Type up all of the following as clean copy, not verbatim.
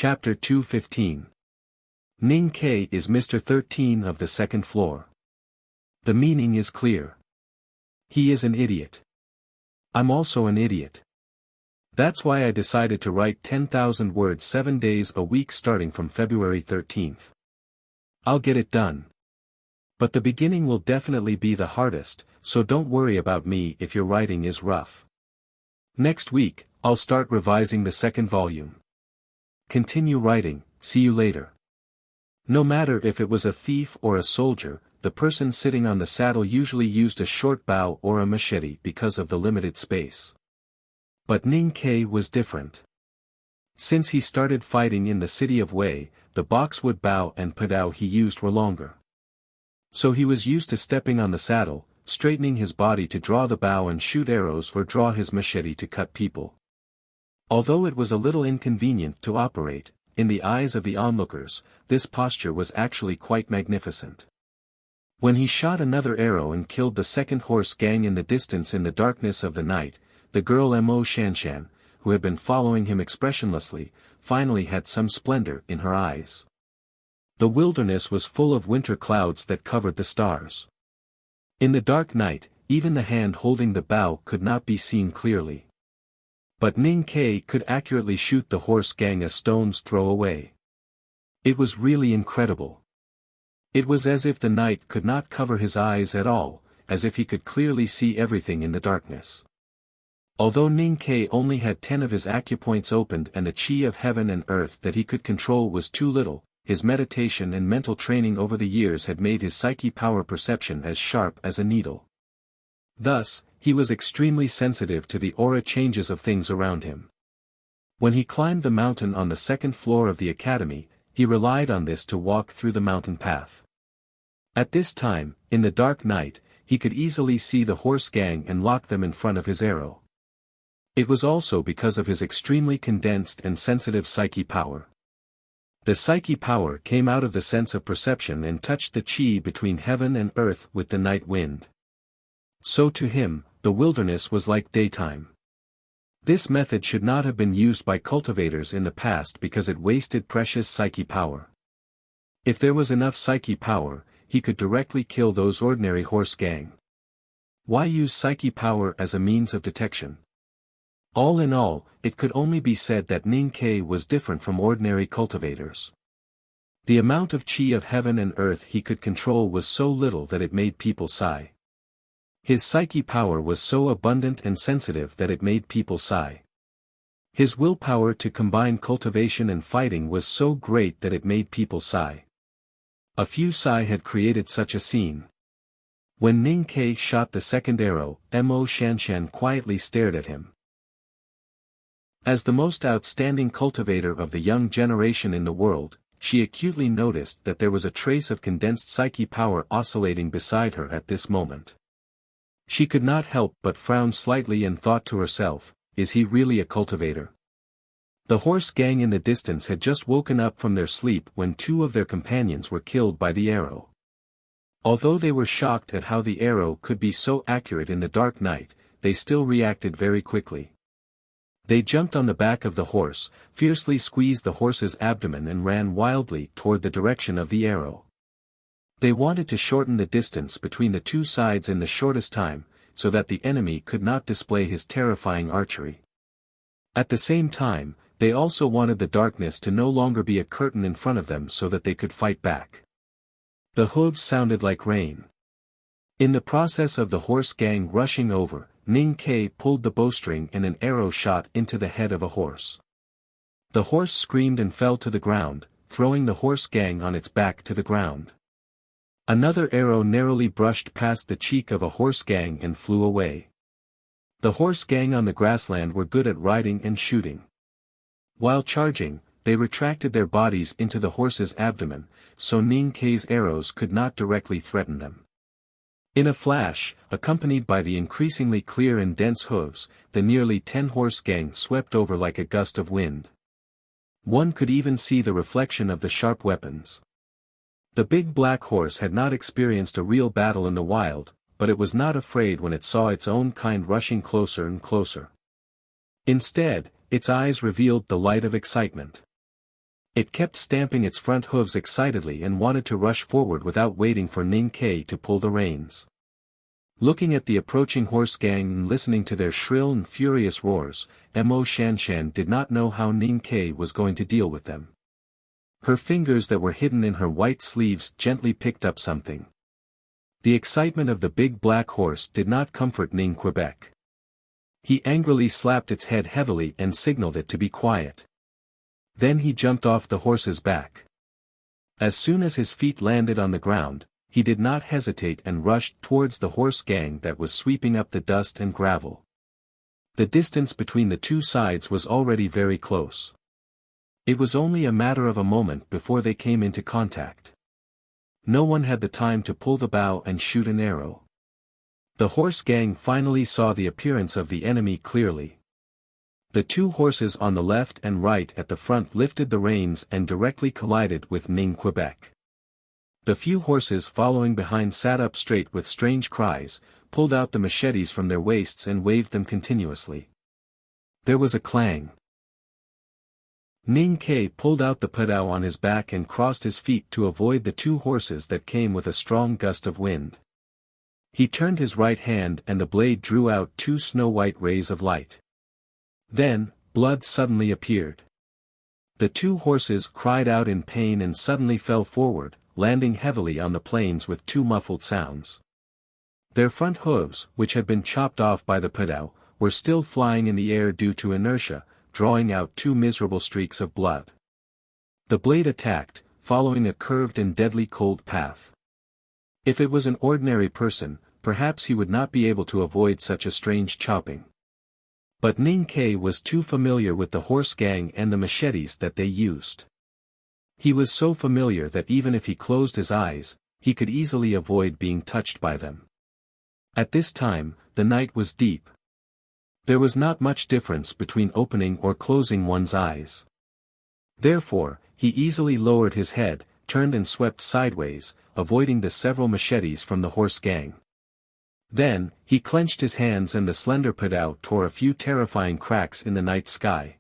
Chapter 215. Ning Ke is Mr. 13 of the second floor. The meaning is clear. He is an idiot. I'm also an idiot. That's why I decided to write 10,000 words 7 days a week starting from February 13th. I'll get it done. But the beginning will definitely be the hardest, so don't worry about me if your writing is rough. Next week, I'll start revising the second volume. Continue writing, see you later. No matter if it was a thief or a soldier, the person sitting on the saddle usually used a short bow or a machete because of the limited space. But Ning Ke was different. Since he started fighting in the city of Wei, the boxwood bow and padao he used were longer. So he was used to stepping on the saddle, straightening his body to draw the bow and shoot arrows or draw his machete to cut people. Although it was a little inconvenient to operate, in the eyes of the onlookers, this posture was actually quite magnificent. When he shot another arrow and killed the second horse gang in the distance in the darkness of the night, the girl Mo Shanshan, who had been following him expressionlessly, finally had some splendor in her eyes. The wilderness was full of winter clouds that covered the stars. In the dark night, even the hand holding the bow could not be seen clearly. But Ning Ke could accurately shoot the horse gang a stone's throw away. It was really incredible. It was as if the night could not cover his eyes at all, as if he could clearly see everything in the darkness. Although Ning Ke only had 10 of his acupoints opened and the chi of heaven and earth that he could control was too little, his meditation and mental training over the years had made his psyche power perception as sharp as a needle. Thus, he was extremely sensitive to the aura changes of things around him. When he climbed the mountain on the second floor of the academy, he relied on this to walk through the mountain path. At this time, in the dark night, he could easily see the horse gang and lock them in front of his arrow. It was also because of his extremely condensed and sensitive psyche power. The psyche power came out of the sense of perception and touched the chi between heaven and earth with the night wind. So to him, the wilderness was like daytime. This method should not have been used by cultivators in the past because it wasted precious psyche power. If there was enough psyche power, he could directly kill those ordinary horse gang. Why use psyche power as a means of detection? All in all, it could only be said that Ning Ke was different from ordinary cultivators. The amount of chi of heaven and earth he could control was so little that it made people sigh. His psyche power was so abundant and sensitive that it made people sigh. His willpower to combine cultivation and fighting was so great that it made people sigh. A few sigh had created such a scene. When Ning Ke shot the second arrow, Mo Shanshan quietly stared at him. As the most outstanding cultivator of the young generation in the world, she acutely noticed that there was a trace of condensed psyche power oscillating beside her at this moment. She could not help but frown slightly and thought to herself, is he really a cultivator? The horse gang in the distance had just woken up from their sleep when 2 of their companions were killed by the arrow. Although they were shocked at how the arrow could be so accurate in the dark night, they still reacted very quickly. They jumped on the back of the horse, fiercely squeezed the horse's abdomen and ran wildly toward the direction of the arrow. They wanted to shorten the distance between the 2 sides in the shortest time, so that the enemy could not display his terrifying archery. At the same time, they also wanted the darkness to no longer be a curtain in front of them so that they could fight back. The hooves sounded like rain. In the process of the horse gang rushing over, Ning Ke pulled the bowstring and an arrow shot into the head of a horse. The horse screamed and fell to the ground, throwing the horse gang on its back to the ground. Another arrow narrowly brushed past the cheek of a horse gang and flew away. The horse gang on the grassland were good at riding and shooting. While charging, they retracted their bodies into the horse's abdomen, so Ning Ke's arrows could not directly threaten them. In a flash, accompanied by the increasingly clear and dense hooves, the nearly 10 horse gang swept over like a gust of wind. One could even see the reflection of the sharp weapons. The big black horse had not experienced a real battle in the wild, but it was not afraid when it saw its own kind rushing closer and closer. Instead, its eyes revealed the light of excitement. It kept stamping its front hooves excitedly and wanted to rush forward without waiting for Ning Kai to pull the reins. Looking at the approaching horse gang and listening to their shrill and furious roars, Mo Shanshan did not know how Ning Kai was going to deal with them. Her fingers that were hidden in her white sleeves gently picked up something. The excitement of the big black horse did not comfort Ning Quebec. He angrily slapped its head heavily and signaled it to be quiet. Then he jumped off the horse's back. As soon as his feet landed on the ground, he did not hesitate and rushed towards the horse gang that was sweeping up the dust and gravel. The distance between the two sides was already very close. It was only a matter of a moment before they came into contact. No one had the time to pull the bow and shoot an arrow. The horse gang finally saw the appearance of the enemy clearly. The two horses on the left and right at the front lifted the reins and directly collided with Ning Quebec. The few horses following behind sat up straight with strange cries, pulled out the machetes from their waists and waved them continuously. There was a clang. Ning Kai pulled out the pedao on his back and crossed his feet to avoid the two horses that came with a strong gust of wind. He turned his right hand and the blade drew out two snow-white rays of light. Then, blood suddenly appeared. The two horses cried out in pain and suddenly fell forward, landing heavily on the plains with two muffled sounds. Their front hooves, which had been chopped off by the pedao, were still flying in the air due to inertia, drawing out two miserable streaks of blood. The blade attacked, following a curved and deadly cold path. If it was an ordinary person, perhaps he would not be able to avoid such a strange chopping. But Ning Kai was too familiar with the horse gang and the machetes that they used. He was so familiar that even if he closed his eyes, he could easily avoid being touched by them. At this time, the night was deep. There was not much difference between opening or closing one's eyes. Therefore, he easily lowered his head, turned and swept sideways, avoiding the several machetes from the horse gang. Then, he clenched his hands and the slender pedao tore a few terrifying cracks in the night sky.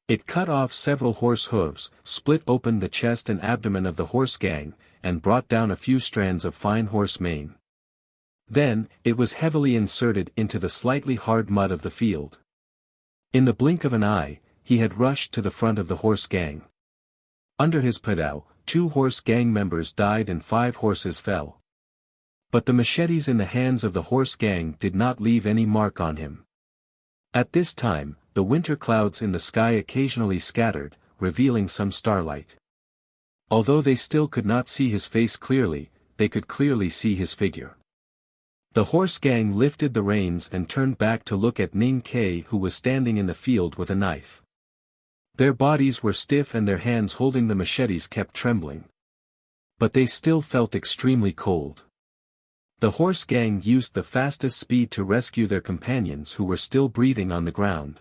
It cut off several horse hooves, split open the chest and abdomen of the horse gang, and brought down a few strands of fine horse mane. Then, it was heavily inserted into the slightly hard mud of the field. In the blink of an eye, he had rushed to the front of the horse gang. Under his pedao, 2 horse gang members died and 5 horses fell. But the machetes in the hands of the horse gang did not leave any mark on him. At this time, the winter clouds in the sky occasionally scattered, revealing some starlight. Although they still could not see his face clearly, they could clearly see his figure. The horse gang lifted the reins and turned back to look at Ning Kai, who was standing in the field with a knife. Their bodies were stiff and their hands holding the machetes kept trembling. But they still felt extremely cold. The horse gang used the fastest speed to rescue their companions who were still breathing on the ground.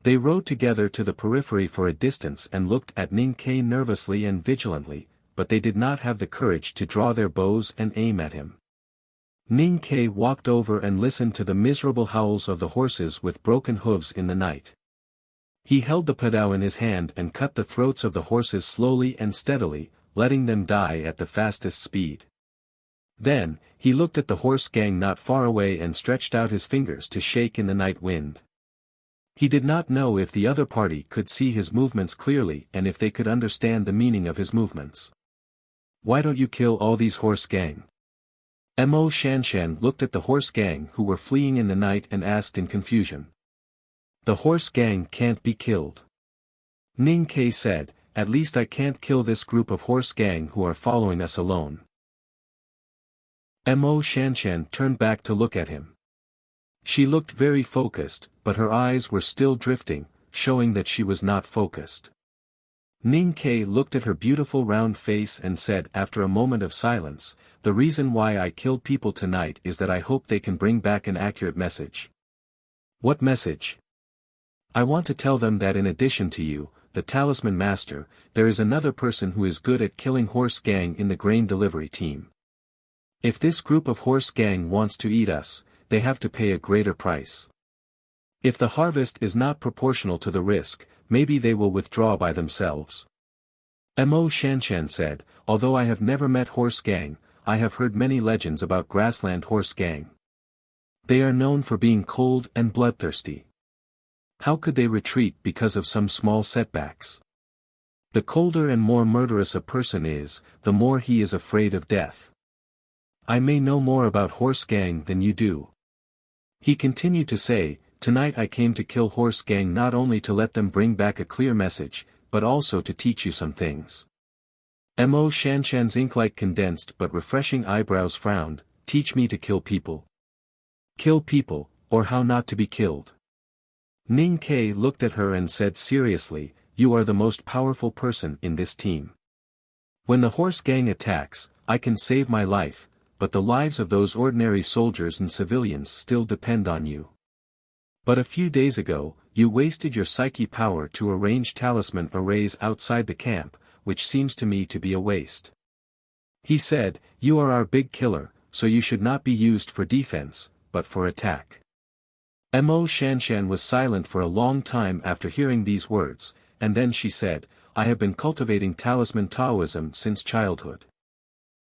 They rode together to the periphery for a distance and looked at Ning Kai nervously and vigilantly, but they did not have the courage to draw their bows and aim at him. Ning Kai walked over and listened to the miserable howls of the horses with broken hooves in the night. He held the pedao in his hand and cut the throats of the horses slowly and steadily, letting them die at the fastest speed. Then, he looked at the horse gang not far away and stretched out his fingers to shake in the night wind. He did not know if the other party could see his movements clearly and if they could understand the meaning of his movements. "Why don't you kill all these horse gang?" Mo Shanshan looked at the horse gang who were fleeing in the night and asked in confusion. "The horse gang can't be killed." Ning Kai said, "At least I can't kill this group of horse gang who are following us alone." Mo Shanshan turned back to look at him. She looked very focused, but her eyes were still drifting, showing that she was not focused. Ning Kai looked at her beautiful round face and said after a moment of silence, "The reason why I killed people tonight is that I hope they can bring back an accurate message." "What message?" "I want to tell them that in addition to you, the talisman master, there is another person who is good at killing horse gang in the grain delivery team. If this group of horse gang wants to eat us, they have to pay a greater price. If the harvest is not proportional to the risk, maybe they will withdraw by themselves. Mo Shanshan said, although I have never met horse gang, I have heard many legends about grassland horse gang. They are known for being cold and bloodthirsty. How could they retreat because of some small setbacks? The colder and more murderous a person is, the more he is afraid of death. I may know more about horse gang than you do. He continued to say, tonight I came to kill horse gang not only to let them bring back a clear message, but also to teach you some things. Mo Shanshan's ink-like condensed but refreshing eyebrows frowned, teach me to kill people. Kill people, or how not to be killed. Ning Ke looked at her and said seriously, you are the most powerful person in this team. When the horse gang attacks, I can save my life, but the lives of those ordinary soldiers and civilians still depend on you. But a few days ago, you wasted your psyche power to arrange talisman arrays outside the camp, which seems to me to be a waste. He said, you are our big killer, so you should not be used for defense, but for attack. Mo Shanshan was silent for a long time after hearing these words, and then she said, I have been cultivating talisman Taoism since childhood.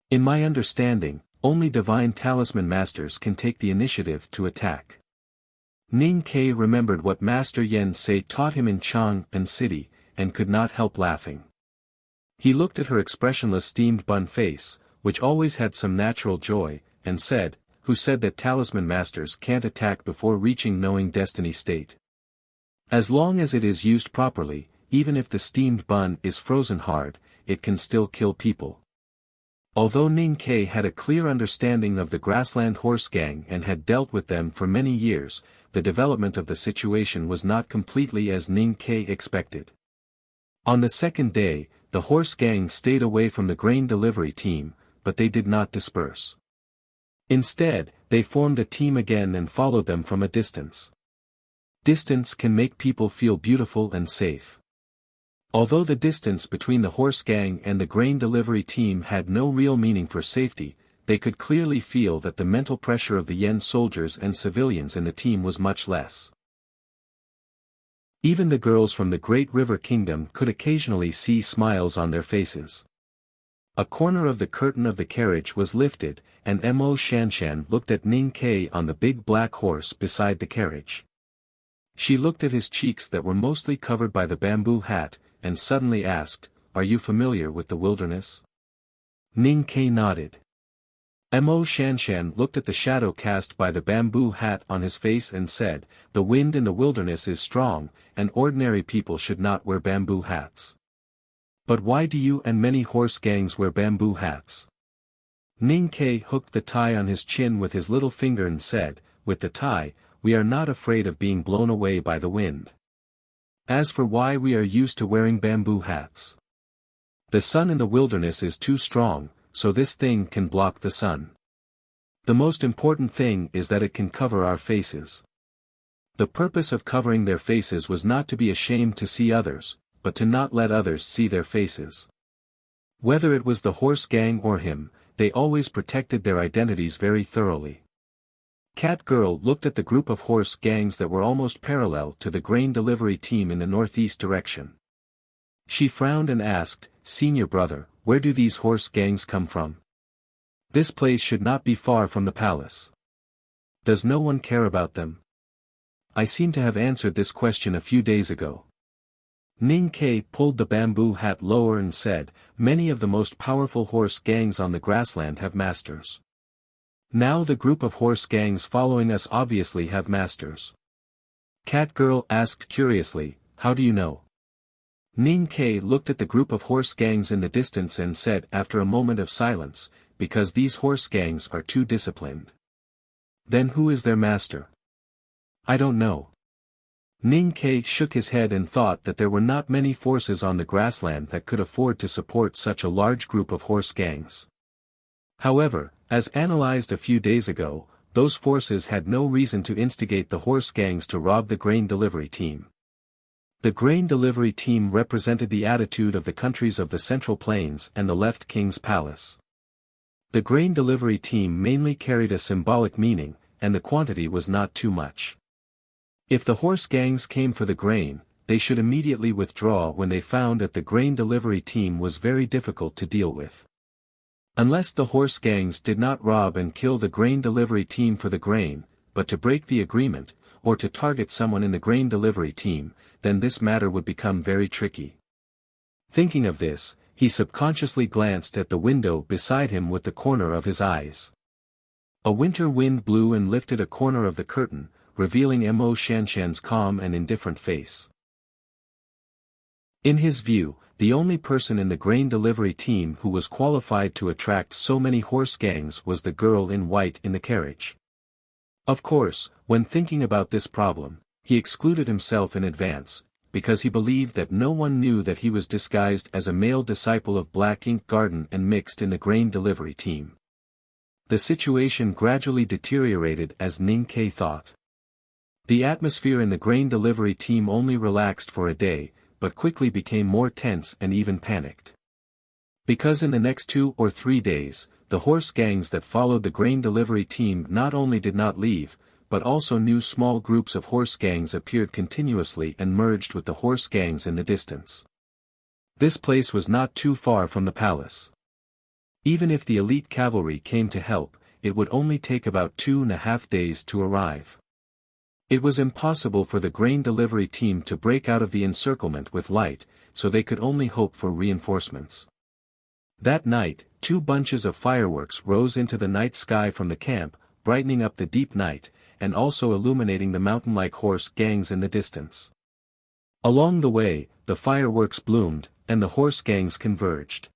In my understanding, only divine talisman masters can take the initiative to attack. Ning Ke remembered what Master Yen Sei taught him in Chang'an City, and could not help laughing. He looked at her expressionless steamed bun face, which always had some natural joy, and said, who said that talisman masters can't attack before reaching knowing destiny state? As long as it is used properly, even if the steamed bun is frozen hard, it can still kill people. Although Ning Ke had a clear understanding of the grassland horse gang and had dealt with them for many years, the development of the situation was not completely as Ning Ke expected. On the second day, the horse gang stayed away from the grain delivery team, but they did not disperse. Instead, they formed a team again and followed them from a distance. Distance can make people feel beautiful and safe. Although the distance between the horse gang and the grain delivery team had no real meaning for safety, they could clearly feel that the mental pressure of the Yen soldiers and civilians in the team was much less. Even the girls from the Great River Kingdom could occasionally see smiles on their faces. A corner of the curtain of the carriage was lifted, and Mo Shanshan looked at Ning Ke on the big black horse beside the carriage. She looked at his cheeks that were mostly covered by the bamboo hat, and suddenly asked, are you familiar with the wilderness? Ning Ke nodded. Mo Shanshan looked at the shadow cast by the bamboo hat on his face and said, the wind in the wilderness is strong, and ordinary people should not wear bamboo hats. But why do you and many horse gangs wear bamboo hats? Ning Ke hooked the tie on his chin with his little finger and said, with the tie, we are not afraid of being blown away by the wind. As for why we are used to wearing bamboo hats. The sun in the wilderness is too strong, so this thing can block the sun. The most important thing is that it can cover our faces. The purpose of covering their faces was not to be ashamed to see others, but to not let others see their faces. Whether it was the horse gang or him, they always protected their identities very thoroughly. Cat Girl looked at the group of horse gangs that were almost parallel to the grain delivery team in the northeast direction. She frowned and asked, Senior brother, where do these horse gangs come from? This place should not be far from the palace. Does no one care about them? I seem to have answered this question a few days ago. Ning Ke pulled the bamboo hat lower and said, many of the most powerful horse gangs on the grassland have masters. Now the group of horse gangs following us obviously have masters. Cat Girl asked curiously, how do you know? Ning Ke looked at the group of horse gangs in the distance and said after a moment of silence, because these horse gangs are too disciplined. Then who is their master? I don't know. Ning Ke shook his head and thought that there were not many forces on the grassland that could afford to support such a large group of horse gangs. However, as analyzed a few days ago, those forces had no reason to instigate the horse gangs to rob the grain delivery team. The grain delivery team represented the attitude of the countries of the Central Plains and the left King's Palace. The grain delivery team mainly carried a symbolic meaning, and the quantity was not too much. If the horse gangs came for the grain, they should immediately withdraw when they found that the grain delivery team was very difficult to deal with. Unless the horse gangs did not rob and kill the grain delivery team for the grain, but to break the agreement, or to target someone in the grain delivery team, then this matter would become very tricky. Thinking of this, he subconsciously glanced at the window beside him with the corner of his eyes. A winter wind blew and lifted a corner of the curtain, revealing Mo Shanshan's calm and indifferent face. In his view, the only person in the grain delivery team who was qualified to attract so many horse gangs was the girl in white in the carriage. Of course, when thinking about this problem, he excluded himself in advance, because he believed that no one knew that he was disguised as a male disciple of Black Ink Garden and mixed in the grain delivery team. The situation gradually deteriorated as Ning Ke thought. The atmosphere in the grain delivery team only relaxed for a day, but quickly became more tense and even panicked. Because in the next 2 or 3 days, the horse gangs that followed the grain delivery team not only did not leave, but also new small groups of horse gangs appeared continuously and merged with the horse gangs in the distance. This place was not too far from the palace. Even if the elite cavalry came to help, it would only take about 2.5 days to arrive. It was impossible for the grain delivery team to break out of the encirclement with light, so they could only hope for reinforcements. That night, 2 bunches of fireworks rose into the night sky from the camp, brightening up the deep night, and also illuminating the mountain-like horse gangs in the distance. Along the way, the fireworks bloomed, and the horse gangs converged.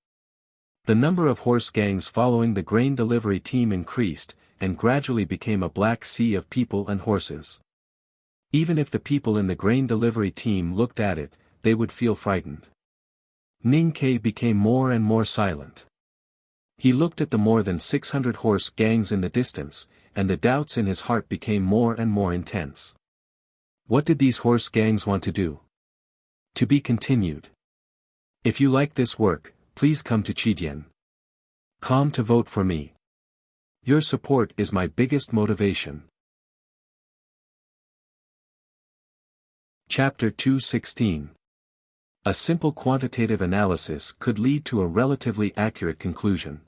The number of horse gangs following the grain delivery team increased, and gradually became a black sea of people and horses. Even if the people in the grain delivery team looked at it, they would feel frightened. Ning Ke became more and more silent. He looked at the more than 600 horse gangs in the distance, and the doubts in his heart became more and more intense. What did these horse gangs want to do? To be continued. If you like this work, please come to Chidian.com to vote for me. Your support is my biggest motivation. Chapter 2:16. A simple quantitative analysis could lead to a relatively accurate conclusion.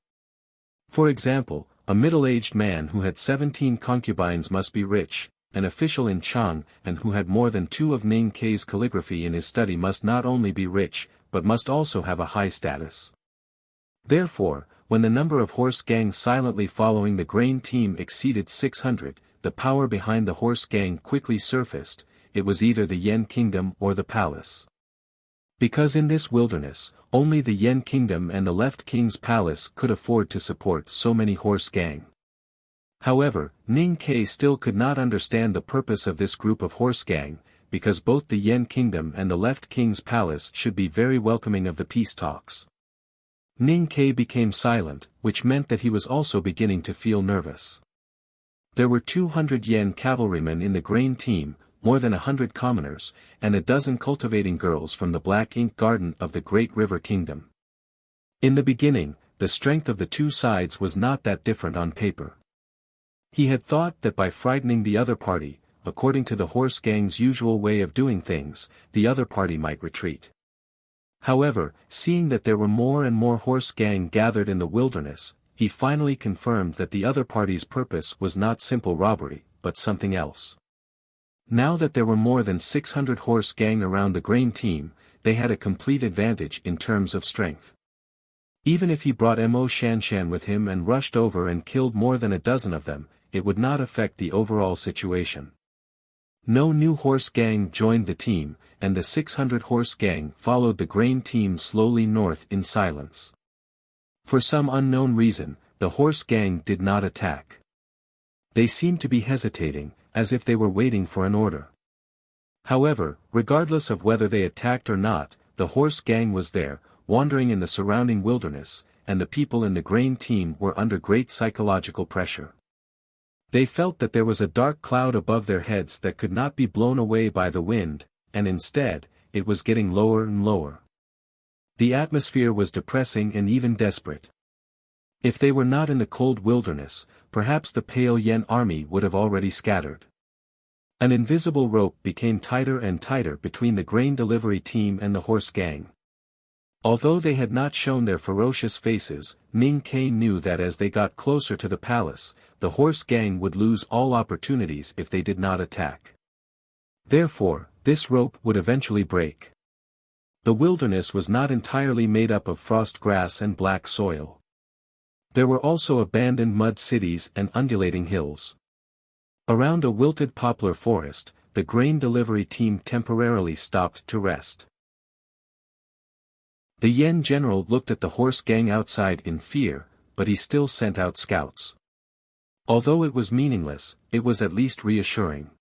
For example, a middle-aged man who had 17 concubines must be rich, an official in Chang and who had more than 2 of Ning Ke's calligraphy in his study must not only be rich, but must also have a high status. Therefore, when the number of horse gangs silently following the grain team exceeded 600, the power behind the horse gang quickly surfaced. It was either the Yen Kingdom or the palace. Because in this wilderness, only the Yen Kingdom and the Left King's palace could afford to support so many horse gang. However, Ning Ke still could not understand the purpose of this group of horse gang, because both the Yen Kingdom and the Left King's palace should be very welcoming of the peace talks. Ning Ke became silent, which meant that he was also beginning to feel nervous. There were 200 Yen cavalrymen in the grain team, more than 100 commoners, and a dozen cultivating girls from the Black Ink Garden of the Great River Kingdom. In the beginning, the strength of the two sides was not that different on paper. He had thought that by frightening the other party, according to the horse gang's usual way of doing things, the other party might retreat. However, seeing that there were more and more horse gang gathered in the wilderness, he finally confirmed that the other party's purpose was not simple robbery, but something else. Now that there were more than 600 horse gang around the grain team, they had a complete advantage in terms of strength. Even if he brought Mo Shanshan with him and rushed over and killed more than a dozen of them, it would not affect the overall situation. No new horse gang joined the team, and the 600 horse gang followed the grain team slowly north in silence. For some unknown reason, the horse gang did not attack. They seemed to be hesitating, as if they were waiting for an order. However, regardless of whether they attacked or not, the horse gang was there, wandering in the surrounding wilderness, and the people in the grain team were under great psychological pressure. They felt that there was a dark cloud above their heads that could not be blown away by the wind, and instead, it was getting lower and lower. The atmosphere was depressing and even desperate. If they were not in the cold wilderness, perhaps the Pale Yen army would have already scattered. An invisible rope became tighter and tighter between the grain delivery team and the horse gang. Although they had not shown their ferocious faces, Ning Ke knew that as they got closer to the palace, the horse gang would lose all opportunities if they did not attack. Therefore, this rope would eventually break. The wilderness was not entirely made up of frost grass and black soil. There were also abandoned mud cities and undulating hills. Around a wilted poplar forest, the grain delivery team temporarily stopped to rest. The Yen general looked at the horse gang outside in fear, but he still sent out scouts. Although it was meaningless, it was at least reassuring.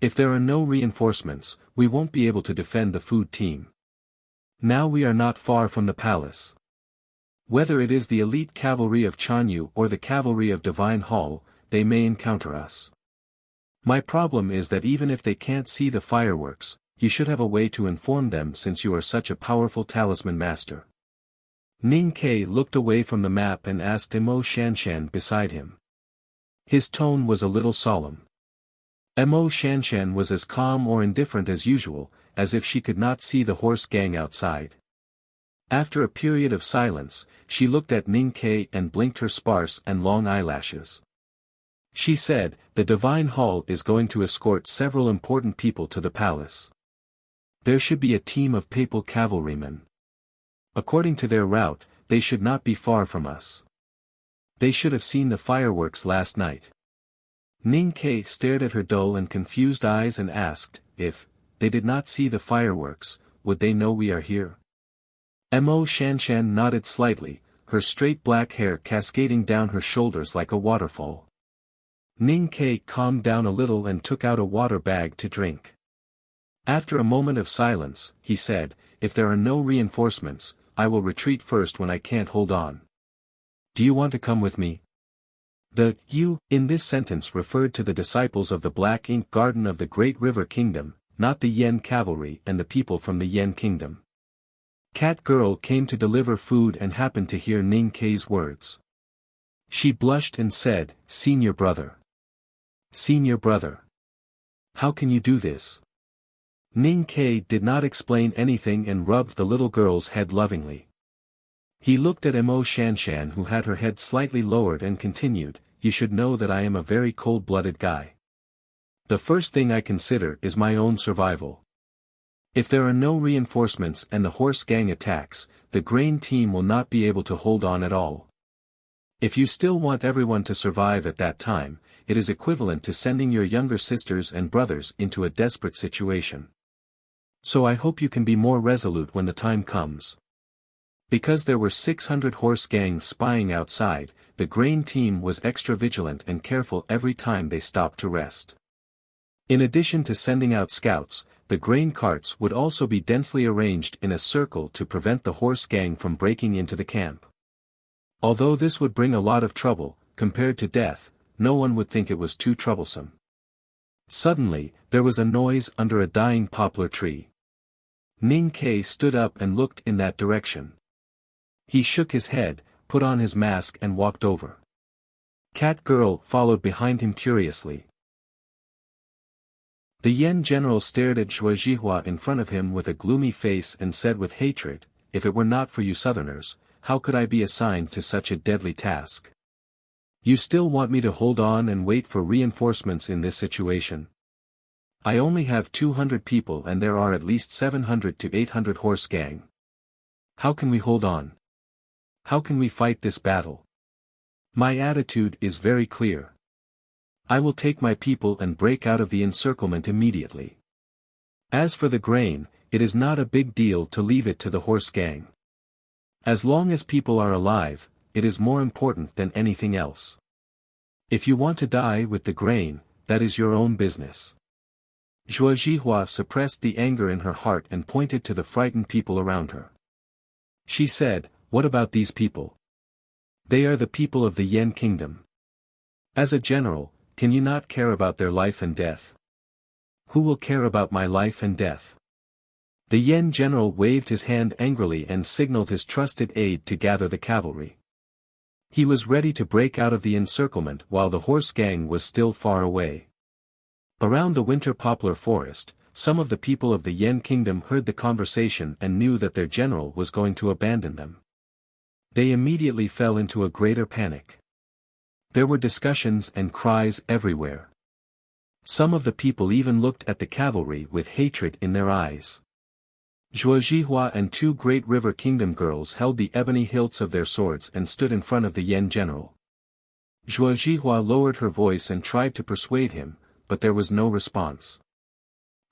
If there are no reinforcements, we won't be able to defend the food team. Now we are not far from the palace. Whether it is the elite cavalry of Chanyu or the cavalry of Divine Hall, they may encounter us. My problem is that even if they can't see the fireworks, you should have a way to inform them since you are such a powerful talisman master. Ning Ke looked away from the map and asked Mo Shanshan beside him. His tone was a little solemn. Mo Shanshan was as calm or indifferent as usual, as if she could not see the horse gang outside. After a period of silence, she looked at Ning Ke and blinked her sparse and long eyelashes. She said, "The Divine Hall is going to escort several important people to the palace. There should be a team of papal cavalrymen. According to their route, they should not be far from us. They should have seen the fireworks last night." Ning Ke stared at her dull and confused eyes and asked, "If they did not see the fireworks, would they know we are here?" Mo Shanshan nodded slightly, her straight black hair cascading down her shoulders like a waterfall. Ning Ke calmed down a little and took out a water bag to drink. After a moment of silence, he said, "If there are no reinforcements, I will retreat first when I can't hold on. Do you want to come with me?" The "you" in this sentence referred to the disciples of the Black Ink Garden of the Great River Kingdom, not the Yen cavalry and the people from the Yen Kingdom. Cat Girl came to deliver food and happened to hear Ning Ke's words. She blushed and said, "Senior brother. Senior brother. How can you do this?" Ning Ke did not explain anything and rubbed the little girl's head lovingly. He looked at Mo Shanshan who had her head slightly lowered and continued, "You should know that I am a very cold-blooded guy. The first thing I consider is my own survival. If there are no reinforcements and the horse gang attacks, the grain team will not be able to hold on at all. If you still want everyone to survive at that time, it is equivalent to sending your younger sisters and brothers into a desperate situation. So I hope you can be more resolute when the time comes." Because there were 600 horse gangs spying outside, the grain team was extra vigilant and careful every time they stopped to rest. In addition to sending out scouts, the grain carts would also be densely arranged in a circle to prevent the horse gang from breaking into the camp. Although this would bring a lot of trouble, compared to death, no one would think it was too troublesome. Suddenly, there was a noise under a dying poplar tree. Ning Ke stood up and looked in that direction. He shook his head, put on his mask and walked over. Cat Girl followed behind him curiously. The Yen general stared at Zhuo Zhihua in front of him with a gloomy face and said with hatred, "If it were not for you Southerners, how could I be assigned to such a deadly task? You still want me to hold on and wait for reinforcements in this situation? I only have 200 people and there are at least 700 to 800 horse gang. How can we hold on? How can we fight this battle? My attitude is very clear. I will take my people and break out of the encirclement immediately. As for the grain, it is not a big deal to leave it to the horse gang. As long as people are alive, it is more important than anything else. If you want to die with the grain, that is your own business." Zhuo Zhihua suppressed the anger in her heart and pointed to the frightened people around her. She said, "What about these people? They are the people of the Yen kingdom. As a general, can you not care about their life and death? Who will care about my life and death?" The Yen general waved his hand angrily and signaled his trusted aide to gather the cavalry. He was ready to break out of the encirclement while the horse gang was still far away. Around the winter poplar forest, some of the people of the Yen kingdom heard the conversation and knew that their general was going to abandon them. They immediately fell into a greater panic. There were discussions and cries everywhere. Some of the people even looked at the cavalry with hatred in their eyes. Zhuozhihua and two great river kingdom girls held the ebony hilts of their swords and stood in front of the Yen general. Zhuozhihua lowered her voice and tried to persuade him, but there was no response.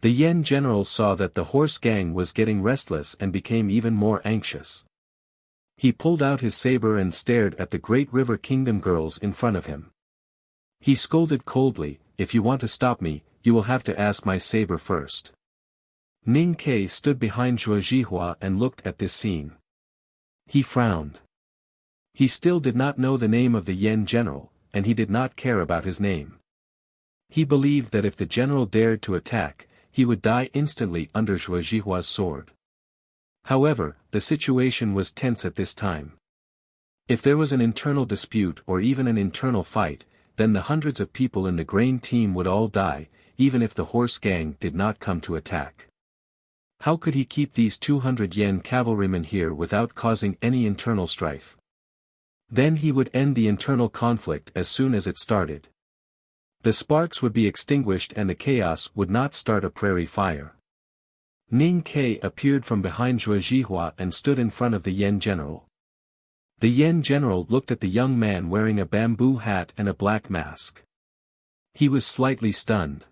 The Yen general saw that the horse gang was getting restless and became even more anxious. He pulled out his saber and stared at the great river kingdom girls in front of him. He scolded coldly, "If you want to stop me, you will have to ask my saber first." Ning Ke stood behind Zhuozhihua and looked at this scene. He frowned. He still did not know the name of the Yen general, and he did not care about his name. He believed that if the general dared to attack, he would die instantly under Zhuozhihua's sword. However, the situation was tense at this time. If there was an internal dispute or even an internal fight, then the hundreds of people in the grain team would all die, even if the horse gang did not come to attack. How could he keep these 200 Yen cavalrymen here without causing any internal strife? Then he would end the internal conflict as soon as it started. The sparks would be extinguished and the chaos would not start a prairie fire. Ning Ke appeared from behind Zhuozhihua and stood in front of the Yen general. The Yen general looked at the young man wearing a bamboo hat and a black mask. He was slightly stunned.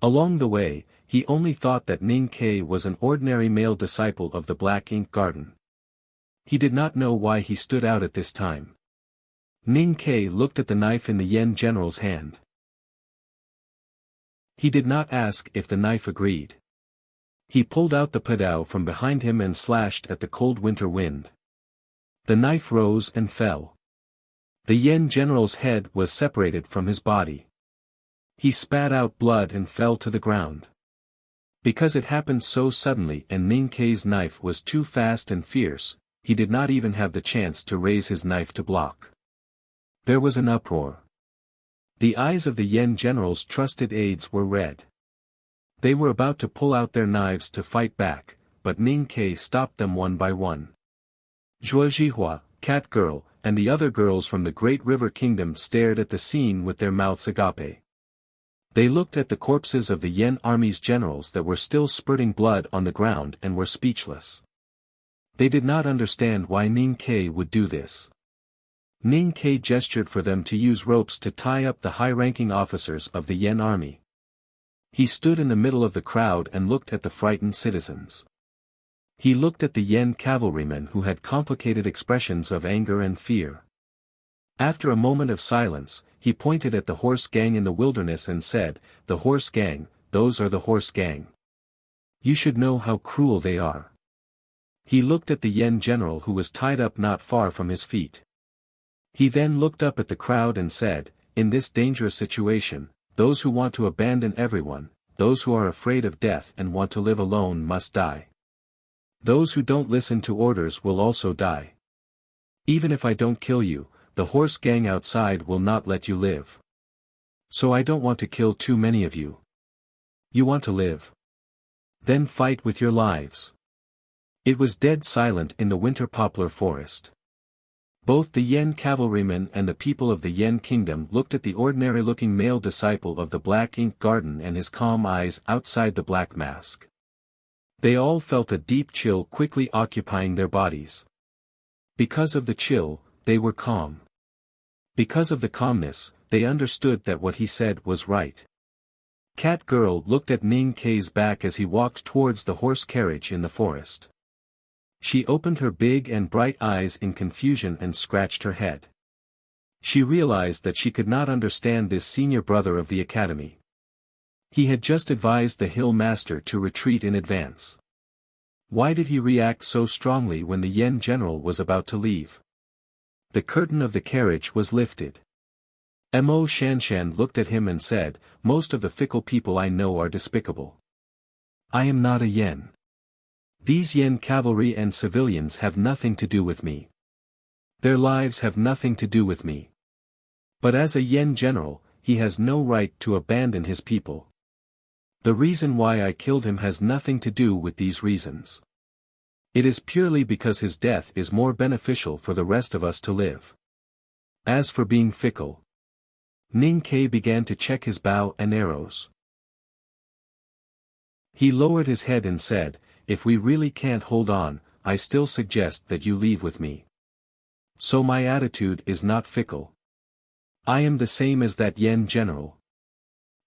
Along the way, he only thought that Ning Ke was an ordinary male disciple of the Black Ink Garden. He did not know why he stood out at this time. Ning Ke looked at the knife in the Yen general's hand. He did not ask if the knife agreed. He pulled out the padao from behind him and slashed at the cold winter wind. The knife rose and fell. The Yen general's head was separated from his body. He spat out blood and fell to the ground. Because it happened so suddenly and Ning Ke's knife was too fast and fierce, he did not even have the chance to raise his knife to block. There was an uproar. The eyes of the Yen general's trusted aides were red. They were about to pull out their knives to fight back, but Ning Ke stopped them one by one. Zhuozhihua, Cat Girl, and the other girls from the Great River Kingdom stared at the scene with their mouths agape. They looked at the corpses of the Yen army's generals that were still spurting blood on the ground and were speechless. They did not understand why Ning Ke would do this. Ning Ke gestured for them to use ropes to tie up the high-ranking officers of the Yen army. He stood in the middle of the crowd and looked at the frightened citizens. He looked at the Yen cavalrymen who had complicated expressions of anger and fear. After a moment of silence, he pointed at the horse gang in the wilderness and said, "The horse gang, those are the horse gang. You should know how cruel they are." He looked at the Yen general who was tied up not far from his feet. He then looked up at the crowd and said, "In this dangerous situation, those who want to abandon everyone, those who are afraid of death and want to live alone must die. Those who don't listen to orders will also die. Even if I don't kill you, the horse gang outside will not let you live. So I don't want to kill too many of you. You want to live? Then fight with your lives." It was dead silent in the winter poplar forest. Both the Yen cavalrymen and the people of the Yen kingdom looked at the ordinary-looking male disciple of the Black Ink Garden and his calm eyes outside the black mask. They all felt a deep chill quickly occupying their bodies. Because of the chill, they were calm. Because of the calmness, they understood that what he said was right. Cat Girl looked at Ning Ke's back as he walked towards the horse carriage in the forest. She opened her big and bright eyes in confusion and scratched her head. She realized that she could not understand this senior brother of the academy. He had just advised the hill master to retreat in advance. Why did he react so strongly when the Yen general was about to leave? The curtain of the carriage was lifted. Mo Shanshan looked at him and said, "Most of the fickle people I know are despicable. I am not a Yen. These Yen cavalry and civilians have nothing to do with me. Their lives have nothing to do with me. But as a Yen general, he has no right to abandon his people. The reason why I killed him has nothing to do with these reasons. It is purely because his death is more beneficial for the rest of us to live. As for being fickle, Ning Ke began to check his bow and arrows. He lowered his head and said, "If we really can't hold on, I still suggest that you leave with me. So my attitude is not fickle. I am the same as that Yen general.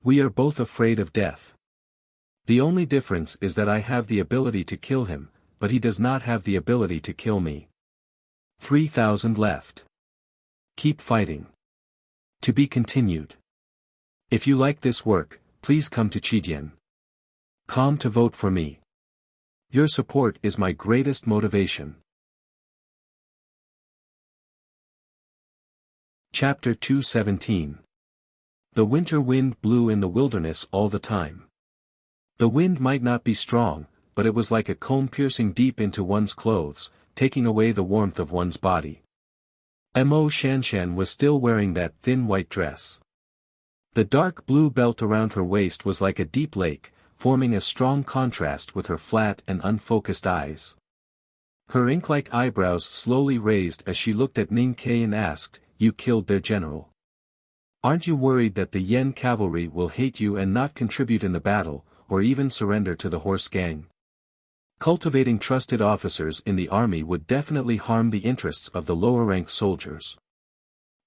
We are both afraid of death. The only difference is that I have the ability to kill him, but he does not have the ability to kill me. 3,000 left. Keep fighting. To be continued. If you like this work, please come to Chidian. Come to vote for me. Your support is my greatest motivation." Chapter 217. The winter wind blew in the wilderness all the time. The wind might not be strong, but it was like a comb piercing deep into one's clothes, taking away the warmth of one's body. Mo Shanshan was still wearing that thin white dress. The dark blue belt around her waist was like a deep lake, forming a strong contrast with her flat and unfocused eyes. Her ink-like eyebrows slowly raised as she looked at Ning Ke and asked, "You killed their general. Aren't you worried that the Yen cavalry will hate you and not contribute in the battle, or even surrender to the horse gang? Cultivating trusted officers in the army would definitely harm the interests of the lower-ranked soldiers.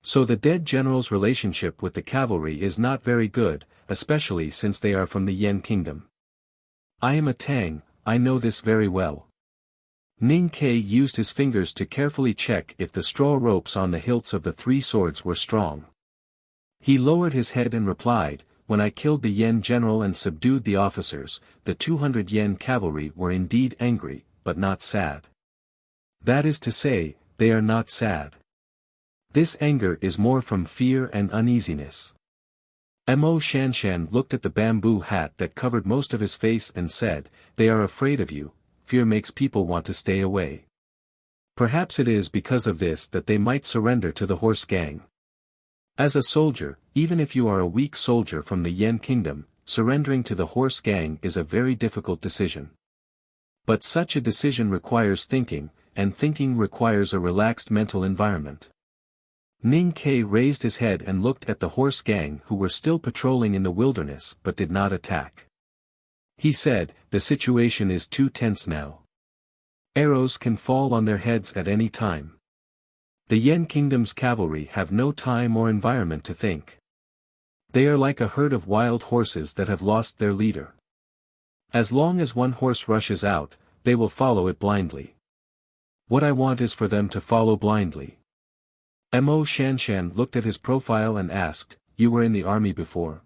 So the dead general's relationship with the cavalry is not very good, especially since they are from the Yen kingdom. I am a Tang, I know this very well." Ning Ke used his fingers to carefully check if the straw ropes on the hilts of the three swords were strong. He lowered his head and replied, "When I killed the Yen general and subdued the officers, the 200 Yen cavalry were indeed angry, but not sad. That is to say, they are not sad. This anger is more from fear and uneasiness." Mo Shanshan looked at the bamboo hat that covered most of his face and said, "They are afraid of you. Fear makes people want to stay away. Perhaps it is because of this that they might surrender to the horse gang. As a soldier, even if you are a weak soldier from the Yen kingdom, surrendering to the horse gang is a very difficult decision. But such a decision requires thinking, and thinking requires a relaxed mental environment." Ning Ke raised his head and looked at the horse gang who were still patrolling in the wilderness but did not attack. He said, "The situation is too tense now. Arrows can fall on their heads at any time. The Yen Kingdom's cavalry have no time or environment to think. They are like a herd of wild horses that have lost their leader. As long as one horse rushes out, they will follow it blindly. What I want is for them to follow blindly." Mo Shanshan looked at his profile and asked, "You were in the army before?"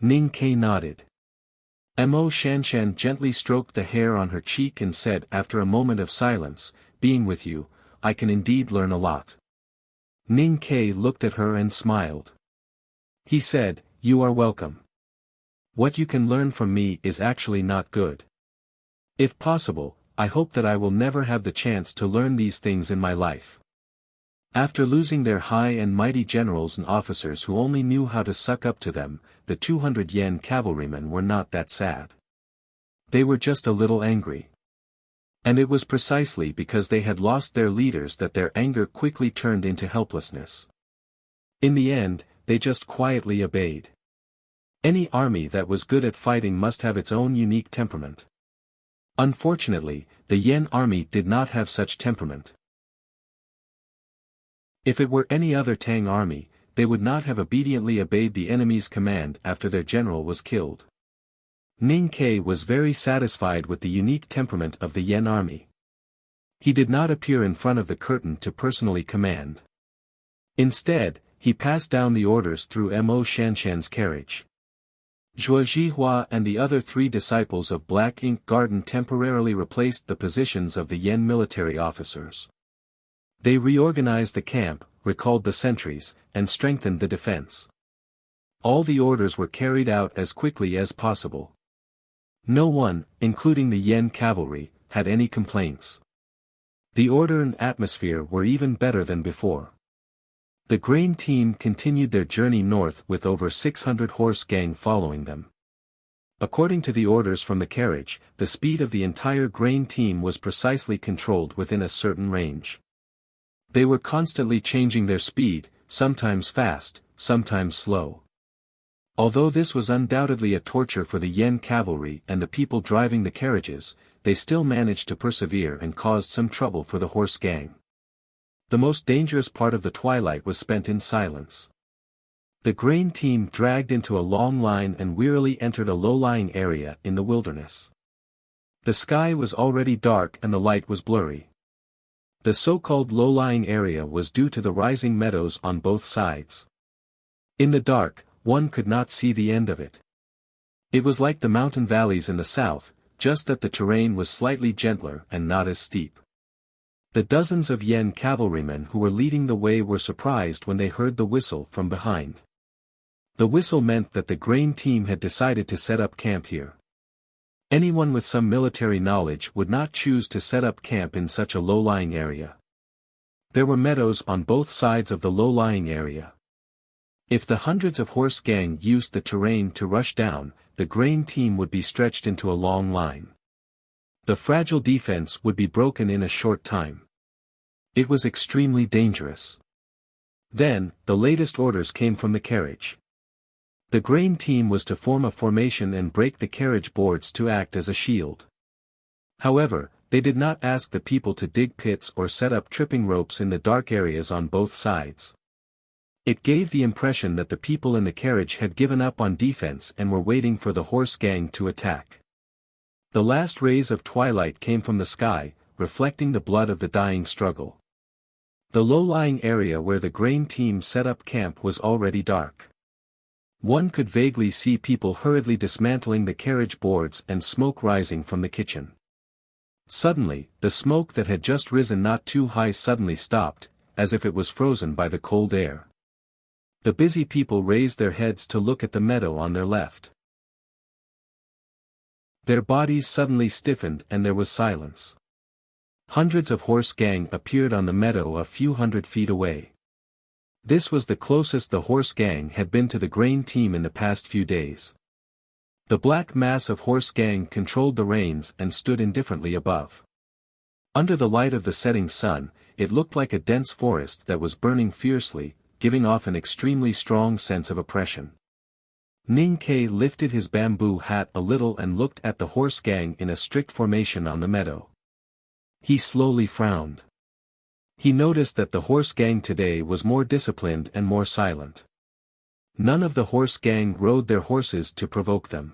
Ning Ke nodded. Mo Shanshan gently stroked the hair on her cheek and said after a moment of silence, "Being with you, I can indeed learn a lot." Ning Ke looked at her and smiled. He said, "You are welcome. What you can learn from me is actually not good. If possible, I hope that I will never have the chance to learn these things in my life." After losing their high and mighty generals and officers who only knew how to suck up to them, the 200 Yen cavalrymen were not that sad. They were just a little angry. And it was precisely because they had lost their leaders that their anger quickly turned into helplessness. In the end, they just quietly obeyed. Any army that was good at fighting must have its own unique temperament. Unfortunately, the Yen army did not have such temperament. If it were any other Tang army, they would not have obediently obeyed the enemy's command after their general was killed. Ning Ke was very satisfied with the unique temperament of the Yen army. He did not appear in front of the curtain to personally command. Instead, he passed down the orders through Mo Shanshan's carriage. Zhuo Zhihua and the other 3 disciples of Black Ink Garden temporarily replaced the positions of the Yen military officers. They reorganized the camp, recalled the sentries, and strengthened the defense. All the orders were carried out as quickly as possible. No one, including the Yen cavalry, had any complaints. The order and atmosphere were even better than before. The grain team continued their journey north with over 600 horse gang following them. According to the orders from the carriage, the speed of the entire grain team was precisely controlled within a certain range. They were constantly changing their speed, sometimes fast, sometimes slow. Although this was undoubtedly a torture for the Yen cavalry and the people driving the carriages, they still managed to persevere and caused some trouble for the horse gang. The most dangerous part of the twilight was spent in silence. The grain team dragged into a long line and wearily entered a low-lying area in the wilderness. The sky was already dark and the light was blurry. The so-called low-lying area was due to the rising meadows on both sides. In the dark, one could not see the end of it. It was like the mountain valleys in the south, just that the terrain was slightly gentler and not as steep. The dozens of Yen cavalrymen who were leading the way were surprised when they heard the whistle from behind. The whistle meant that the grain team had decided to set up camp here. Anyone with some military knowledge would not choose to set up camp in such a low-lying area. There were meadows on both sides of the low-lying area. If the hundreds of horse gang used the terrain to rush down, the grain team would be stretched into a long line. The fragile defense would be broken in a short time. It was extremely dangerous. Then, the latest orders came from the carriage. The grain team was to form a formation and break the carriage boards to act as a shield. However, they did not ask the people to dig pits or set up tripping ropes in the dark areas on both sides. It gave the impression that the people in the carriage had given up on defense and were waiting for the horse gang to attack. The last rays of twilight came from the sky, reflecting the blood of the dying struggle. The low-lying area where the grain team set up camp was already dark. One could vaguely see people hurriedly dismantling the carriage boards and smoke rising from the kitchen. Suddenly, the smoke that had just risen not too high suddenly stopped, as if it was frozen by the cold air. The busy people raised their heads to look at the meadow on their left. Their bodies suddenly stiffened and there was silence. Hundreds of horse gang appeared on the meadow a few hundred feet away. This was the closest the horse gang had been to the grain team in the past few days. The black mass of horse gang controlled the reins and stood indifferently above. Under the light of the setting sun, it looked like a dense forest that was burning fiercely, giving off an extremely strong sense of oppression. Ning-Kei lifted his bamboo hat a little and looked at the horse gang in a strict formation on the meadow. He slowly frowned. He noticed that the horse gang today was more disciplined and more silent. None of the horse gang rode their horses to provoke them.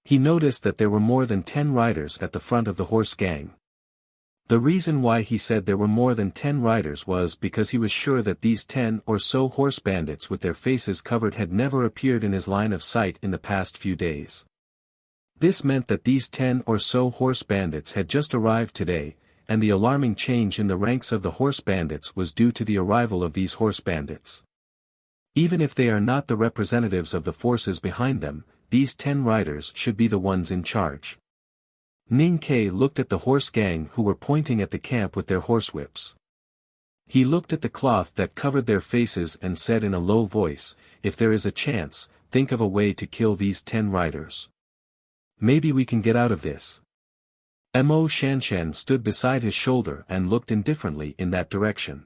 He noticed that there were more than 10 riders at the front of the horse gang. The reason why he said there were more than 10 riders was because he was sure that these 10 or so horse bandits with their faces covered had never appeared in his line of sight in the past few days. This meant that these 10 or so horse bandits had just arrived today, and the alarming change in the ranks of the horse bandits was due to the arrival of these horse bandits. Even if they are not the representatives of the forces behind them, these 10 riders should be the ones in charge. Ning-Kei looked at the horse gang who were pointing at the camp with their horsewhips. He looked at the cloth that covered their faces and said in a low voice, "If there is a chance, think of a way to kill these 10 riders. Maybe we can get out of this." Mo Shanshan stood beside his shoulder and looked indifferently in that direction.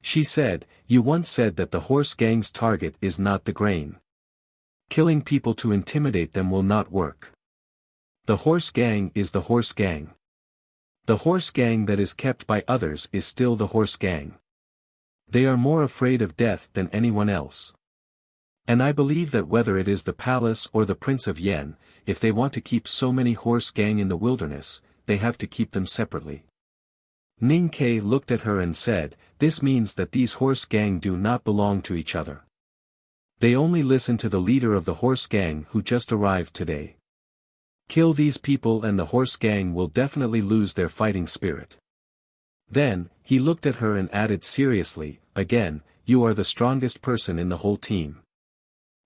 She said, "You once said that the horse gang's target is not the grain. Killing people to intimidate them will not work. The horse gang is the horse gang. The horse gang that is kept by others is still the horse gang. They are more afraid of death than anyone else. And I believe that whether it is the palace or the Prince of Yen, if they want to keep so many horse gang in the wilderness, they have to keep them separately." Ning-Kei looked at her and said, "This means that these horse gang do not belong to each other. They only listen to the leader of the horse gang who just arrived today. Kill these people and the horse gang will definitely lose their fighting spirit." Then, he looked at her and added seriously, "Again, you are the strongest person in the whole team.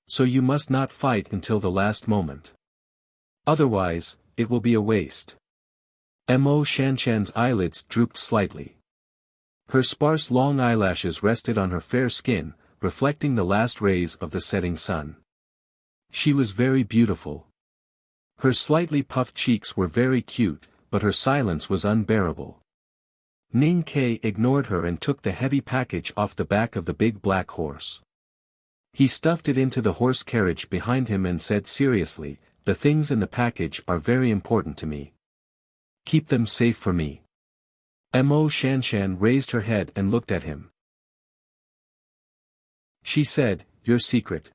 So you must not fight until the last moment. Otherwise, it will be a waste." Mo Shanshan's eyelids drooped slightly. Her sparse long eyelashes rested on her fair skin, reflecting the last rays of the setting sun. She was very beautiful. Her slightly puffed cheeks were very cute, but her silence was unbearable. Ning Ke ignored her and took the heavy package off the back of the big black horse. He stuffed it into the horse carriage behind him and said seriously, "The things in the package are very important to me. Keep them safe for me." Mo Shanshan raised her head and looked at him. She said, "Your secret."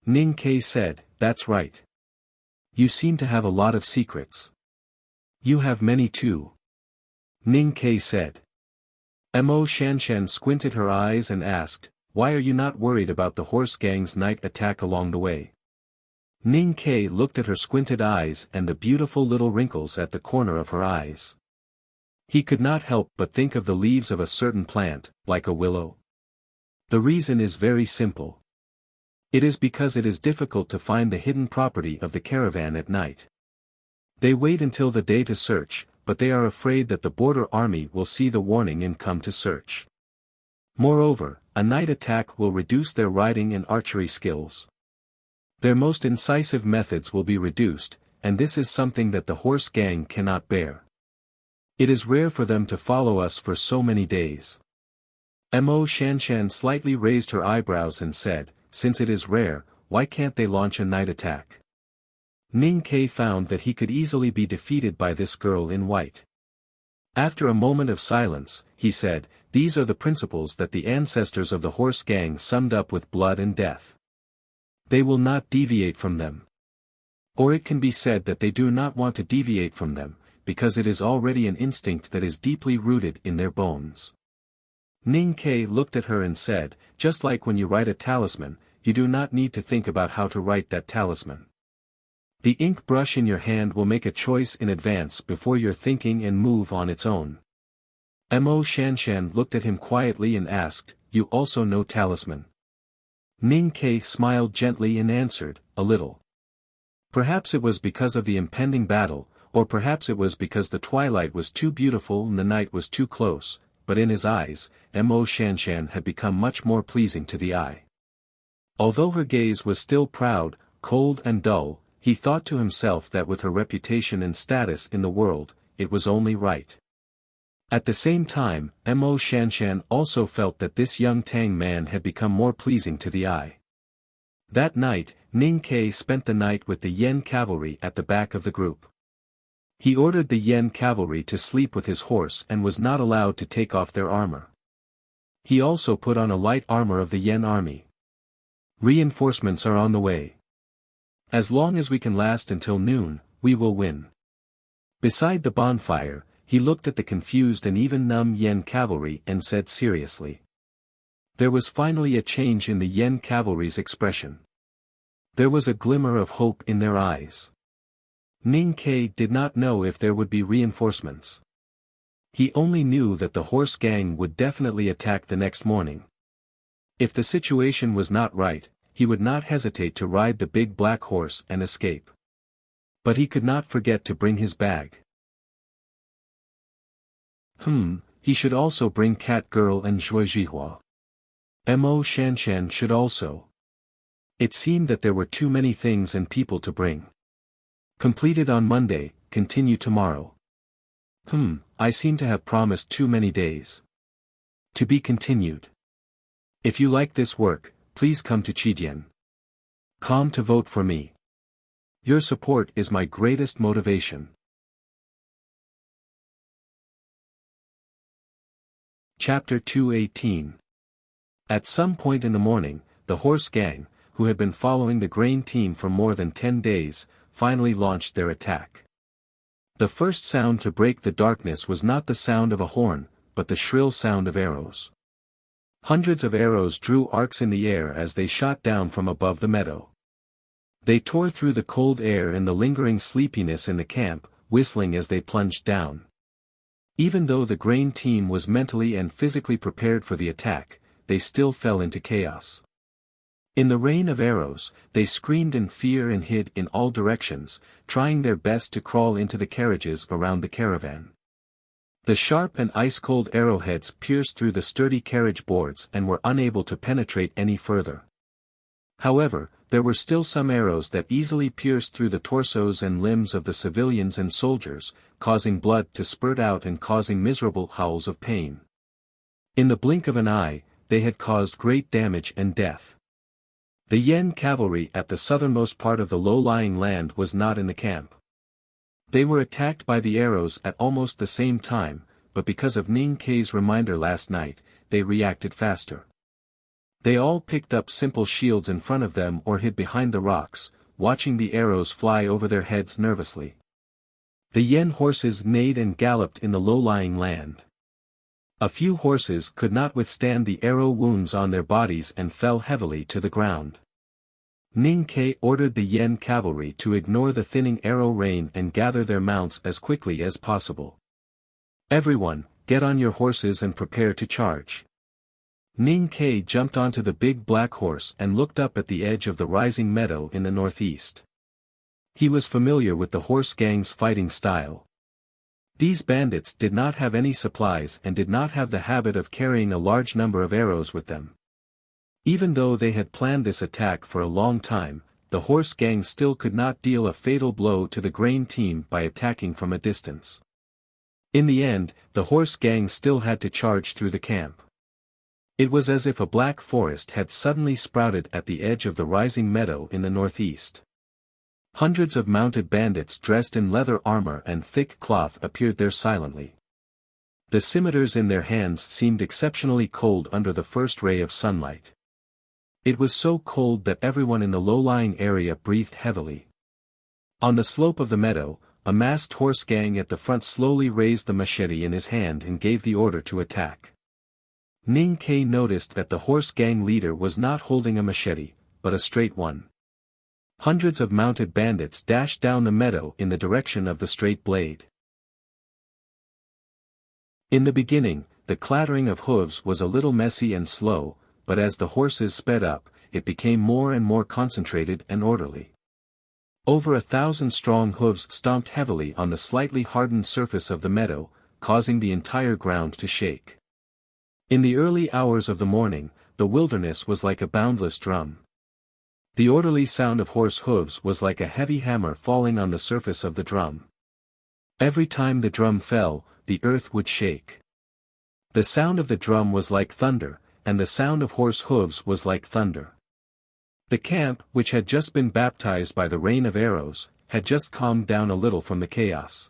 Ning Ke said, "That's right. You seem to have a lot of secrets." "You have many too." Ning Ke said. Mo Shanshan squinted her eyes and asked, "Why are you not worried about the horse gang's night attack along the way?" Ning Ke looked at her squinted eyes and the beautiful little wrinkles at the corner of her eyes. He could not help but think of the leaves of a certain plant, like a willow. The reason is very simple. It is because it is difficult to find the hidden property of the caravan at night. They wait until the day to search, but they are afraid that the border army will see the warning and come to search. Moreover, a night attack will reduce their riding and archery skills. Their most incisive methods will be reduced, and this is something that the horse gang cannot bear. It is rare for them to follow us for so many days. Mo Shanshan slightly raised her eyebrows and said, "Since it is rare, why can't they launch a night attack?" Ning Ke found that he could easily be defeated by this girl in white. After a moment of silence, he said, "These are the principles that the ancestors of the horse gang summed up with blood and death. They will not deviate from them. Or it can be said that they do not want to deviate from them, because it is already an instinct that is deeply rooted in their bones." Ning Ke looked at her and said, "Just like when you write a talisman, you do not need to think about how to write that talisman. The ink brush in your hand will make a choice in advance before your thinking and move on its own." Mo Shanshan looked at him quietly and asked, "You also know talisman?" Ning Ke smiled gently and answered, "A little." Perhaps it was because of the impending battle, or perhaps it was because the twilight was too beautiful and the night was too close, but in his eyes, Mo Shanshan had become much more pleasing to the eye. Although her gaze was still proud, cold and dull, he thought to himself that with her reputation and status in the world, it was only right. At the same time, Mo Shanshan also felt that this young Tang man had become more pleasing to the eye. That night, Ning Ke spent the night with the Yen cavalry at the back of the group. He ordered the Yen cavalry to sleep with his horse and was not allowed to take off their armor. He also put on a light armor of the Yen army. "Reinforcements are on the way. As long as we can last until noon, we will win." Beside the bonfire, he looked at the confused and even numb Yen cavalry and said seriously. There was finally a change in the Yen cavalry's expression. There was a glimmer of hope in their eyes. Ning Ke did not know if there would be reinforcements. He only knew that the horse gang would definitely attack the next morning. If the situation was not right, he would not hesitate to ride the big black horse and escape. But he could not forget to bring his bag. He should also bring Cat Girl and Zhuo Zhihua. Mo Shanshan should also. It seemed that there were too many things and people to bring. Completed on Monday, continue tomorrow. I seem to have promised too many days. To be continued. If you like this work, please come to Chidian.com to vote for me. Your support is my greatest motivation. Chapter 218. At some point in the morning, the horse gang, who had been following the grain team for more than 10 days, finally launched their attack. The first sound to break the darkness was not the sound of a horn, but the shrill sound of arrows. Hundreds of arrows drew arcs in the air as they shot down from above the meadow. They tore through the cold air and the lingering sleepiness in the camp, whistling as they plunged down. Even though the grain team was mentally and physically prepared for the attack, they still fell into chaos. In the rain of arrows, they screamed in fear and hid in all directions, trying their best to crawl into the carriages around the caravan. The sharp and ice-cold arrowheads pierced through the sturdy carriage boards and were unable to penetrate any further. However, there were still some arrows that easily pierced through the torsos and limbs of the civilians and soldiers, causing blood to spurt out and causing miserable howls of pain. In the blink of an eye, they had caused great damage and death. The Yen cavalry at the southernmost part of the low-lying land was not in the camp. They were attacked by the arrows at almost the same time, but because of Ning Kei's reminder last night, they reacted faster. They all picked up simple shields in front of them or hid behind the rocks, watching the arrows fly over their heads nervously. The Yen horses neighed and galloped in the low-lying land. A few horses could not withstand the arrow wounds on their bodies and fell heavily to the ground. Ning Kei ordered the Yen cavalry to ignore the thinning arrow rain and gather their mounts as quickly as possible. "Everyone, get on your horses and prepare to charge." Ning Kei jumped onto the big black horse and looked up at the edge of the rising meadow in the northeast. He was familiar with the horse gang's fighting style. These bandits did not have any supplies and did not have the habit of carrying a large number of arrows with them. Even though they had planned this attack for a long time, the horse gang still could not deal a fatal blow to the grain team by attacking from a distance. In the end, the horse gang still had to charge through the camp. It was as if a black forest had suddenly sprouted at the edge of the rising meadow in the northeast. Hundreds of mounted bandits dressed in leather armor and thick cloth appeared there silently. The scimitars in their hands seemed exceptionally cold under the first ray of sunlight. It was so cold that everyone in the low-lying area breathed heavily. On the slope of the meadow, a masked horse gang at the front slowly raised the machete in his hand and gave the order to attack. Ning Kei noticed that the horse gang leader was not holding a machete, but a straight one. Hundreds of mounted bandits dashed down the meadow in the direction of the straight blade. In the beginning, the clattering of hooves was a little messy and slow, but as the horses sped up, it became more and more concentrated and orderly. Over 1,000 strong hooves stomped heavily on the slightly hardened surface of the meadow, causing the entire ground to shake. In the early hours of the morning, the wilderness was like a boundless drum. The orderly sound of horse hooves was like a heavy hammer falling on the surface of the drum. Every time the drum fell, the earth would shake. The sound of the drum was like thunder, and the sound of horse hooves was like thunder. The camp, which had just been baptized by the rain of arrows, had just calmed down a little from the chaos.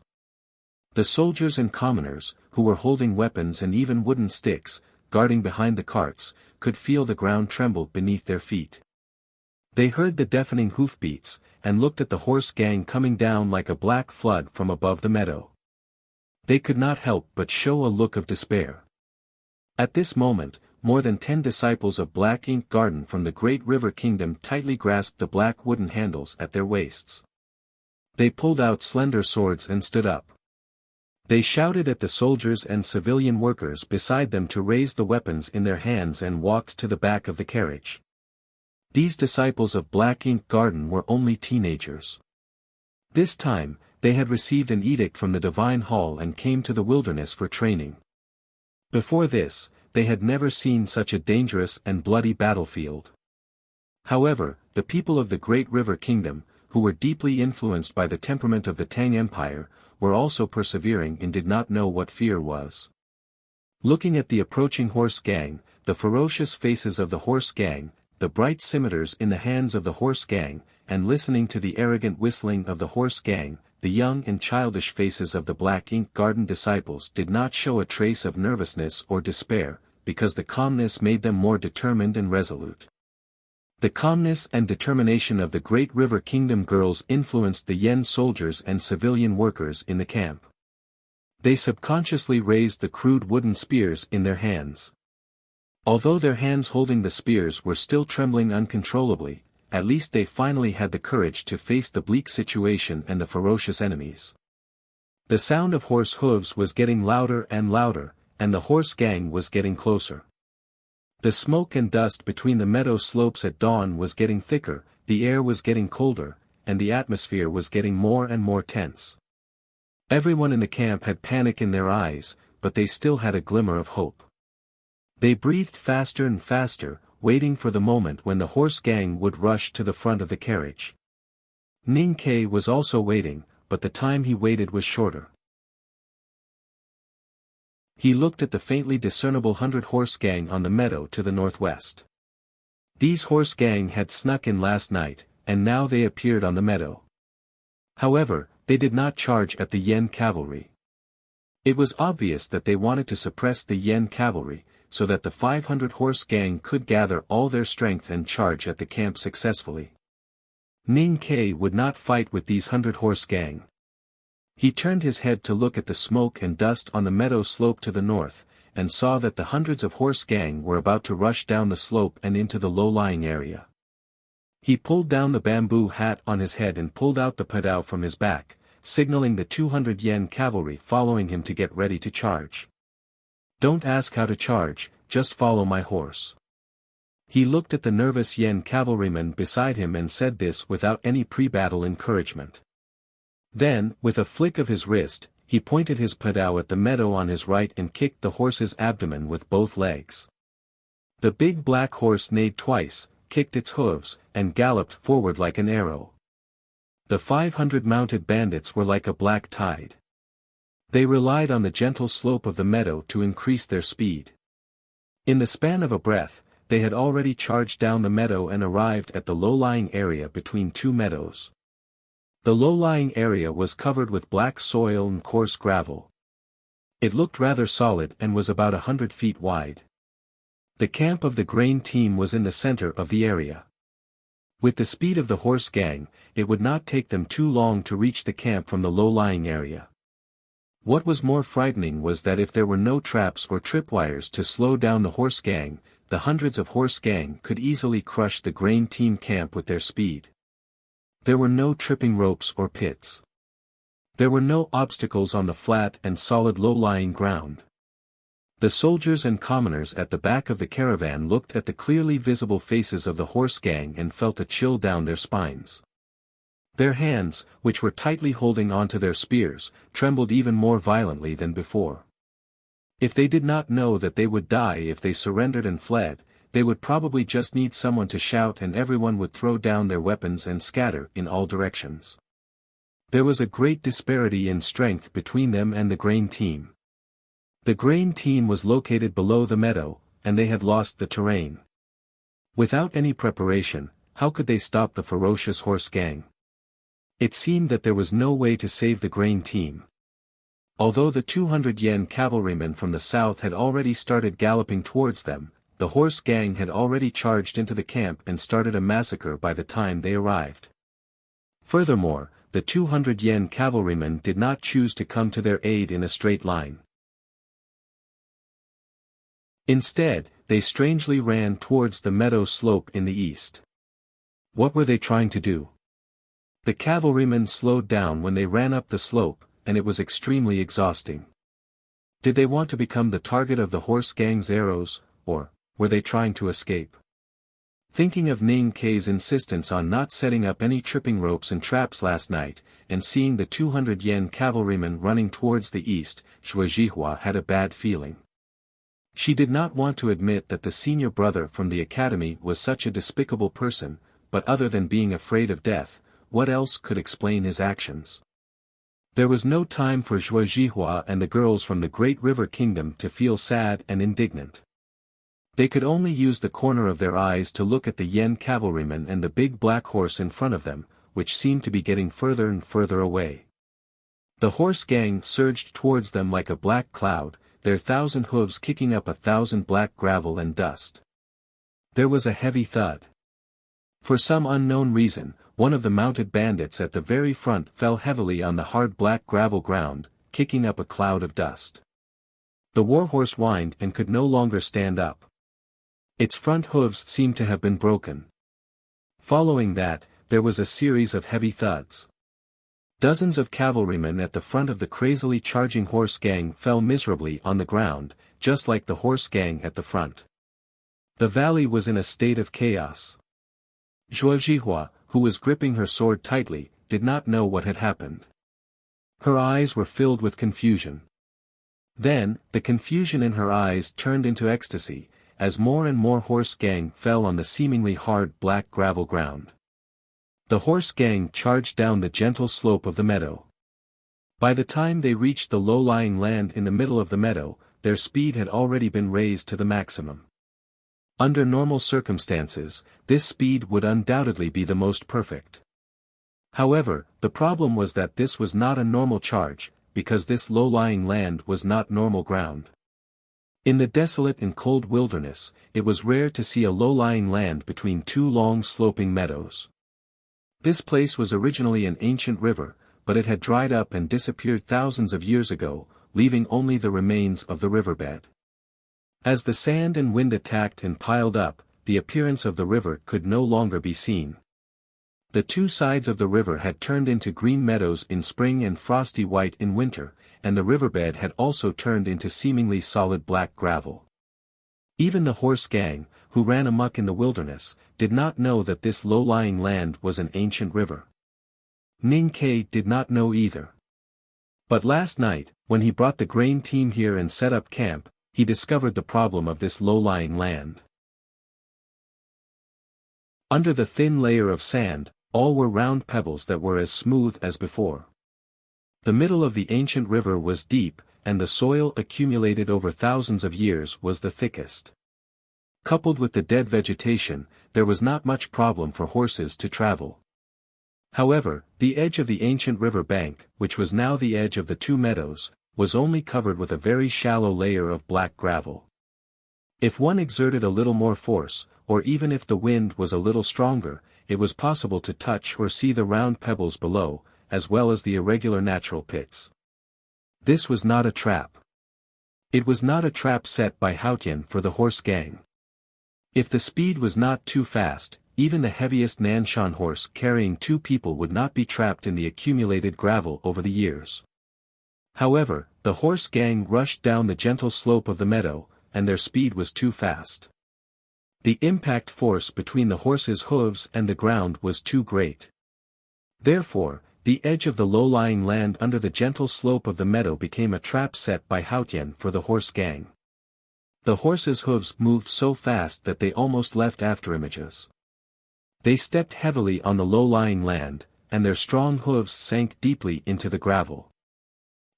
The soldiers and commoners, who were holding weapons and even wooden sticks, guarding behind the carts, could feel the ground tremble beneath their feet. They heard the deafening hoofbeats, and looked at the horse gang coming down like a black flood from above the meadow. They could not help but show a look of despair. At this moment, more than 10 disciples of Black Ink Garden from the Great River Kingdom tightly grasped the black wooden handles at their waists. They pulled out slender swords and stood up. They shouted at the soldiers and civilian workers beside them to raise the weapons in their hands and walked to the back of the carriage. These disciples of Black Ink Garden were only teenagers. This time, they had received an edict from the Divine Hall and came to the wilderness for training. Before this, they had never seen such a dangerous and bloody battlefield. However, the people of the Great River Kingdom, who were deeply influenced by the temperament of the Tang Empire, were also persevering and did not know what fear was. Looking at the approaching horse gang, the ferocious faces of the horse gang, the bright scimitars in the hands of the horse gang, and listening to the arrogant whistling of the horse gang, the young and childish faces of the Black Ink Garden disciples did not show a trace of nervousness or despair, because the calmness made them more determined and resolute. The calmness and determination of the Great River Kingdom girls influenced the Yen soldiers and civilian workers in the camp. They subconsciously raised the crude wooden spears in their hands. Although their hands holding the spears were still trembling uncontrollably, at least they finally had the courage to face the bleak situation and the ferocious enemies. The sound of horse hooves was getting louder and louder, and the horse gang was getting closer. The smoke and dust between the meadow slopes at dawn was getting thicker, the air was getting colder, and the atmosphere was getting more and more tense. Everyone in the camp had panic in their eyes, but they still had a glimmer of hope. They breathed faster and faster, waiting for the moment when the horse gang would rush to the front of the carriage. Ning Ke was also waiting, but the time he waited was shorter. He looked at the faintly discernible 100-horse gang on the meadow to the northwest. These horse gang had snuck in last night, and now they appeared on the meadow. However, they did not charge at the Yen cavalry. It was obvious that they wanted to suppress the Yen cavalry, so that the 500-horse gang could gather all their strength and charge at the camp successfully. Ning Ke would not fight with these 100-horse gang. He turned his head to look at the smoke and dust on the meadow slope to the north, and saw that the hundreds of horse gang were about to rush down the slope and into the low-lying area. He pulled down the bamboo hat on his head and pulled out the padao from his back, signaling the 200 Yen cavalry following him to get ready to charge. "Don't ask how to charge, just follow my horse." He looked at the nervous Yen cavalryman beside him and said this without any pre-battle encouragement. Then, with a flick of his wrist, he pointed his padao at the meadow on his right and kicked the horse's abdomen with both legs. The big black horse neighed twice, kicked its hooves, and galloped forward like an arrow. The 500 mounted bandits were like a black tide. They relied on the gentle slope of the meadow to increase their speed. In the span of a breath, they had already charged down the meadow and arrived at the low-lying area between two meadows. The low-lying area was covered with black soil and coarse gravel. It looked rather solid and was about 100 feet wide. The camp of the grain team was in the center of the area. With the speed of the horse gang, it would not take them too long to reach the camp from the low-lying area. What was more frightening was that if there were no traps or tripwires to slow down the horse gang, the hundreds of horse gang could easily crush the grain team camp with their speed. There were no tripping ropes or pits. There were no obstacles on the flat and solid low-lying ground. The soldiers and commoners at the back of the caravan looked at the clearly visible faces of the horse gang and felt a chill down their spines. Their hands, which were tightly holding onto their spears, trembled even more violently than before. If they did not know that they would die if they surrendered and fled, they would probably just need someone to shout and everyone would throw down their weapons and scatter in all directions. There was a great disparity in strength between them and the grain team. The grain team was located below the meadow, and they had lost the terrain. Without any preparation, how could they stop the ferocious horse gang? It seemed that there was no way to save the grain team. Although the 200 Yen cavalrymen from the south had already started galloping towards them, the horse gang had already charged into the camp and started a massacre by the time they arrived. Furthermore, the 200 Yen cavalrymen did not choose to come to their aid in a straight line. Instead, they strangely ran towards the meadow slope in the east. What were they trying to do? The cavalrymen slowed down when they ran up the slope, and it was extremely exhausting. Did they want to become the target of the horse gang's arrows, or were they trying to escape? Thinking of Ning Ke's insistence on not setting up any tripping ropes and traps last night, and seeing the 200 Yen cavalrymen running towards the east, Zhuo Zhihua had a bad feeling. She did not want to admit that the senior brother from the academy was such a despicable person, but other than being afraid of death, what else could explain his actions? There was no time for Zhuo Zhihua and the girls from the Great River Kingdom to feel sad and indignant. They could only use the corner of their eyes to look at the Yen cavalrymen and the big black horse in front of them, which seemed to be getting further and further away. The horse gang surged towards them like a black cloud, their 1,000 hooves kicking up 1,000 black gravel and dust. There was a heavy thud. For some unknown reason, one of the mounted bandits at the very front fell heavily on the hard black gravel ground, kicking up a cloud of dust. The warhorse whined and could no longer stand up. Its front hooves seemed to have been broken. Following that, there was a series of heavy thuds. Dozens of cavalrymen at the front of the crazily charging horse gang fell miserably on the ground, just like the horse gang at the front. The valley was in a state of chaos. Zhuo Zhihua, who was gripping her sword tightly, did not know what had happened. Her eyes were filled with confusion. Then, the confusion in her eyes turned into ecstasy, as more and more horse gang fell on the seemingly hard black gravel ground. The horse gang charged down the gentle slope of the meadow. By the time they reached the low-lying land in the middle of the meadow, their speed had already been raised to the maximum. Under normal circumstances, this speed would undoubtedly be the most perfect. However, the problem was that this was not a normal charge, because this low-lying land was not normal ground. In the desolate and cold wilderness, it was rare to see a low-lying land between two long sloping meadows. This place was originally an ancient river, but it had dried up and disappeared thousands of years ago, leaving only the remains of the riverbed. As the sand and wind attacked and piled up, the appearance of the river could no longer be seen. The two sides of the river had turned into green meadows in spring and frosty white in winter, and the riverbed had also turned into seemingly solid black gravel. Even the horse gang, who ran amok in the wilderness, did not know that this low-lying land was an ancient river. Ning Ke did not know either. But last night, when he brought the grain team here and set up camp, he discovered the problem of this low-lying land. Under the thin layer of sand, all were round pebbles that were as smooth as before. The middle of the ancient river was deep, and the soil accumulated over thousands of years was the thickest. Coupled with the dead vegetation, there was not much problem for horses to travel. However, the edge of the ancient river bank, which was now the edge of the two meadows, was only covered with a very shallow layer of black gravel. If one exerted a little more force, or even if the wind was a little stronger, it was possible to touch or see the round pebbles below, as well as the irregular natural pits. This was not a trap. It was not a trap set by Haotian for the horse gang. If the speed was not too fast, even the heaviest Nanshan horse carrying two people would not be trapped in the accumulated gravel over the years. However, the horse gang rushed down the gentle slope of the meadow, and their speed was too fast. The impact force between the horse's hooves and the ground was too great. Therefore, the edge of the low-lying land under the gentle slope of the meadow became a trap set by Haotian for the horse gang. The horse's hooves moved so fast that they almost left afterimages. They stepped heavily on the low-lying land, and their strong hooves sank deeply into the gravel.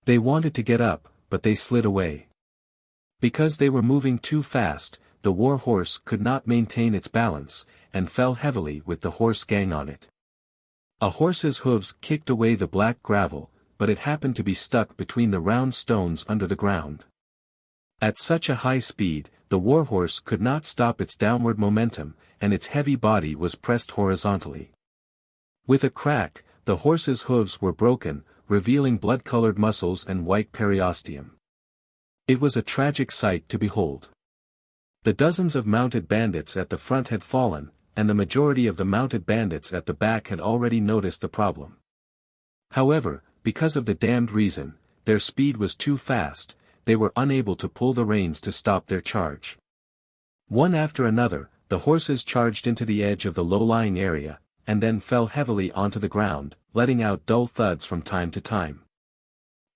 They wanted to get up, but they slid away. Because they were moving too fast, the war horse could not maintain its balance, and fell heavily with the horse gang on it. A horse's hooves kicked away the black gravel, but it happened to be stuck between the round stones under the ground. At such a high speed, the war horse could not stop its downward momentum, and its heavy body was pressed horizontally. With a crack, the horse's hooves were broken, revealing blood-colored muscles and white periosteum. It was a tragic sight to behold. The dozens of mounted bandits at the front had fallen, and the majority of the mounted bandits at the back had already noticed the problem. However, because of the damned reason, their speed was too fast, they were unable to pull the reins to stop their charge. One after another, the horses charged into the edge of the low-lying area, and then fell heavily onto the ground, letting out dull thuds from time to time.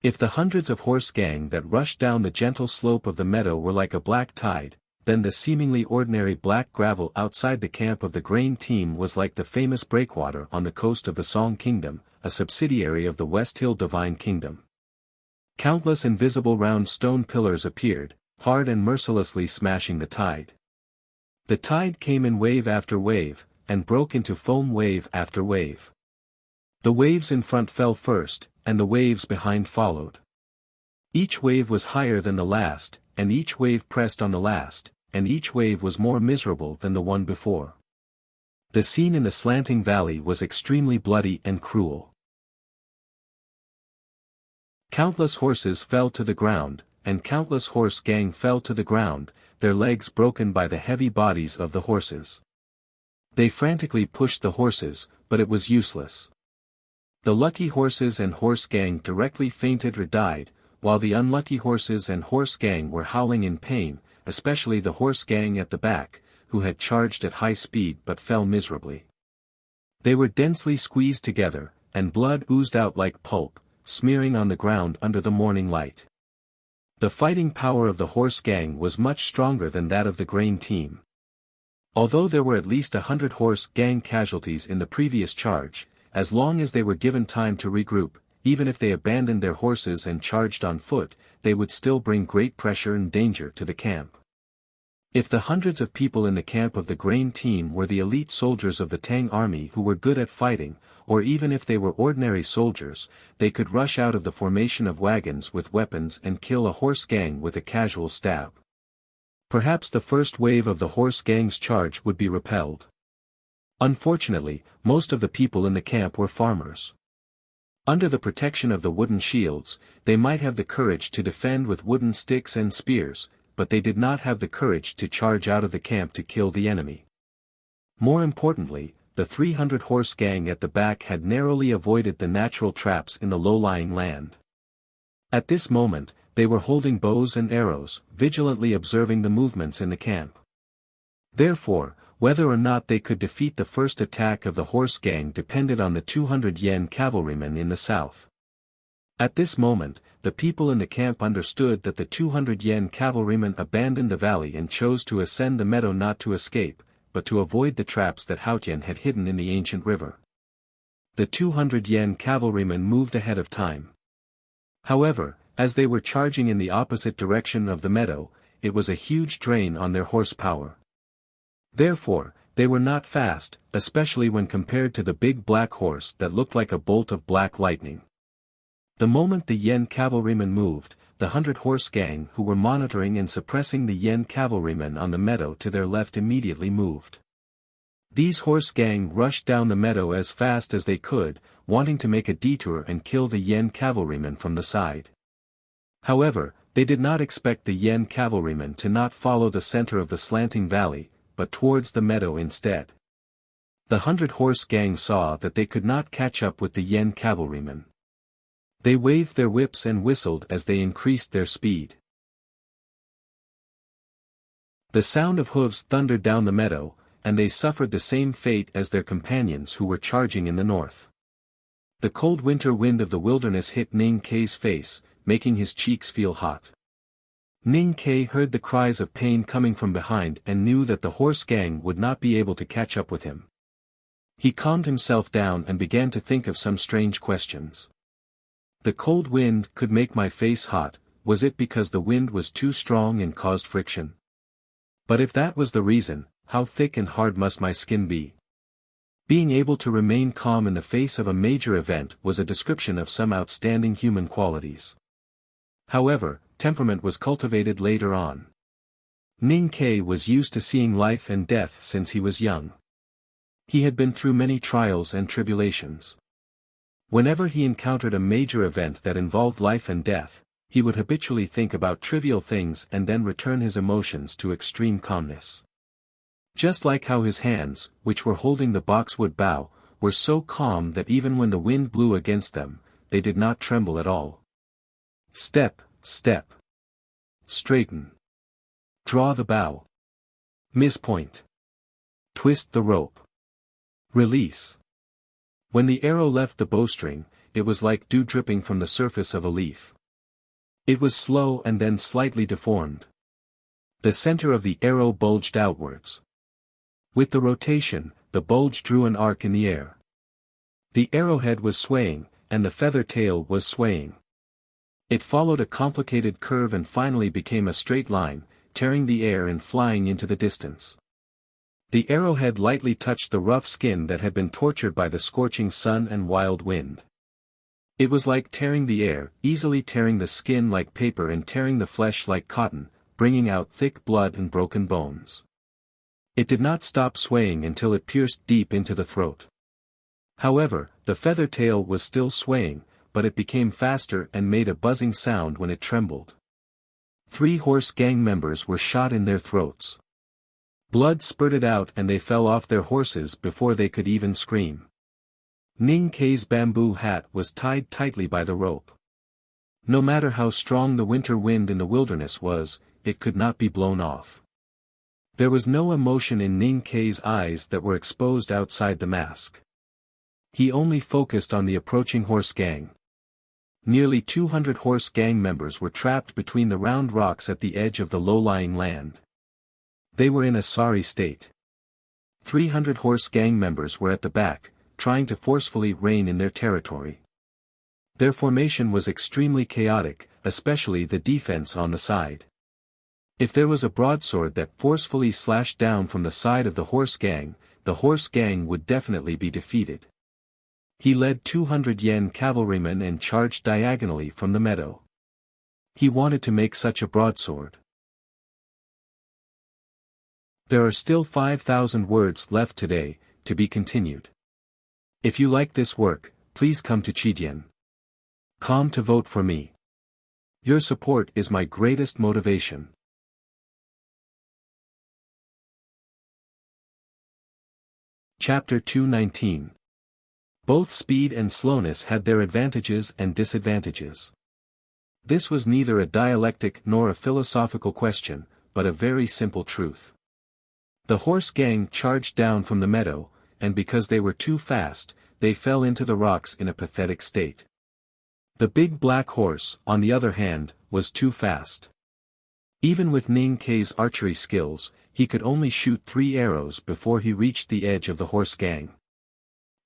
If the hundreds of horse gang that rushed down the gentle slope of the meadow were like a black tide, then the seemingly ordinary black gravel outside the camp of the grain team was like the famous breakwater on the coast of the Song Kingdom, a subsidiary of the West Hill Divine Kingdom. Countless invisible round stone pillars appeared, hard and mercilessly smashing the tide. The tide came in wave after wave, and broke into foam wave after wave. The waves in front fell first, and the waves behind followed. Each wave was higher than the last, and each wave pressed on the last, and each wave was more miserable than the one before. The scene in the slanting valley was extremely bloody and cruel. Countless horses fell to the ground, and countless horse gang fell to the ground, their legs broken by the heavy bodies of the horses. They frantically pushed the horses, but it was useless. The lucky horses and horse gang directly fainted or died, while the unlucky horses and horse gang were howling in pain, especially the horse gang at the back, who had charged at high speed but fell miserably. They were densely squeezed together, and blood oozed out like pulp, smearing on the ground under the morning light. The fighting power of the horse gang was much stronger than that of the grain team. Although there were at least 100 horse gang casualties in the previous charge, as long as they were given time to regroup, even if they abandoned their horses and charged on foot, they would still bring great pressure and danger to the camp. If the hundreds of people in the camp of the grain team were the elite soldiers of the Tang army who were good at fighting, or even if they were ordinary soldiers, they could rush out of the formation of wagons with weapons and kill a horse gang with a casual stab. Perhaps the first wave of the horse gang's charge would be repelled. Unfortunately, most of the people in the camp were farmers. Under the protection of the wooden shields, they might have the courage to defend with wooden sticks and spears, but they did not have the courage to charge out of the camp to kill the enemy. More importantly, the 300 horse gang at the back had narrowly avoided the natural traps in the low-lying land. At this moment, they were holding bows and arrows, vigilantly observing the movements in the camp. Therefore, whether or not they could defeat the first attack of the horse gang depended on the 200 yen cavalrymen in the south. At this moment, the people in the camp understood that the 200 yen cavalrymen abandoned the valley and chose to ascend the meadow not to escape, but to avoid the traps that Haotian had hidden in the ancient river. The 200 yen cavalrymen moved ahead of time. However, as they were charging in the opposite direction of the meadow, it was a huge drain on their horsepower. Therefore, they were not fast, especially when compared to the big black horse that looked like a bolt of black lightning. The moment the yen cavalrymen moved, the 100 horse gang who were monitoring and suppressing the yen cavalrymen on the meadow to their left immediately moved. These horse gang rushed down the meadow as fast as they could, wanting to make a detour and kill the yen cavalrymen from the side. However, they did not expect the yen cavalrymen to not follow the center of the slanting valley, but towards the meadow instead. The 100 horse gang saw that they could not catch up with the yen cavalrymen. They waved their whips and whistled as they increased their speed. The sound of hooves thundered down the meadow, and they suffered the same fate as their companions who were charging in the north. The cold winter wind of the wilderness hit Ning Kei's face, making his cheeks feel hot. Ning Kei heard the cries of pain coming from behind and knew that the horse gang would not be able to catch up with him. He calmed himself down and began to think of some strange questions. The cold wind could make my face hot, was it because the wind was too strong and caused friction? But if that was the reason, how thick and hard must my skin be? Being able to remain calm in the face of a major event was a description of some outstanding human qualities. However, temperament was cultivated later on. Ning Kei was used to seeing life and death since he was young. He had been through many trials and tribulations. Whenever he encountered a major event that involved life and death, he would habitually think about trivial things and then return his emotions to extreme calmness. Just like how his hands, which were holding the boxwood bough, were so calm that even when the wind blew against them, they did not tremble at all. Step, step. Straighten. Draw the bow. Mispoint. Twist the rope. Release. When the arrow left the bowstring, it was like dew dripping from the surface of a leaf. It was slow and then slightly deformed. The center of the arrow bulged outwards. With the rotation, the bulge drew an arc in the air. The arrowhead was swaying, and the feather tail was swaying. It followed a complicated curve and finally became a straight line, tearing the air and flying into the distance. The arrowhead lightly touched the rough skin that had been tortured by the scorching sun and wild wind. It was like tearing the air, easily tearing the skin like paper and tearing the flesh like cotton, bringing out thick blood and broken bones. It did not stop swaying until it pierced deep into the throat. However, the feather tail was still swaying, but it became faster and made a buzzing sound when it trembled. 3 horse gang members were shot in their throats. Blood spurted out and they fell off their horses before they could even scream. Ning Kei's bamboo hat was tied tightly by the rope. No matter how strong the winter wind in the wilderness was, it could not be blown off. There was no emotion in Ning Kei's eyes that were exposed outside the mask. He only focused on the approaching horse gang. Nearly 200 horse gang members were trapped between the round rocks at the edge of the low-lying land. They were in a sorry state. 300 horse gang members were at the back, trying to forcefully rein in their territory. Their formation was extremely chaotic, especially the defense on the side. If there was a broadsword that forcefully slashed down from the side of the horse gang would definitely be defeated. He led 200 Yen cavalrymen and charged diagonally from the meadow. He wanted to make such a broadsword. There are still 5,000 words left today, to be continued. If you like this work, please come to Chidian.com to vote for me. Your support is my greatest motivation. Chapter 219. Both speed and slowness had their advantages and disadvantages. This was neither a dialectic nor a philosophical question, but a very simple truth. The horse gang charged down from the meadow, and because they were too fast, they fell into the rocks in a pathetic state. The big black horse, on the other hand, was too fast. Even with Ning Kei's archery skills, he could only shoot 3 arrows before he reached the edge of the horse gang.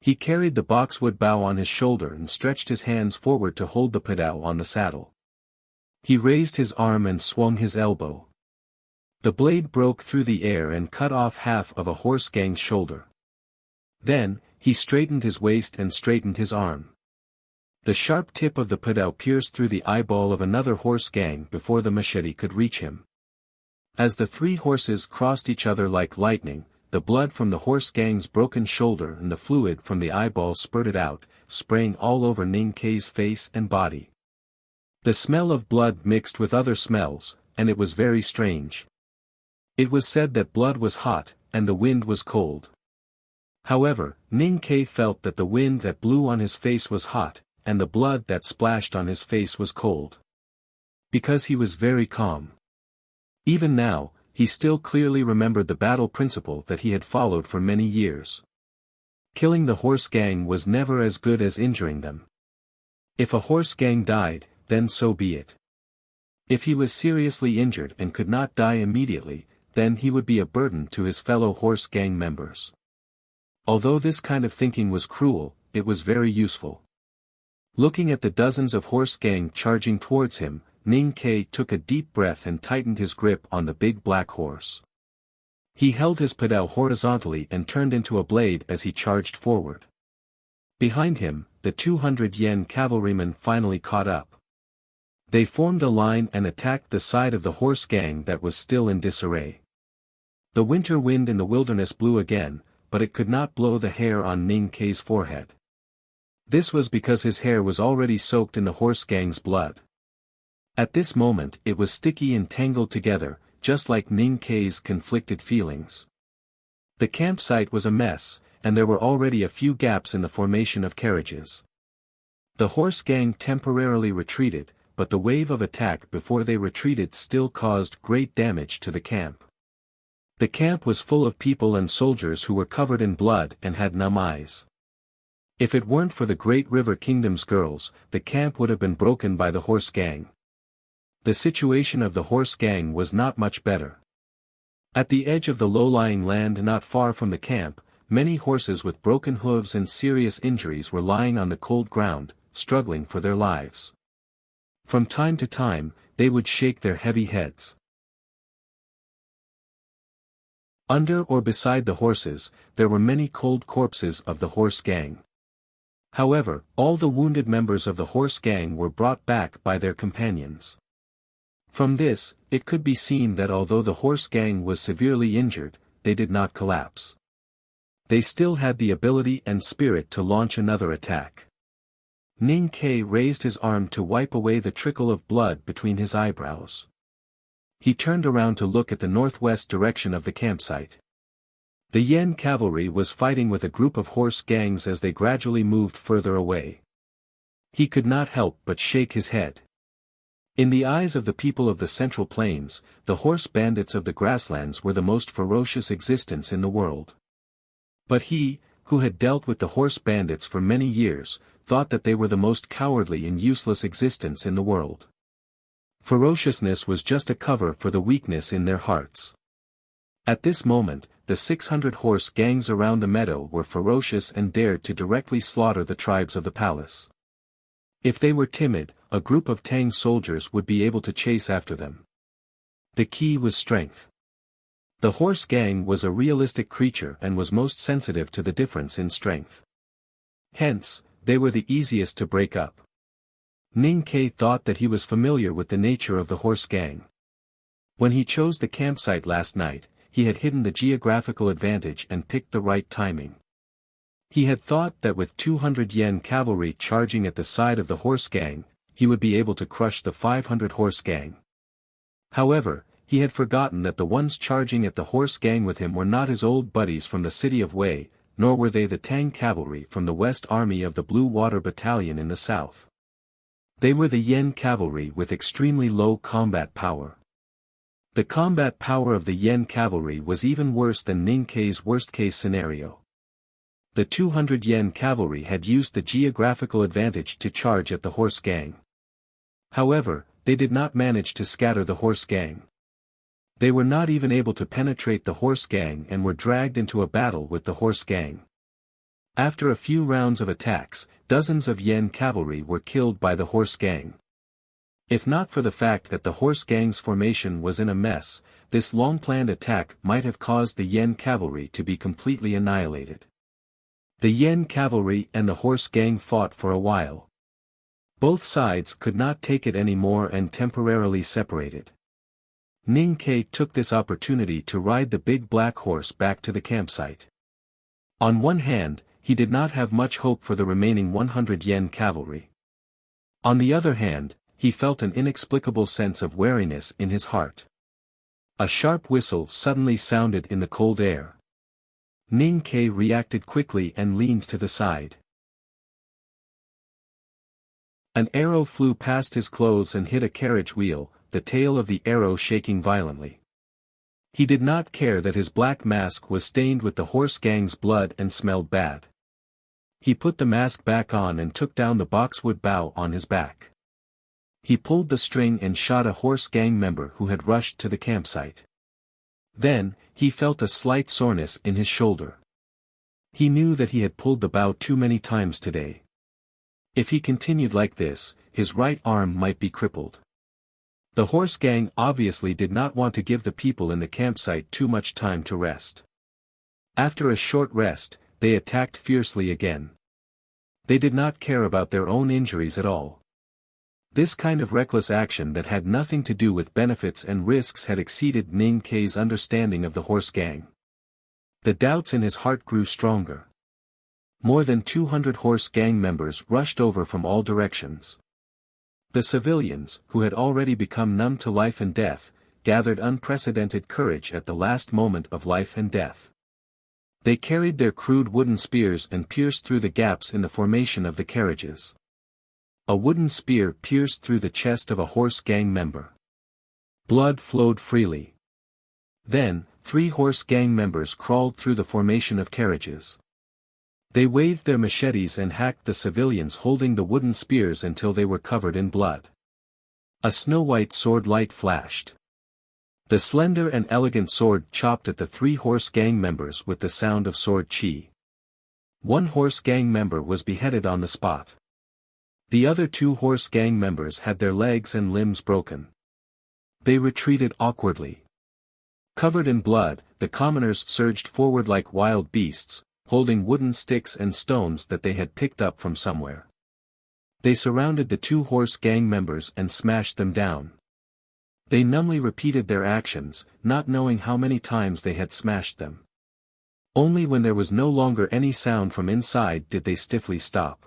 He carried the boxwood bough on his shoulder and stretched his hands forward to hold the padao on the saddle. He raised his arm and swung his elbow. The blade broke through the air and cut off half of a horse gang's shoulder. Then, he straightened his waist and straightened his arm. The sharp tip of the padao pierced through the eyeball of another horse gang before the machete could reach him. As the 3 horses crossed each other like lightning, the blood from the horse gang's broken shoulder and the fluid from the eyeball spurted out, spraying all over Ning Kei's face and body. The smell of blood mixed with other smells, and it was very strange. It was said that blood was hot, and the wind was cold. However, Ning Kei felt that the wind that blew on his face was hot, and the blood that splashed on his face was cold. Because he was very calm. Even now, he still clearly remembered the battle principle that he had followed for many years. Killing the horse gang was never as good as injuring them. If a horse gang died, then so be it. If he was seriously injured and could not die immediately, then he would be a burden to his fellow horse gang members. Although this kind of thinking was cruel, it was very useful. Looking at the dozens of horse gang charging towards him, Ning Kei took a deep breath and tightened his grip on the big black horse. He held his padao horizontally and turned into a blade as he charged forward. Behind him, the 200 Yen cavalrymen finally caught up. They formed a line and attacked the side of the horse gang that was still in disarray. The winter wind in the wilderness blew again, but it could not blow the hair on Ning Kei's forehead. This was because his hair was already soaked in the horse gang's blood. At this moment it was sticky and tangled together, just like Ning Kei's conflicted feelings. The campsite was a mess, and there were already a few gaps in the formation of carriages. The horse gang temporarily retreated, but the wave of attack before they retreated still caused great damage to the camp. The camp was full of people and soldiers who were covered in blood and had numb eyes. If it weren't for the Great River Kingdom's girls, the camp would have been broken by the horse gang. The situation of the horse gang was not much better. At the edge of the low-lying land not far from the camp, many horses with broken hooves and serious injuries were lying on the cold ground, struggling for their lives. From time to time, they would shake their heavy heads. Under or beside the horses, there were many cold corpses of the horse gang. However, all the wounded members of the horse gang were brought back by their companions. From this, it could be seen that although the horse gang was severely injured, they did not collapse. They still had the ability and spirit to launch another attack. Ning Kei raised his arm to wipe away the trickle of blood between his eyebrows. He turned around to look at the northwest direction of the campsite. The Yen cavalry was fighting with a group of horse gangs as they gradually moved further away. He could not help but shake his head. In the eyes of the people of the Central Plains, the horse bandits of the grasslands were the most ferocious existence in the world. But he, who had dealt with the horse bandits for many years, thought that they were the most cowardly and useless existence in the world. Ferociousness was just a cover for the weakness in their hearts. At this moment, the 600 horse gangs around the meadow were ferocious and dared to directly slaughter the tribes of the palace. If they were timid, a group of Tang soldiers would be able to chase after them. The key was strength. The horse gang was a realistic creature and was most sensitive to the difference in strength. Hence, they were the easiest to break up. Ning Ke thought that he was familiar with the nature of the horse gang. When he chose the campsite last night, he had hidden the geographical advantage and picked the right timing. He had thought that with 200 yen cavalry charging at the side of the horse gang, he would be able to crush the 500 horse gang. However, he had forgotten that the ones charging at the horse gang with him were not his old buddies from the city of Wei, nor were they the Tang cavalry from the West Army of the Blue Water Battalion in the south. They were the Yen cavalry with extremely low combat power. The combat power of the Yen cavalry was even worse than Ning Ke's worst-case scenario. The 200 Yen cavalry had used the geographical advantage to charge at the horse gang. However, they did not manage to scatter the horse gang. They were not even able to penetrate the horse gang and were dragged into a battle with the horse gang. After a few rounds of attacks, dozens of Yen cavalry were killed by the horse gang. If not for the fact that the horse gang's formation was in a mess, this long-planned attack might have caused the Yen cavalry to be completely annihilated. The Yen cavalry and the horse gang fought for a while. Both sides could not take it anymore and temporarily separated. Ning Ke took this opportunity to ride the big black horse back to the campsite. On one hand, he did not have much hope for the remaining 100 Yen cavalry. On the other hand, he felt an inexplicable sense of wariness in his heart. A sharp whistle suddenly sounded in the cold air. Ning Ke reacted quickly and leaned to the side. An arrow flew past his clothes and hit a carriage wheel, the tail of the arrow shaking violently. He did not care that his black mask was stained with the horse gang's blood and smelled bad. He put the mask back on and took down the boxwood bough on his back. He pulled the string and shot a horse gang member who had rushed to the campsite. Then, he felt a slight soreness in his shoulder. He knew that he had pulled the bough too many times today. If he continued like this, his right arm might be crippled. The horse gang obviously did not want to give the people in the campsite too much time to rest. After a short rest, they attacked fiercely again. They did not care about their own injuries at all. This kind of reckless action that had nothing to do with benefits and risks had exceeded Ning Ke's understanding of the horse gang. The doubts in his heart grew stronger. More than 200 horse gang members rushed over from all directions. The civilians, who had already become numb to life and death, gathered unprecedented courage at the last moment of life and death. They carried their crude wooden spears and pierced through the gaps in the formation of the carriages. A wooden spear pierced through the chest of a horse gang member. Blood flowed freely. Then, 3 horse gang members crawled through the formation of carriages. They waved their machetes and hacked the civilians holding the wooden spears until they were covered in blood. A snow-white sword light flashed. The slender and elegant sword chopped at the 3 horse gang members with the sound of sword chi. 1 horse gang member was beheaded on the spot. The other 2 horse gang members had their legs and limbs broken. They retreated awkwardly. Covered in blood, the commoners surged forward like wild beasts, holding wooden sticks and stones that they had picked up from somewhere. They surrounded the 2 horse gang members and smashed them down. They numbly repeated their actions, not knowing how many times they had smashed them. Only when there was no longer any sound from inside did they stiffly stop.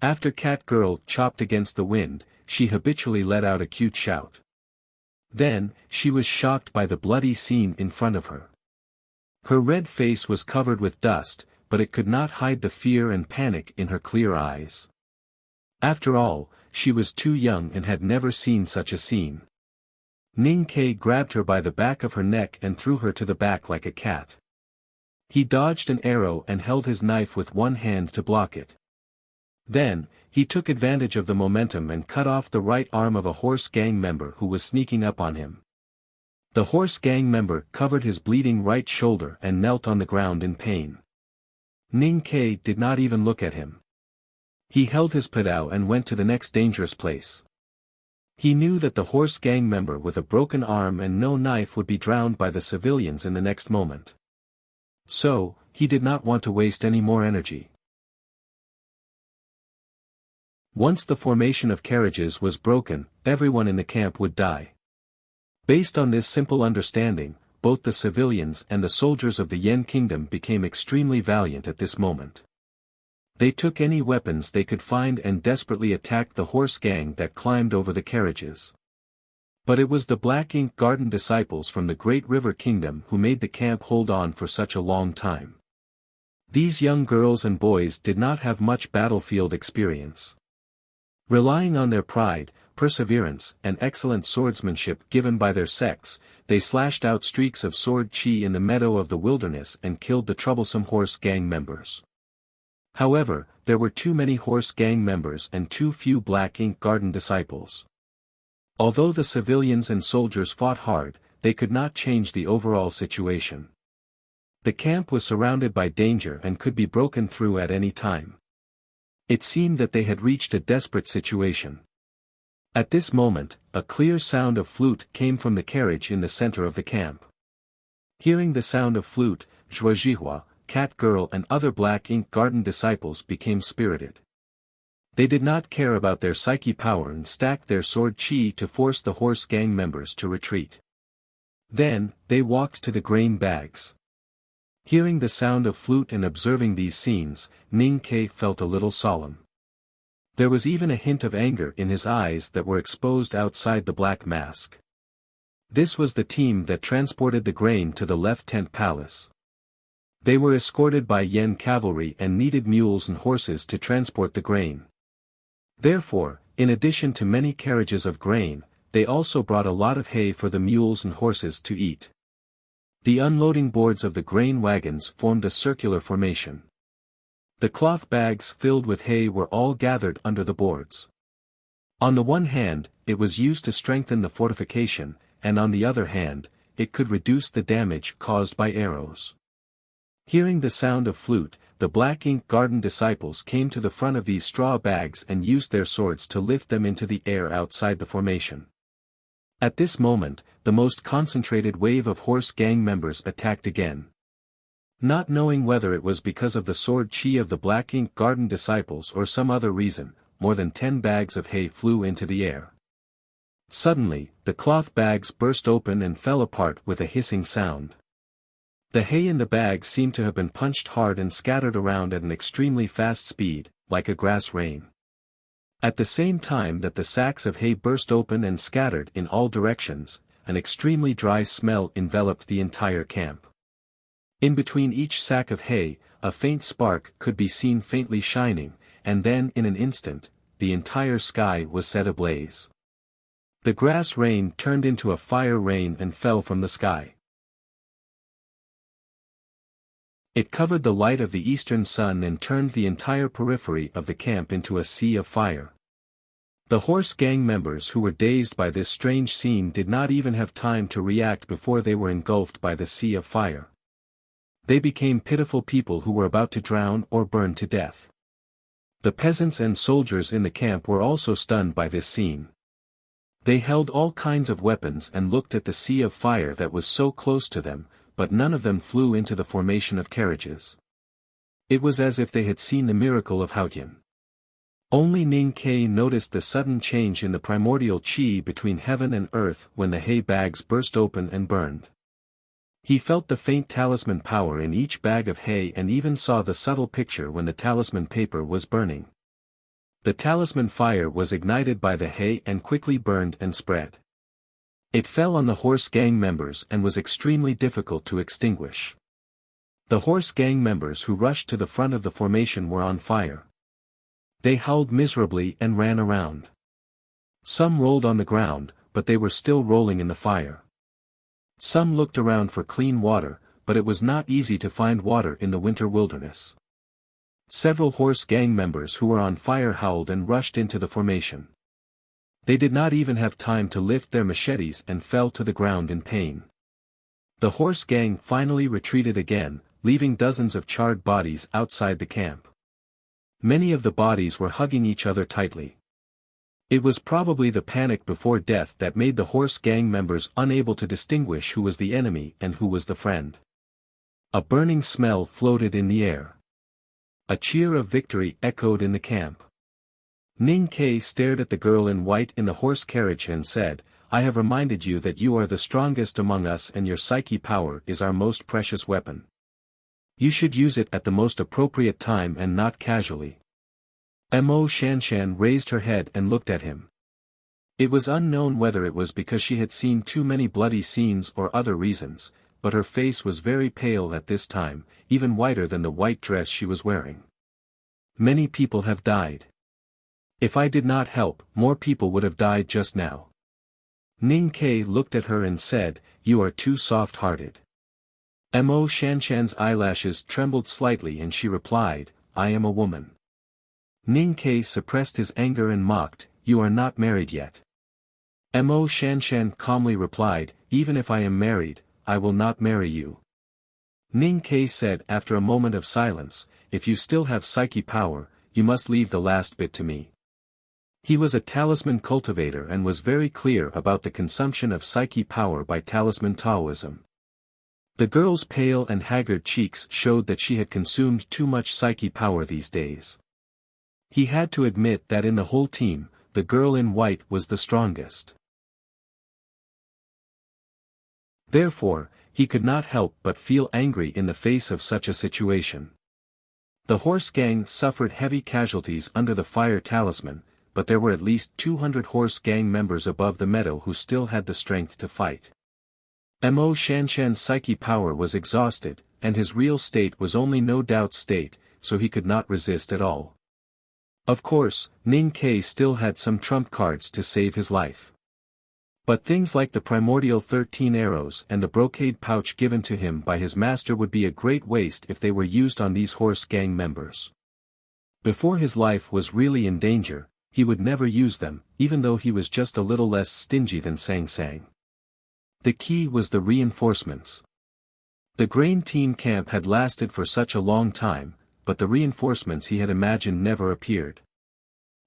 After Cat Girl chopped against the wind, she habitually let out a cute shout. Then, she was shocked by the bloody scene in front of her. Her red face was covered with dust, but it could not hide the fear and panic in her clear eyes. After all, she was too young and had never seen such a scene. Ning Ke grabbed her by the back of her neck and threw her to the back like a cat. He dodged an arrow and held his knife with one hand to block it. Then, he took advantage of the momentum and cut off the right arm of a horse gang member who was sneaking up on him. The horse gang member covered his bleeding right shoulder and knelt on the ground in pain. Ning Ke did not even look at him. He held his padao and went to the next dangerous place. He knew that the horse gang member with a broken arm and no knife would be drowned by the civilians in the next moment. So, he did not want to waste any more energy. Once the formation of carriages was broken, everyone in the camp would die. Based on this simple understanding, both the civilians and the soldiers of the Yen kingdom became extremely valiant at this moment. They took any weapons they could find and desperately attacked the horse gang that climbed over the carriages. But it was the Black Ink Garden disciples from the Great River Kingdom who made the camp hold on for such a long time. These young girls and boys did not have much battlefield experience. Relying on their pride, perseverance, and excellent swordsmanship given by their sex, they slashed out streaks of sword chi in the meadow of the wilderness and killed the troublesome horse gang members. However, there were too many horse gang members and too few Black Ink Garden disciples. Although the civilians and soldiers fought hard, they could not change the overall situation. The camp was surrounded by danger and could be broken through at any time. It seemed that they had reached a desperate situation. At this moment, a clear sound of flute came from the carriage in the center of the camp. Hearing the sound of flute, Zhuozhihua, Cat Girl and other Black Ink Garden disciples became spirited. They did not care about their psyche power and stacked their sword chi to force the horse gang members to retreat. Then, they walked to the grain bags. Hearing the sound of flute and observing these scenes, Ning Ke felt a little solemn. There was even a hint of anger in his eyes that were exposed outside the black mask. This was the team that transported the grain to the left tent palace. They were escorted by Yen cavalry and needed mules and horses to transport the grain. Therefore, in addition to many carriages of grain, they also brought a lot of hay for the mules and horses to eat. The unloading boards of the grain wagons formed a circular formation. The cloth bags filled with hay were all gathered under the boards. On the one hand, it was used to strengthen the fortification, and on the other hand, it could reduce the damage caused by arrows. Hearing the sound of flute, the Black Ink Garden disciples came to the front of these straw bags and used their swords to lift them into the air outside the formation. At this moment, the most concentrated wave of horse gang members attacked again. Not knowing whether it was because of the sword chi of the Black Ink Garden disciples or some other reason, more than 10 bags of hay flew into the air. Suddenly, the cloth bags burst open and fell apart with a hissing sound. The hay in the bags seemed to have been punched hard and scattered around at an extremely fast speed, like a grass rain. At the same time that the sacks of hay burst open and scattered in all directions, an extremely dry smell enveloped the entire camp. In between each sack of hay, a faint spark could be seen faintly shining, and then in an instant, the entire sky was set ablaze. The grass rain turned into a fire rain and fell from the sky. It covered the light of the eastern sun and turned the entire periphery of the camp into a sea of fire. The horse gang members who were dazed by this strange scene did not even have time to react before they were engulfed by the sea of fire. They became pitiful people who were about to drown or burn to death. The peasants and soldiers in the camp were also stunned by this scene. They held all kinds of weapons and looked at the sea of fire that was so close to them, but none of them flew into the formation of carriages. It was as if they had seen the miracle of Haotian. Only Ning Ke noticed the sudden change in the primordial chi between heaven and earth when the hay bags burst open and burned. He felt the faint talisman power in each bag of hay and even saw the subtle picture when the talisman paper was burning. The talisman fire was ignited by the hay and quickly burned and spread. It fell on the horse gang members and was extremely difficult to extinguish. The horse gang members who rushed to the front of the formation were on fire. They howled miserably and ran around. Some rolled on the ground, but they were still rolling in the fire. Some looked around for clean water, but it was not easy to find water in the winter wilderness. Several horse gang members who were on fire howled and rushed into the formation. They did not even have time to lift their machetes and fell to the ground in pain. The horse gang finally retreated again, leaving dozens of charred bodies outside the camp. Many of the bodies were hugging each other tightly. It was probably the panic before death that made the horse gang members unable to distinguish who was the enemy and who was the friend. A burning smell floated in the air. A cheer of victory echoed in the camp. Ning Kei stared at the girl in white in the horse carriage and said, "I have reminded you that you are the strongest among us and your psyche power is our most precious weapon. You should use it at the most appropriate time and not casually." Mo Shanshan raised her head and looked at him. It was unknown whether it was because she had seen too many bloody scenes or other reasons, but her face was very pale at this time, even whiter than the white dress she was wearing. "Many people have died. If I did not help, more people would have died just now." Ning Kei looked at her and said, "You are too soft-hearted." Mo Shanshan's eyelashes trembled slightly and she replied, "I am a woman." Ning Kei suppressed his anger and mocked, "You are not married yet." Mo Shanshan calmly replied, "Even if I am married, I will not marry you." Ning Kei said after a moment of silence, "If you still have psyche power, you must leave the last bit to me." He was a talisman cultivator and was very clear about the consumption of psyche power by talisman Taoism. The girl's pale and haggard cheeks showed that she had consumed too much psyche power these days. He had to admit that in the whole team, the girl in white was the strongest. Therefore, he could not help but feel angry in the face of such a situation. The horse gang suffered heavy casualties under the fire talisman, but there were at least 200 horse gang members above the meadow who still had the strength to fight. Mo Shanshan's psyche power was exhausted, and his real state was only no doubt state, so he could not resist at all. Of course, Ning Kei still had some trump cards to save his life. But things like the primordial 13 arrows and the brocade pouch given to him by his master would be a great waste if they were used on these horse gang members. Before his life was really in danger, he would never use them, even though he was just a little less stingy than Sang Sang. The key was the reinforcements. The grain team camp had lasted for such a long time, but the reinforcements he had imagined never appeared.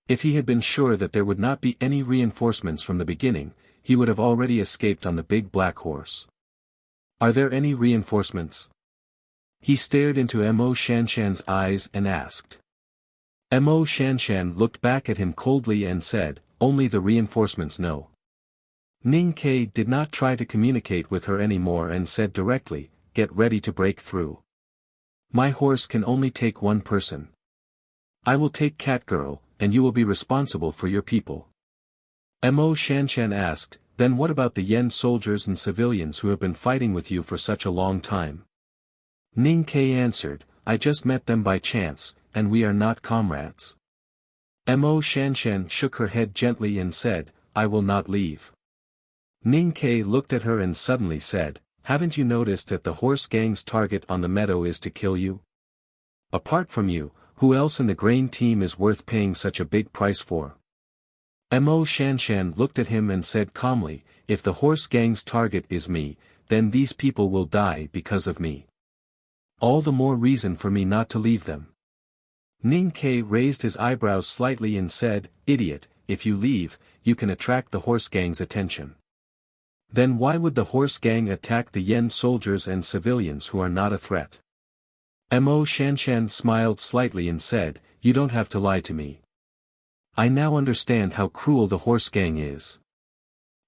If he had been sure that there would not be any reinforcements from the beginning, he would have already escaped on the big black horse. "Are there any reinforcements?" He stared into Mo Shanshan's eyes and asked. Mo Shanshan looked back at him coldly and said, "Only the reinforcements know." Ning Kei did not try to communicate with her anymore and said directly, "Get ready to break through. My horse can only take one person. I will take Catgirl, and you will be responsible for your people." Mo Shanshan asked, "Then what about the Yen soldiers and civilians who have been fighting with you for such a long time?" Ning Kei answered, "I just met them by chance, and we are not comrades." Mo Shanshan shook her head gently and said, "I will not leave." Ning Kei looked at her and suddenly said, "Haven't you noticed that the horse gang's target on the meadow is to kill you? Apart from you, who else in the grain team is worth paying such a big price for?" Mo Shanshan looked at him and said calmly, "If the horse gang's target is me, then these people will die because of me. All the more reason for me not to leave them." Ning Kei raised his eyebrows slightly and said, "Idiot, if you leave, you can attract the horse gang's attention. Then why would the horse gang attack the Yen soldiers and civilians who are not a threat?" Mo Shanshan smiled slightly and said, "You don't have to lie to me. I now understand how cruel the horse gang is."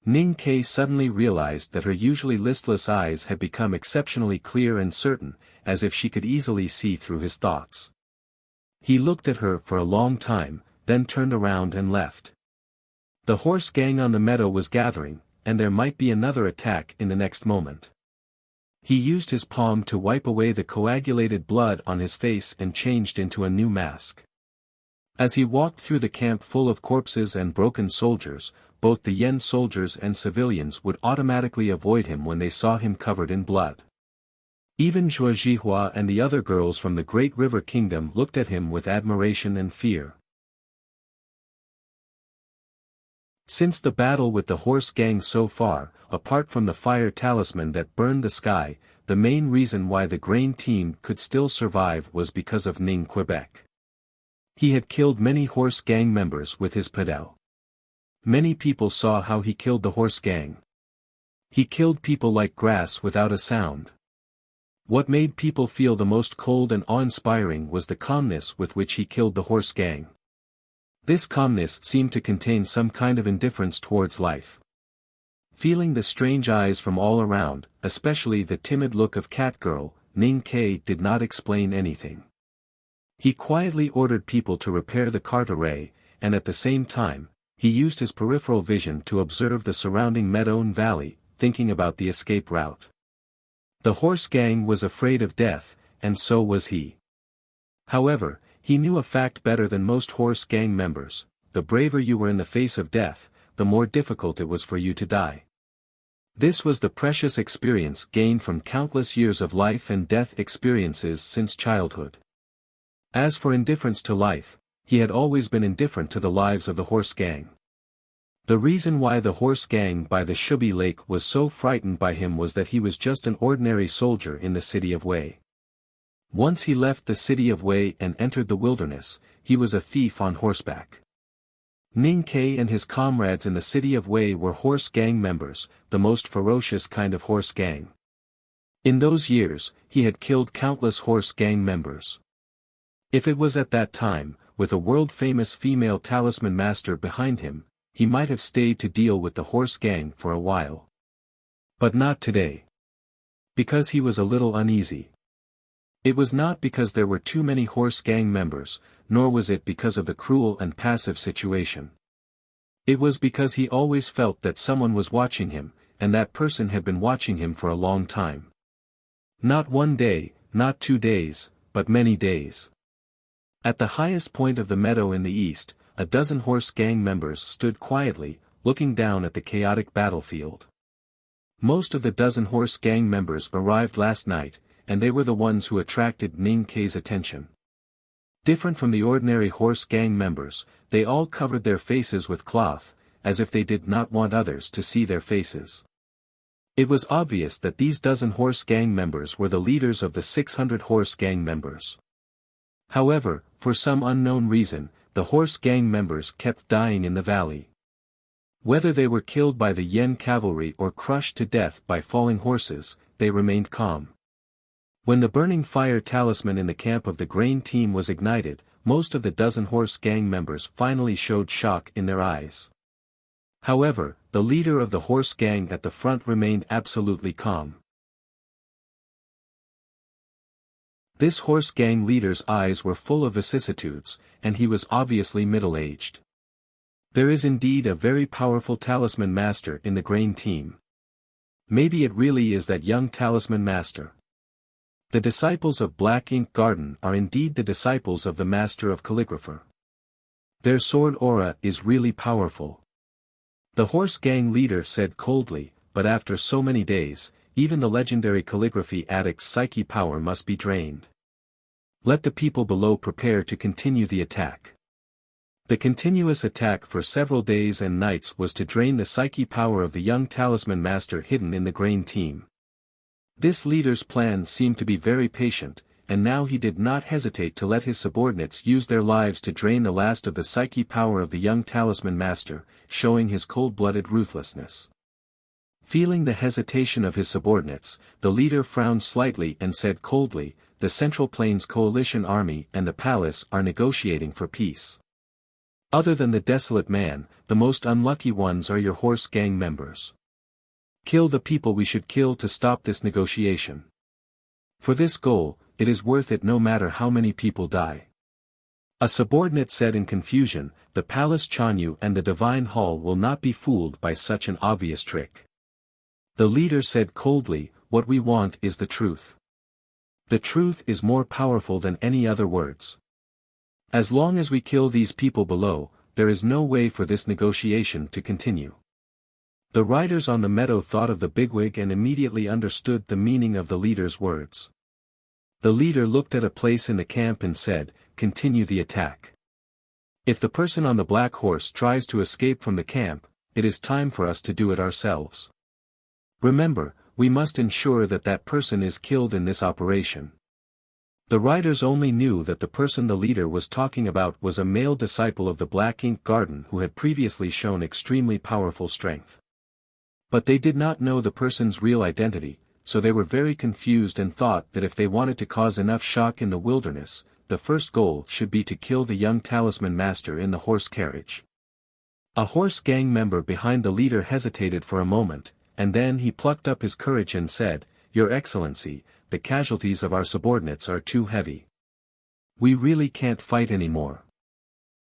Ning Kei suddenly realized that her usually listless eyes had become exceptionally clear and certain, as if she could easily see through his thoughts. He looked at her for a long time, then turned around and left. The horse gang on the meadow was gathering, and there might be another attack in the next moment. He used his palm to wipe away the coagulated blood on his face and changed into a new mask. As he walked through the camp full of corpses and broken soldiers, both the Yen soldiers and civilians would automatically avoid him when they saw him covered in blood. Even Zhuo Zhihua and the other girls from the Great River Kingdom looked at him with admiration and fear. Since the battle with the horse gang so far, apart from the fire talisman that burned the sky, the main reason why the grain team could still survive was because of Ning Quebec. He had killed many horse gang members with his padel. Many people saw how he killed the horse gang. He killed people like grass without a sound. What made people feel the most cold and awe-inspiring was the calmness with which he killed the horse gang. This calmness seemed to contain some kind of indifference towards life. Feeling the strange eyes from all around, especially the timid look of Catgirl, Ning Ke did not explain anything. He quietly ordered people to repair the cart array, and at the same time, he used his peripheral vision to observe the surrounding meadow and valley, thinking about the escape route. The horse gang was afraid of death, and so was he. However, he knew a fact better than most horse gang members: the braver you were in the face of death, the more difficult it was for you to die. This was the precious experience gained from countless years of life and death experiences since childhood. As for indifference to life, he had always been indifferent to the lives of the horse gang. The reason why the horse gang by the Shubi Lake was so frightened by him was that he was just an ordinary soldier in the city of Wei. Once he left the city of Wei and entered the wilderness, he was a thief on horseback. Ning Ke and his comrades in the city of Wei were horse gang members, the most ferocious kind of horse gang. In those years, he had killed countless horse gang members. If it was at that time, with a world-famous female talisman master behind him, he might have stayed to deal with the horse gang for a while. But not today. Because he was a little uneasy. It was not because there were too many horse gang members, nor was it because of the cruel and passive situation. It was because he always felt that someone was watching him, and that person had been watching him for a long time. Not one day, not 2 days, but many days. At the highest point of the meadow in the east, a dozen horse gang members stood quietly, looking down at the chaotic battlefield. Most of the dozen horse gang members arrived last night, and they were the ones who attracted Ning Ke's attention. Different from the ordinary horse gang members, they all covered their faces with cloth, as if they did not want others to see their faces. It was obvious that these dozen horse gang members were the leaders of the 600 horse gang members. However, for some unknown reason, the horse gang members kept dying in the valley. Whether they were killed by the Yen cavalry or crushed to death by falling horses, they remained calm. When the burning fire talisman in the camp of the grain team was ignited, most of the dozen horse gang members finally showed shock in their eyes. However, the leader of the horse gang at the front remained absolutely calm. This horse gang leader's eyes were full of vicissitudes, and he was obviously middle-aged. There is indeed a very powerful talisman master in the grain team. Maybe it really is that young talisman master. The disciples of Black Ink Garden are indeed the disciples of the master of calligrapher. Their sword aura is really powerful. The horse gang leader said coldly, but after so many days, even the legendary calligraphy addict's psyche power must be drained. Let the people below prepare to continue the attack. The continuous attack for several days and nights was to drain the psyche power of the young talisman master hidden in the grain team. This leader's plan seemed to be very patient, and now he did not hesitate to let his subordinates use their lives to drain the last of the psyche power of the young talisman master, showing his cold-blooded ruthlessness. Feeling the hesitation of his subordinates, the leader frowned slightly and said coldly, "The Central Plains Coalition Army and the palace are negotiating for peace. Other than the desolate man, the most unlucky ones are your horse gang members. Kill the people we should kill to stop this negotiation. For this goal, it is worth it no matter how many people die." A subordinate said in confusion, "The palace Chanyu and the divine hall will not be fooled by such an obvious trick." The leader said coldly, "What we want is the truth. The truth is more powerful than any other words. As long as we kill these people below, there is no way for this negotiation to continue. The riders on the meadow thought of the bigwig and immediately understood the meaning of the leader's words. The leader looked at a place in the camp and said, "Continue the attack. If the person on the black horse tries to escape from the camp, it is time for us to do it ourselves. Remember, we must ensure that that person is killed in this operation." The riders only knew that the person the leader was talking about was a male disciple of the Black Ink Garden who had previously shown extremely powerful strength. But they did not know the person's real identity, so they were very confused and thought that if they wanted to cause enough shock in the wilderness, the first goal should be to kill the young talisman master in the horse carriage. A horse gang member behind the leader hesitated for a moment, and then he plucked up his courage and said, "Your Excellency, the casualties of our subordinates are too heavy. We really can't fight anymore.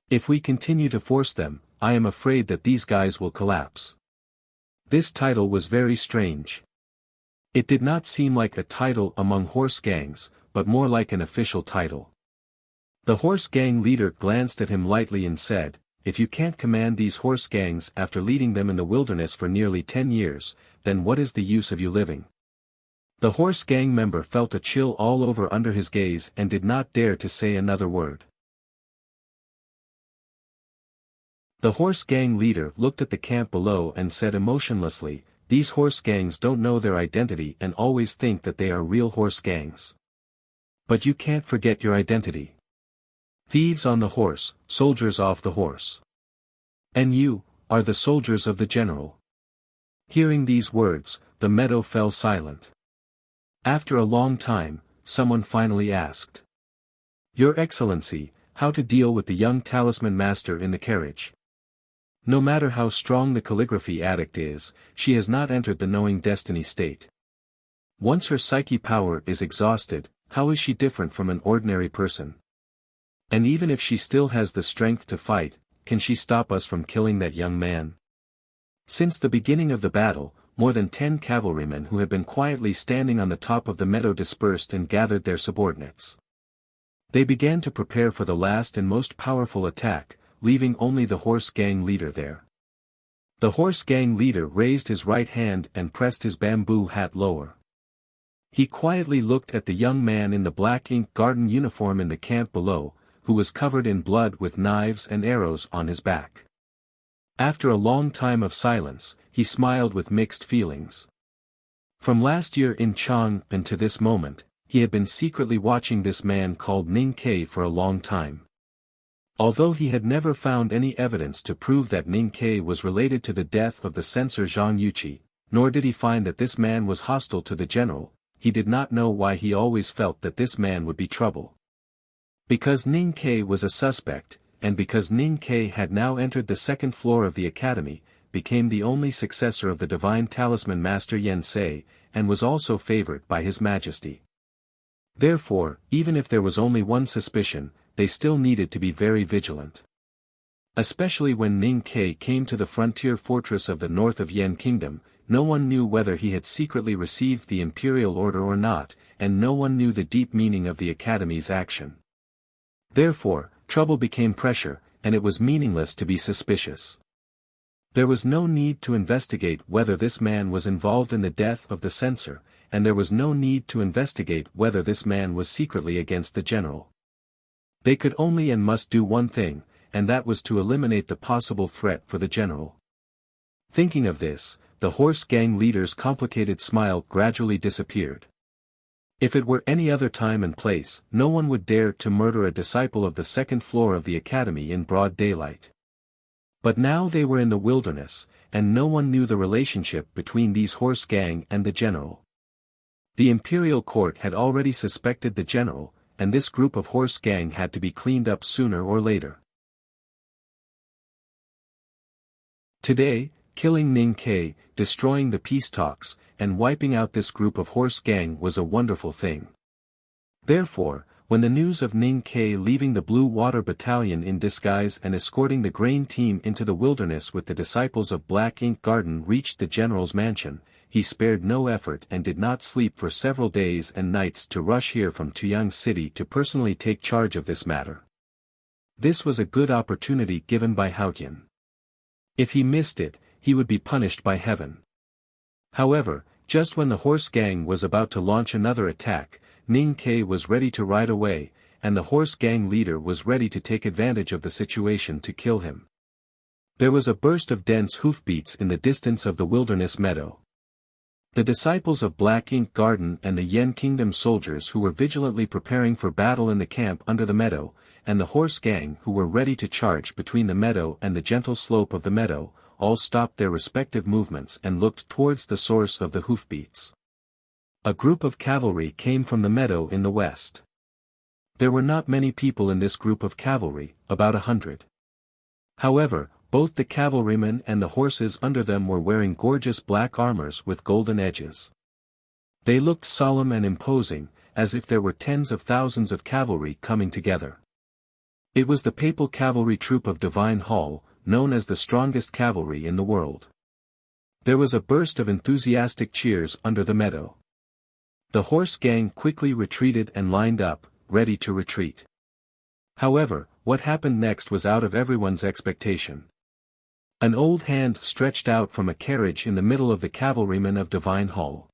If we continue to force them, I am afraid that these guys will collapse." This title was very strange. It did not seem like a title among horse gangs, but more like an official title. The horse gang leader glanced at him lightly and said, "If you can't command these horse gangs after leading them in the wilderness for nearly 10 years, then what is the use of you living?" The horse gang member felt a chill all over under his gaze and did not dare to say another word. The horse gang leader looked at the camp below and said emotionlessly, "These horse gangs don't know their identity and always think that they are real horse gangs. But you can't forget your identity. Thieves on the horse, soldiers off the horse. And you, are the soldiers of the general." Hearing these words, the meadow fell silent. After a long time, someone finally asked, "Your Excellency, how to deal with the young talisman master in the carriage? No matter how strong the calligraphy addict is, she has not entered the knowing destiny state. Once her psyche power is exhausted, how is she different from an ordinary person? And even if she still has the strength to fight, can she stop us from killing that young man?" Since the beginning of the battle, more than 10 cavalrymen who had been quietly standing on the top of the meadow dispersed and gathered their subordinates. They began to prepare for the last and most powerful attack, leaving only the horse gang leader there. The horse gang leader raised his right hand and pressed his bamboo hat lower. He quietly looked at the young man in the Black Ink Garden uniform in the camp below, who was covered in blood with knives and arrows on his back. After a long time of silence, he smiled with mixed feelings. From last year in Chang'an to this moment, he had been secretly watching this man called Ning Ke for a long time. Although he had never found any evidence to prove that Ning Ke was related to the death of the censor Zhang Yuqi, nor did he find that this man was hostile to the general, he did not know why he always felt that this man would be trouble. Because Ning Ke was a suspect, and because Ning Ke had now entered the second floor of the academy, became the only successor of the divine talisman master Yen Sei, and was also favored by his majesty. Therefore, even if there was only one suspicion, they still needed to be very vigilant. Especially when Ning Ke came to the frontier fortress of the north of Yan Kingdom, no one knew whether he had secretly received the imperial order or not, and no one knew the deep meaning of the academy's action. Therefore, trouble became pressure, and it was meaningless to be suspicious. There was no need to investigate whether this man was involved in the death of the censor, and there was no need to investigate whether this man was secretly against the general. They could only and must do one thing, and that was to eliminate the possible threat for the general. Thinking of this, the horse gang leader's complicated smile gradually disappeared. If it were any other time and place, no one would dare to murder a disciple of the second floor of the academy in broad daylight. But now they were in the wilderness, and no one knew the relationship between these horse gang and the general. The imperial court had already suspected the general, and this group of horse gang had to be cleaned up sooner or later. Today, killing Ning Ke, destroying the peace talks, and wiping out this group of horse gang was a wonderful thing. Therefore, when the news of Ning Ke leaving the Blue Water Battalion in disguise and escorting the grain team into the wilderness with the disciples of Black Ink Garden reached the general's mansion, he spared no effort and did not sleep for several days and nights to rush here from Tuyang City to personally take charge of this matter. This was a good opportunity given by Haotian. If he missed it, he would be punished by heaven. However, just when the horse gang was about to launch another attack, Ning Ke was ready to ride away, and the horse gang leader was ready to take advantage of the situation to kill him. There was a burst of dense hoofbeats in the distance of the wilderness meadow. The disciples of Black Ink Garden and the Yen Kingdom soldiers who were vigilantly preparing for battle in the camp under the meadow, and the horse gang who were ready to charge between the meadow and the gentle slope of the meadow, all stopped their respective movements and looked towards the source of the hoofbeats. A group of cavalry came from the meadow in the west. There were not many people in this group of cavalry, about 100. However, both the cavalrymen and the horses under them were wearing gorgeous black armors with golden edges. They looked solemn and imposing, as if there were tens of thousands of cavalry coming together. It was the papal cavalry troop of Divine Hall, known as the strongest cavalry in the world. There was a burst of enthusiastic cheers under the meadow. The horse gang quickly retreated and lined up, ready to retreat. However, what happened next was out of everyone's expectation. An old hand stretched out from a carriage in the middle of the cavalrymen of Divine Hall.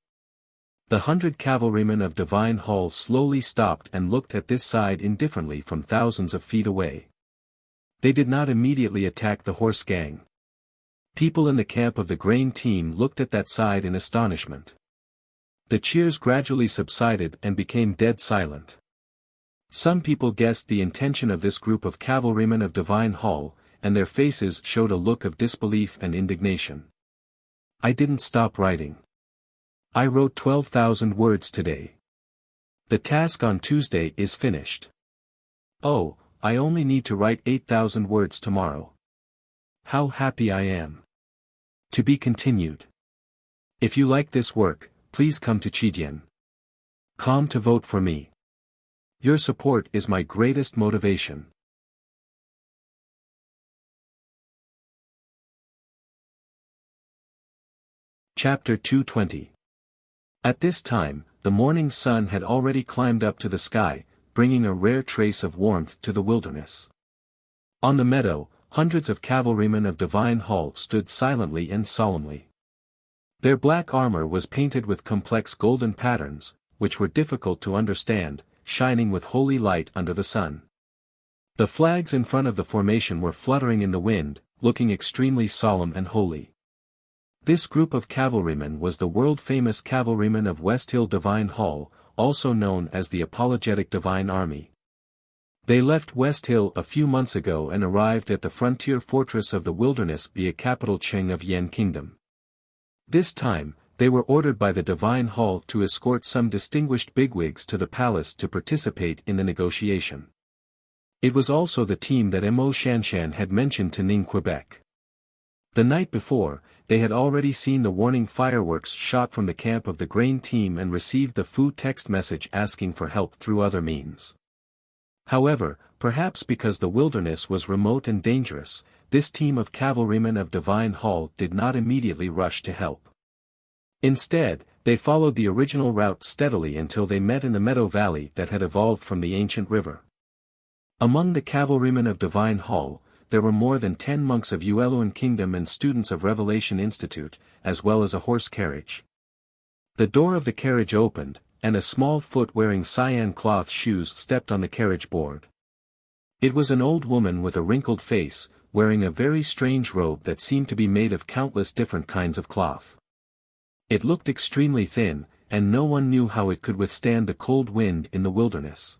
The 100 cavalrymen of Divine Hall slowly stopped and looked at this side indifferently from thousands of feet away. They did not immediately attack the horse gang. People in the camp of the grain team looked at that side in astonishment. The cheers gradually subsided and became dead silent. Some people guessed the intention of this group of cavalrymen of Divine Hall, and their faces showed a look of disbelief and indignation. I didn't stop writing. I wrote 12,000 words today. The task on Tuesday is finished. Oh, I only need to write 8,000 words tomorrow. How happy I am. To be continued. If you like this work, please come to Chidian.com to vote for me. Your support is my greatest motivation. Chapter 220. At this time, the morning sun had already climbed up to the sky, bringing a rare trace of warmth to the wilderness. On the meadow, hundreds of cavalrymen of Divine Hall stood silently and solemnly. Their black armor was painted with complex golden patterns, which were difficult to understand, shining with holy light under the sun. The flags in front of the formation were fluttering in the wind, looking extremely solemn and holy. This group of cavalrymen was the world-famous cavalrymen of West Hill Divine Hall, also known as the Apologetic Divine Army. They left West Hill a few months ago and arrived at the frontier fortress of the wilderness via capital Qing of Yen Kingdom. This time, they were ordered by the Divine Hall to escort some distinguished bigwigs to the palace to participate in the negotiation. It was also the team that Mo Shanshan had mentioned to Ning Quebec. The night before, they had already seen the warning fireworks shot from the camp of the grain team and received the Fu text message asking for help through other means. However, perhaps because the wilderness was remote and dangerous, this team of cavalrymen of Divine Hall did not immediately rush to help. Instead, they followed the original route steadily until they met in the meadow valley that had evolved from the ancient river. Among the cavalrymen of Divine Hall, there were more than 10 monks of Yueluan Kingdom and students of Revelation Institute, as well as a horse carriage. The door of the carriage opened, and a small foot wearing cyan cloth shoes stepped on the carriage board. It was an old woman with a wrinkled face, wearing a very strange robe that seemed to be made of countless different kinds of cloth. It looked extremely thin, and no one knew how it could withstand the cold wind in the wilderness.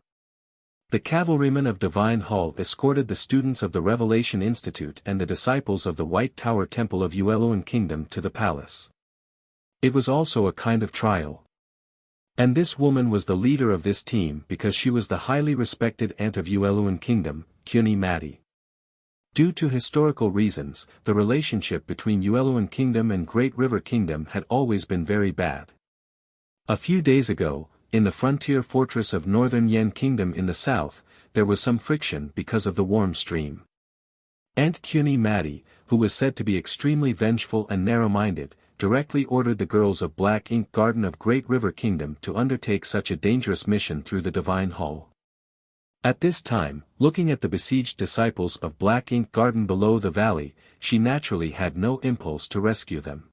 The cavalrymen of Divine Hall escorted the students of the Revelation Institute and the disciples of the White Tower Temple of Yueluan Kingdom to the palace. It was also a kind of trial. And this woman was the leader of this team because she was the highly respected aunt of Yueluan Kingdom, Kyuni Mati. Due to historical reasons, the relationship between Yueluan Kingdom and Great River Kingdom had always been very bad. A few days ago, in the frontier fortress of Northern Yen Kingdom in the south, there was some friction because of the warm stream. Aunt Kyuni Mati, who was said to be extremely vengeful and narrow-minded, directly ordered the girls of Black Ink Garden of Great River Kingdom to undertake such a dangerous mission through the Divine Hall. At this time, looking at the besieged disciples of Black Ink Garden below the valley, she naturally had no impulse to rescue them.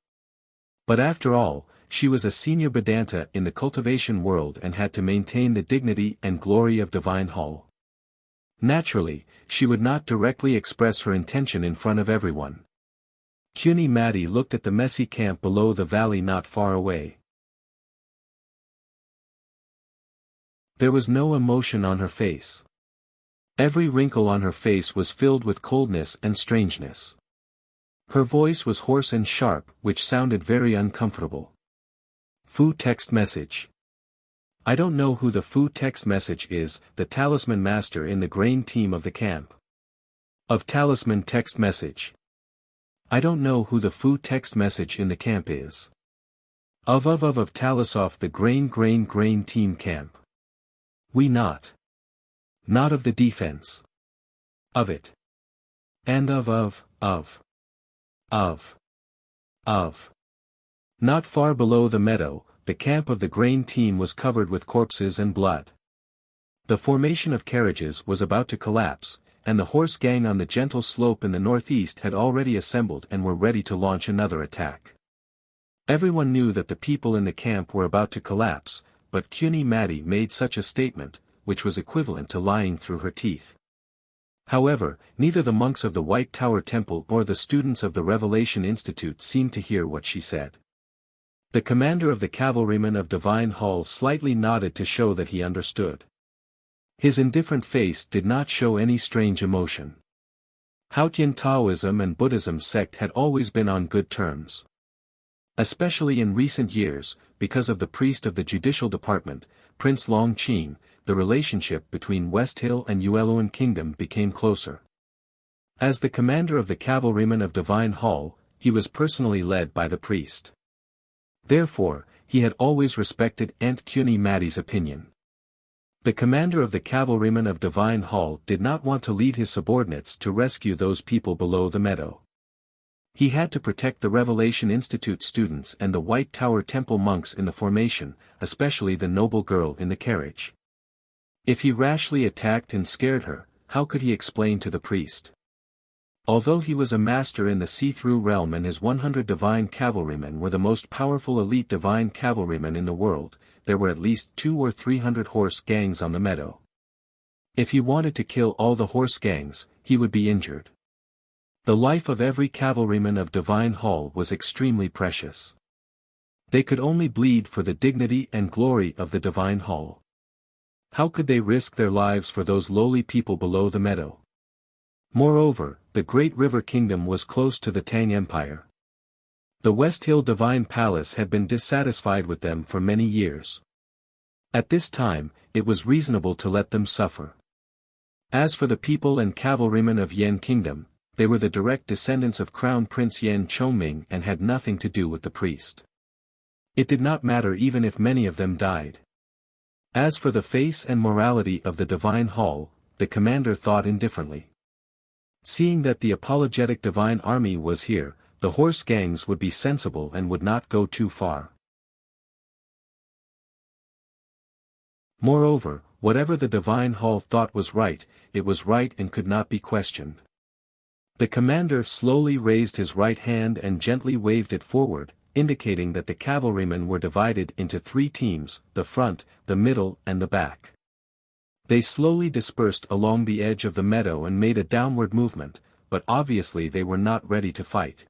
But after all, she was a senior Vedanta in the cultivation world and had to maintain the dignity and glory of Divine Hall. Naturally, she would not directly express her intention in front of everyone. Cuny Matty looked at the messy camp below the valley not far away. There was no emotion on her face. Every wrinkle on her face was filled with coldness and strangeness. Her voice was hoarse and sharp, which sounded very uncomfortable. Fu text message. I don't know who the Fu text message is, the talisman master in the grain team of the camp. Of talisman text message. I don't know who the Fu text message in the camp is. Of Talisoff the grain team camp. We not. Not of the defense. Of it. And of. Not far below the meadow, the camp of the grain team was covered with corpses and blood. The formation of carriages was about to collapse, and the horse gang on the gentle slope in the northeast had already assembled and were ready to launch another attack. Everyone knew that the people in the camp were about to collapse, but Cuny Matty made such a statement, which was equivalent to lying through her teeth. However, neither the monks of the White Tower Temple nor the students of the Revelation Institute seemed to hear what she said. The commander of the cavalrymen of Divine Hall slightly nodded to show that he understood. His indifferent face did not show any strange emotion. Hautian Taoism and Buddhism sect had always been on good terms. Especially in recent years, because of the priest of the judicial department, Prince Long Qin, the relationship between West Hill and Yueluan Kingdom became closer. As the commander of the cavalrymen of Divine Hall, he was personally led by the priest. Therefore, he had always respected Aunt Cuny Matty's opinion. The commander of the cavalrymen of Divine Hall did not want to lead his subordinates to rescue those people below the meadow. He had to protect the Revelation Institute students and the White Tower Temple monks in the formation, especially the noble girl in the carriage. If he rashly attacked and scared her, how could he explain to the priest? Although he was a master in the see-through realm and his 100 divine cavalrymen were the most powerful elite divine cavalrymen in the world, there were at least 200 or 300 horse gangs on the meadow. If he wanted to kill all the horse gangs, he would be injured. The life of every cavalryman of Divine Hall was extremely precious. They could only bleed for the dignity and glory of the Divine Hall. How could they risk their lives for those lowly people below the meadow? Moreover, the great river kingdom was close to the Tang Empire. The West Hill Divine Palace had been dissatisfied with them for many years. At this time, it was reasonable to let them suffer. As for the people and cavalrymen of Yan Kingdom, they were the direct descendants of Crown Prince Yan Chongming and had nothing to do with the priest. It did not matter even if many of them died. As for the face and morality of the Divine Hall, the commander thought indifferently. Seeing that the apologetic Divine Army was here, the horse gangs would be sensible and would not go too far. Moreover, whatever the Divine Hall thought was right, it was right and could not be questioned. The commander slowly raised his right hand and gently waved it forward, indicating that the cavalrymen were divided into 3 teams, the front, the middle and the back. They slowly dispersed along the edge of the meadow and made a downward movement, but obviously they were not ready to fight.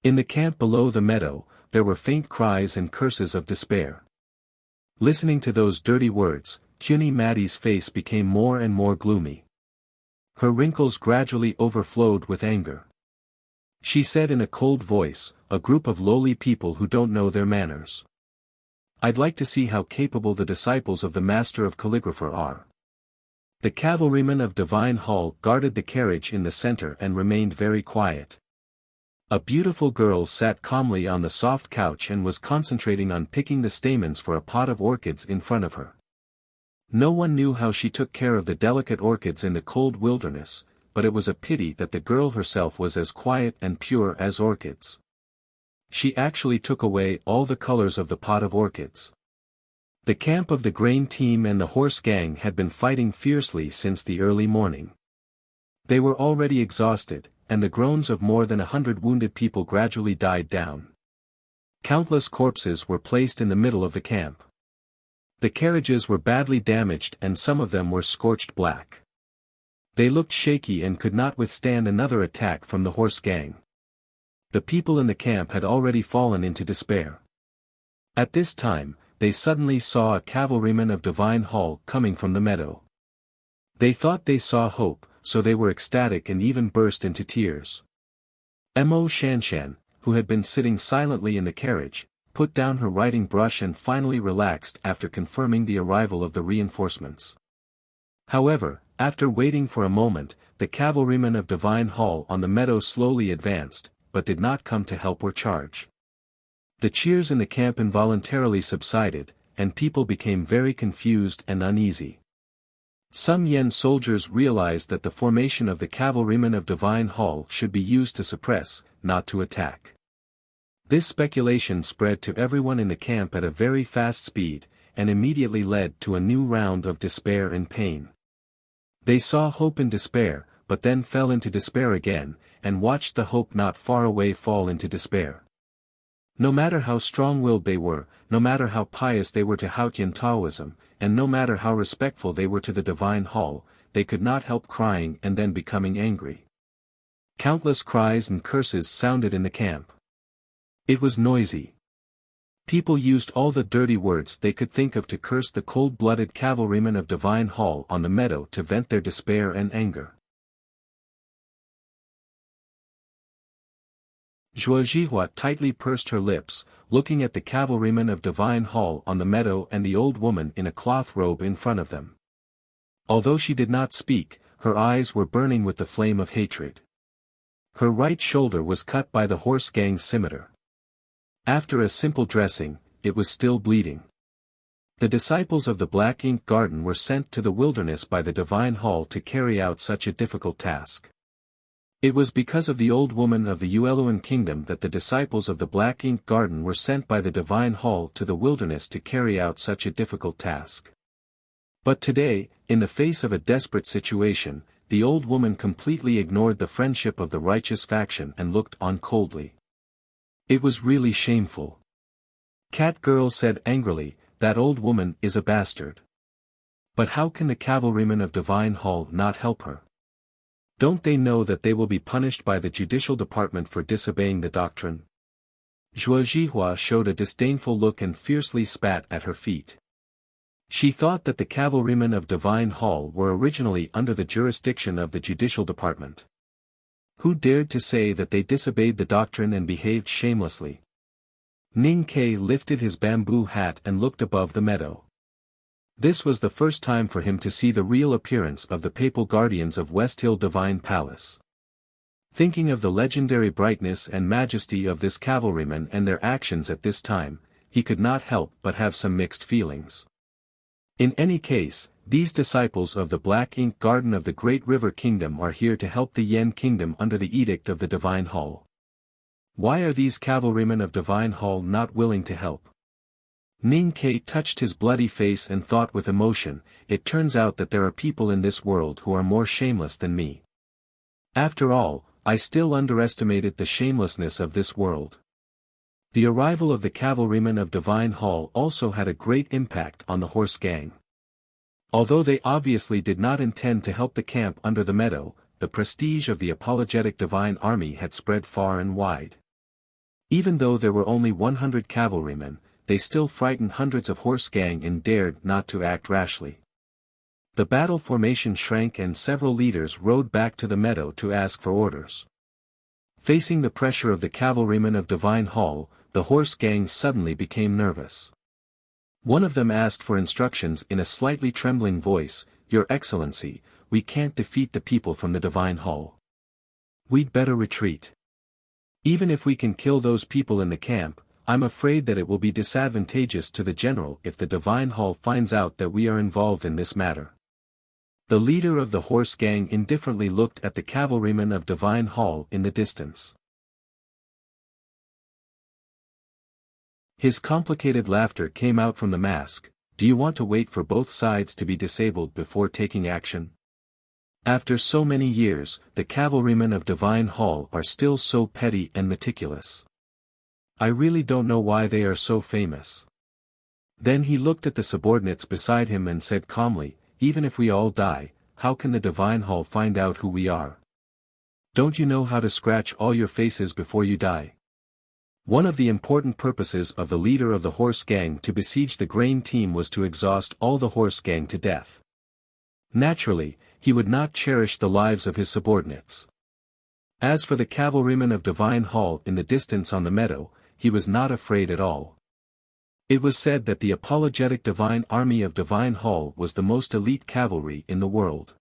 In the camp below the meadow, there were faint cries and curses of despair. Listening to those dirty words, Cuny Matty's face became more and more gloomy. Her wrinkles gradually overflowed with anger. She said in a cold voice, "A group of lowly people who don't know their manners. I'd like to see how capable the disciples of the Master of Calligrapher are." The cavalrymen of Divine Hall guarded the carriage in the center and remained very quiet. A beautiful girl sat calmly on the soft couch and was concentrating on picking the stamens for a pot of orchids in front of her. No one knew how she took care of the delicate orchids in the cold wilderness, but it was a pity that the girl herself was as quiet and pure as orchids. She actually took away all the colors of the pot of orchids. The camp of the grain team and the horse gang had been fighting fiercely since the early morning. They were already exhausted, and the groans of more than 100 wounded people gradually died down. Countless corpses were placed in the middle of the camp. The carriages were badly damaged and some of them were scorched black. They looked shaky and could not withstand another attack from the horse gang. The people in the camp had already fallen into despair. At this time, they suddenly saw a cavalryman of divine hall coming from the meadow. They thought they saw hope, so they were ecstatic and even burst into tears. Mo Shanshan, who had been sitting silently in the carriage, put down her writing brush and finally relaxed after confirming the arrival of the reinforcements. However, after waiting for a moment, the cavalrymen of divine hall on the meadow slowly advanced, but did not come to help or charge. The cheers in the camp involuntarily subsided, and people became very confused and uneasy. Some Yen soldiers realized that the formation of the cavalrymen of divine hall should be used to suppress, not to attack. This speculation spread to everyone in the camp at a very fast speed, and immediately led to a new round of despair and pain. They saw hope in despair, but then fell into despair again, and watched the hope not far away fall into despair. No matter how strong-willed they were, no matter how pious they were to Haotian Taoism, and no matter how respectful they were to the divine hall, they could not help crying and then becoming angry. Countless cries and curses sounded in the camp. It was noisy. People used all the dirty words they could think of to curse the cold-blooded cavalrymen of divine hall on the meadow to vent their despair and anger. Zhuozhihua tightly pursed her lips, looking at the cavalrymen of divine hall on the meadow and the old woman in a cloth robe in front of them. Although she did not speak, her eyes were burning with the flame of hatred. Her right shoulder was cut by the horse gang's scimitar. After a simple dressing, it was still bleeding. The disciples of the Black Ink Garden were sent to the wilderness by the divine hall to carry out such a difficult task. It was because of the old woman of the Yueluan kingdom that the disciples of the Black Ink Garden were sent by the divine hall to the wilderness to carry out such a difficult task. But today, in the face of a desperate situation, the old woman completely ignored the friendship of the righteous faction and looked on coldly. It was really shameful. Cat Girl said angrily, "That old woman is a bastard. But how can the cavalrymen of divine hall not help her? Don't they know that they will be punished by the judicial department for disobeying the doctrine?" Zhuozhihua showed a disdainful look and fiercely spat at her feet. She thought that the cavalrymen of divine hall were originally under the jurisdiction of the judicial department. Who dared to say that they disobeyed the doctrine and behaved shamelessly? Ning Ke lifted his bamboo hat and looked above the meadow. This was the first time for him to see the real appearance of the papal guardians of West Hill Divine Palace. Thinking of the legendary brightness and majesty of this cavalryman and their actions at this time, he could not help but have some mixed feelings. In any case, these disciples of the Black Ink Garden of the Great River Kingdom are here to help the Yen Kingdom under the edict of the Divine Hall. Why are these cavalrymen of Divine Hall not willing to help? Ning Ke touched his bloody face and thought with emotion, "It turns out that there are people in this world who are more shameless than me. After all, I still underestimated the shamelessness of this world." The arrival of the cavalrymen of Divine Hall also had a great impact on the horse gang. Although they obviously did not intend to help the camp under the meadow, the prestige of the apologetic Divine Army had spread far and wide. Even though there were only 100 cavalrymen, they still frightened hundreds of horse gang and dared not to act rashly. The battle formation shrank and several leaders rode back to the meadow to ask for orders. Facing the pressure of the cavalrymen of Divine Hall, the horse gang suddenly became nervous. One of them asked for instructions in a slightly trembling voice, "Your Excellency, we can't defeat the people from the Divine Hall. We'd better retreat. Even if we can kill those people in the camp, I'm afraid that it will be disadvantageous to the general if the Divine Hall finds out that we are involved in this matter." The leader of the horse gang indifferently looked at the cavalrymen of Divine Hall in the distance. His complicated laughter came out from the mask. "Do you want to wait for both sides to be disabled before taking action?" After so many years, the cavalrymen of Divine Hall are still so petty and meticulous. I really don't know why they are so famous. Then he looked at the subordinates beside him and said calmly, even if we all die, how can the Divine Hall find out who we are? Don't you know how to scratch all your faces before you die? One of the important purposes of the leader of the horse gang to besiege the grain team was to exhaust all the horse gang to death. Naturally, he would not cherish the lives of his subordinates. As for the cavalryman of Divine Hall in the distance on the meadow, he was not afraid at all. It was said that the apologetic Divine Army of Divine Hall was the most elite cavalry in the world.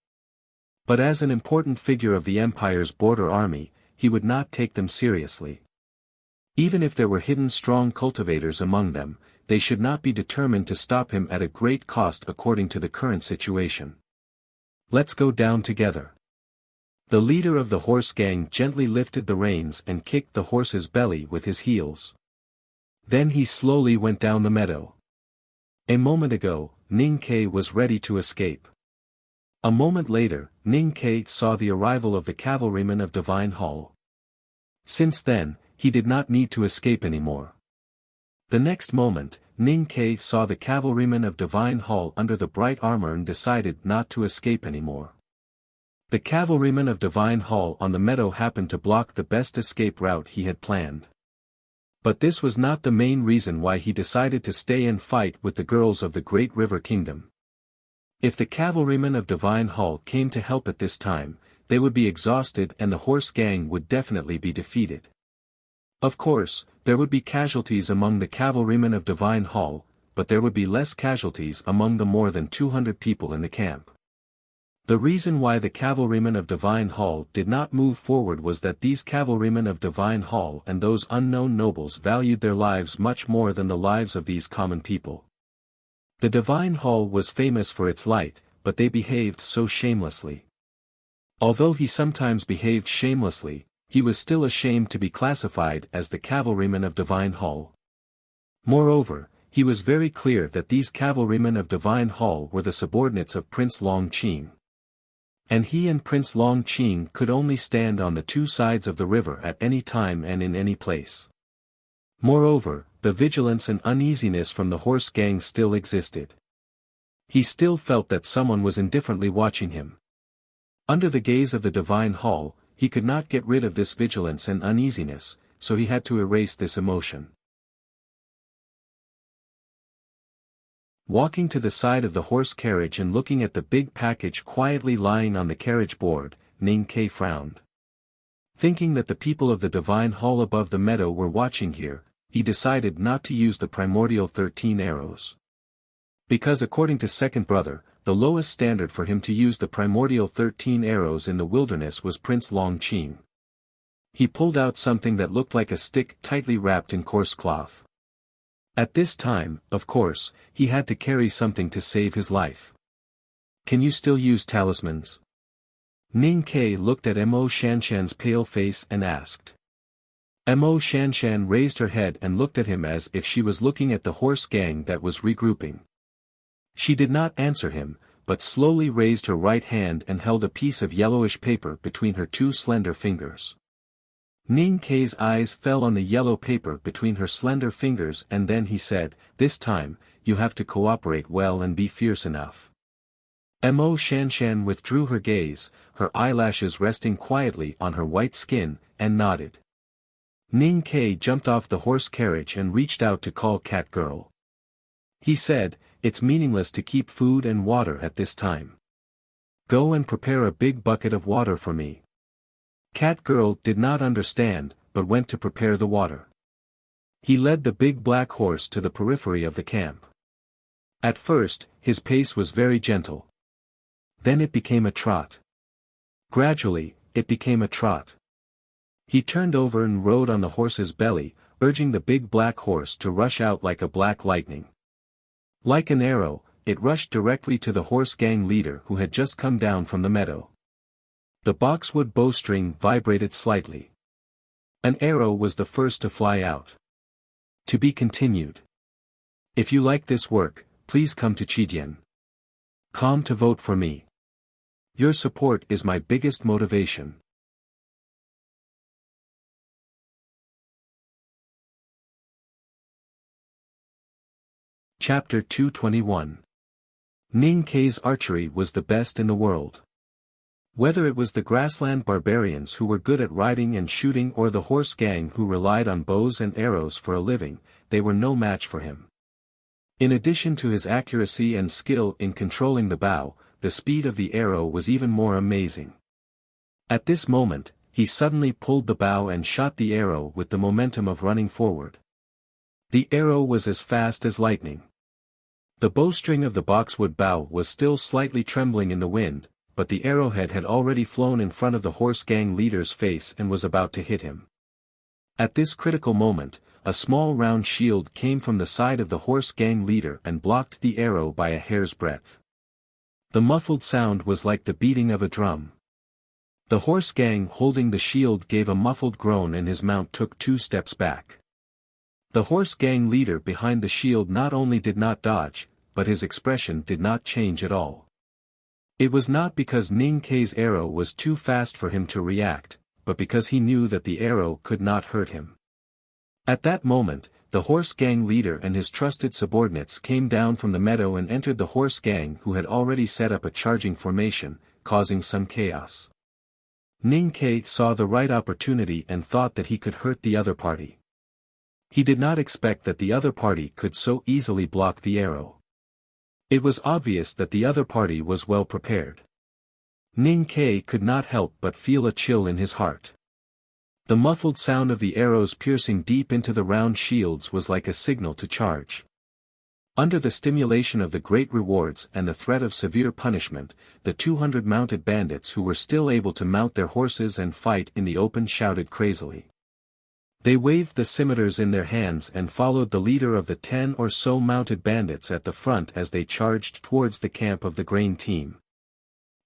But as an important figure of the Empire's border army, he would not take them seriously. Even if there were hidden strong cultivators among them, they should not be determined to stop him at a great cost according to the current situation. Let's go down together. The leader of the horse gang gently lifted the reins and kicked the horse's belly with his heels. Then he slowly went down the meadow. A moment ago, Ning Ke was ready to escape. A moment later, Ning Ke saw the arrival of the cavalrymen of Divine Hall. Since then, he did not need to escape anymore. The next moment, Ning Ke saw the cavalrymen of Divine Hall under the bright armor and decided not to escape anymore. The cavalrymen of Divine Hall on the meadow happened to block the best escape route he had planned. But this was not the main reason why he decided to stay and fight with the girls of the Great River Kingdom. If the cavalrymen of Divine Hall came to help at this time, they would be exhausted and the horse gang would definitely be defeated. Of course, there would be casualties among the cavalrymen of Divine Hall, but there would be less casualties among the more than 200 people in the camp. The reason why the cavalrymen of Divine Hall did not move forward was that these cavalrymen of Divine Hall and those unknown nobles valued their lives much more than the lives of these common people. The Divine Hall was famous for its light, but they behaved so shamelessly. Although he sometimes behaved shamelessly, he was still ashamed to be classified as the cavalryman of Divine Hall. Moreover, he was very clear that these cavalrymen of Divine Hall were the subordinates of Prince Long Qing. And he and Prince Long Qing could only stand on the two sides of the river at any time and in any place. Moreover, the vigilance and uneasiness from the horse gang still existed. He still felt that someone was indifferently watching him. Under the gaze of the Divine Hall, he could not get rid of this vigilance and uneasiness, so he had to erase this emotion. Walking to the side of the horse carriage and looking at the big package quietly lying on the carriage board, Ning Ke frowned. Thinking that the people of the Divine Hall above the meadow were watching here, he decided not to use the primordial 13 arrows. Because according to Second Brother, the lowest standard for him to use the primordial 13 arrows in the wilderness was Prince Long Qing. He pulled out something that looked like a stick tightly wrapped in coarse cloth. At this time, of course, he had to carry something to save his life. Can you still use talismans? Ning Ke looked at Mo Shanshan's pale face and asked. Mo Shanshan raised her head and looked at him as if she was looking at the horse gang that was regrouping. She did not answer him, but slowly raised her right hand and held a piece of yellowish paper between her two slender fingers. Ning Ke's eyes fell on the yellow paper between her slender fingers and then he said, "This time, you have to cooperate well and be fierce enough." Mo Shanshan withdrew her gaze, her eyelashes resting quietly on her white skin, and nodded. Ning Ke jumped off the horse carriage and reached out to call Cat Girl. He said, "It's meaningless to keep food and water at this time. Go and prepare a big bucket of water for me." Cat Girl did not understand, but went to prepare the water. He led the big black horse to the periphery of the camp. At first, his pace was very gentle. Then it became a trot. Gradually, it became a trot. He turned over and rode on the horse's belly, urging the big black horse to rush out like a black lightning. Like an arrow, it rushed directly to the horse gang leader who had just come down from the meadow. The boxwood bowstring vibrated slightly. An arrow was the first to fly out. To be continued. If you like this work, please come to Chidian.com to vote for me. Your support is my biggest motivation. Chapter 221. Ning Kei's archery was the best in the world. Whether it was the grassland barbarians who were good at riding and shooting or the horse gang who relied on bows and arrows for a living, they were no match for him. In addition to his accuracy and skill in controlling the bow, the speed of the arrow was even more amazing. At this moment, he suddenly pulled the bow and shot the arrow with the momentum of running forward. The arrow was as fast as lightning. The bowstring of the boxwood bow was still slightly trembling in the wind, but the arrowhead had already flown in front of the horse gang leader's face and was about to hit him. At this critical moment, a small round shield came from the side of the horse gang leader and blocked the arrow by a hair's breadth. The muffled sound was like the beating of a drum. The horse gang holding the shield gave a muffled groan and his mount took 2 steps back. The horse gang leader behind the shield not only did not dodge, but his expression did not change at all. It was not because Ning Kei's arrow was too fast for him to react, but because he knew that the arrow could not hurt him. At that moment, the horse gang leader and his trusted subordinates came down from the meadow and entered the horse gang who had already set up a charging formation, causing some chaos. Ning Kei saw the right opportunity and thought that he could hurt the other party. He did not expect that the other party could so easily block the arrow. It was obvious that the other party was well prepared. Ning Kei could not help but feel a chill in his heart. The muffled sound of the arrows piercing deep into the round shields was like a signal to charge. Under the stimulation of the great rewards and the threat of severe punishment, the 200 mounted bandits who were still able to mount their horses and fight in the open shouted crazily. They waved the scimitars in their hands and followed the leader of the 10 or so mounted bandits at the front as they charged towards the camp of the grain team.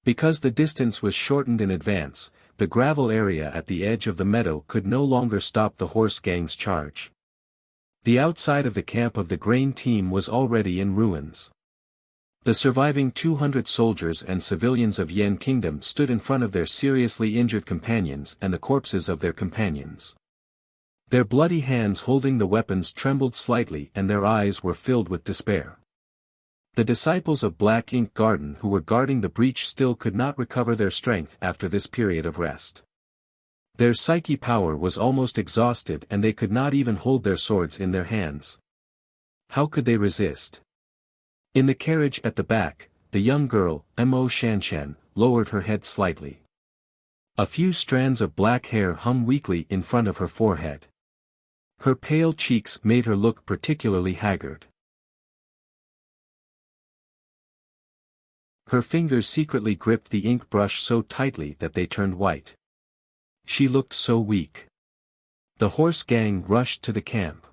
Because the distance was shortened in advance, the gravel area at the edge of the meadow could no longer stop the horse gang's charge. The outside of the camp of the grain team was already in ruins. The surviving 200 soldiers and civilians of Yan Kingdom stood in front of their seriously injured companions and the corpses of their companions. Their bloody hands holding the weapons trembled slightly and their eyes were filled with despair. The disciples of Black Ink Garden who were guarding the breach still could not recover their strength after this period of rest. Their psyche power was almost exhausted and they could not even hold their swords in their hands. How could they resist? In the carriage at the back, the young girl, Mo Shanshan, lowered her head slightly. A few strands of black hair hung weakly in front of her forehead. Her pale cheeks made her look particularly haggard. Her fingers secretly gripped the ink brush so tightly that they turned white. She looked so weak. The horse gang rushed to the camp.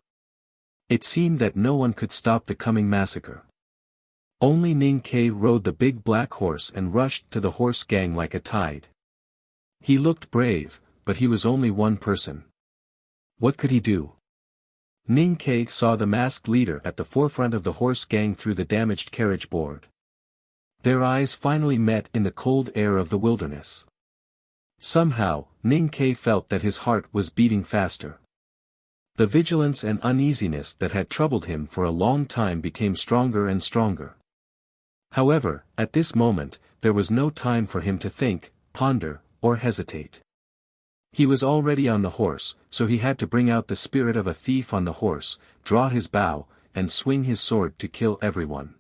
It seemed that no one could stop the coming massacre. Only Ning Kei rode the big black horse and rushed to the horse gang like a tide. He looked brave, but he was only one person. What could he do? Ning Kei saw the masked leader at the forefront of the horse gang through the damaged carriage board. Their eyes finally met in the cold air of the wilderness. Somehow, Ning Kei felt that his heart was beating faster. The vigilance and uneasiness that had troubled him for a long time became stronger and stronger. However, at this moment, there was no time for him to think, ponder, or hesitate. He was already on the horse, so he had to bring out the spirit of a thief on the horse, draw his bow, and swing his sword to kill everyone.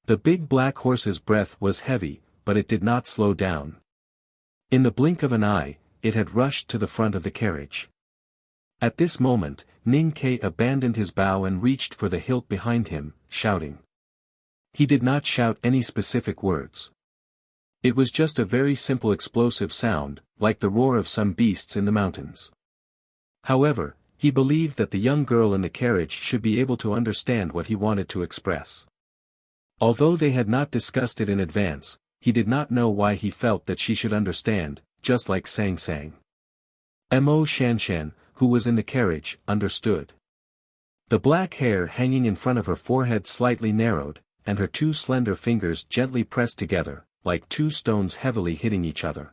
The big black horse's breath was heavy, but it did not slow down. In the blink of an eye, it had rushed to the front of the carriage. At this moment, Ning Kei abandoned his bow and reached for the hilt behind him, shouting. He did not shout any specific words. It was just a very simple explosive sound, like the roar of some beasts in the mountains. However, he believed that the young girl in the carriage should be able to understand what he wanted to express. Although they had not discussed it in advance, he did not know why he felt that she should understand, just like Sang Sang. Mo Shanshan, who was in the carriage, understood. The black hair hanging in front of her forehead slightly narrowed, and her 2 slender fingers gently pressed together, like two stones heavily hitting each other.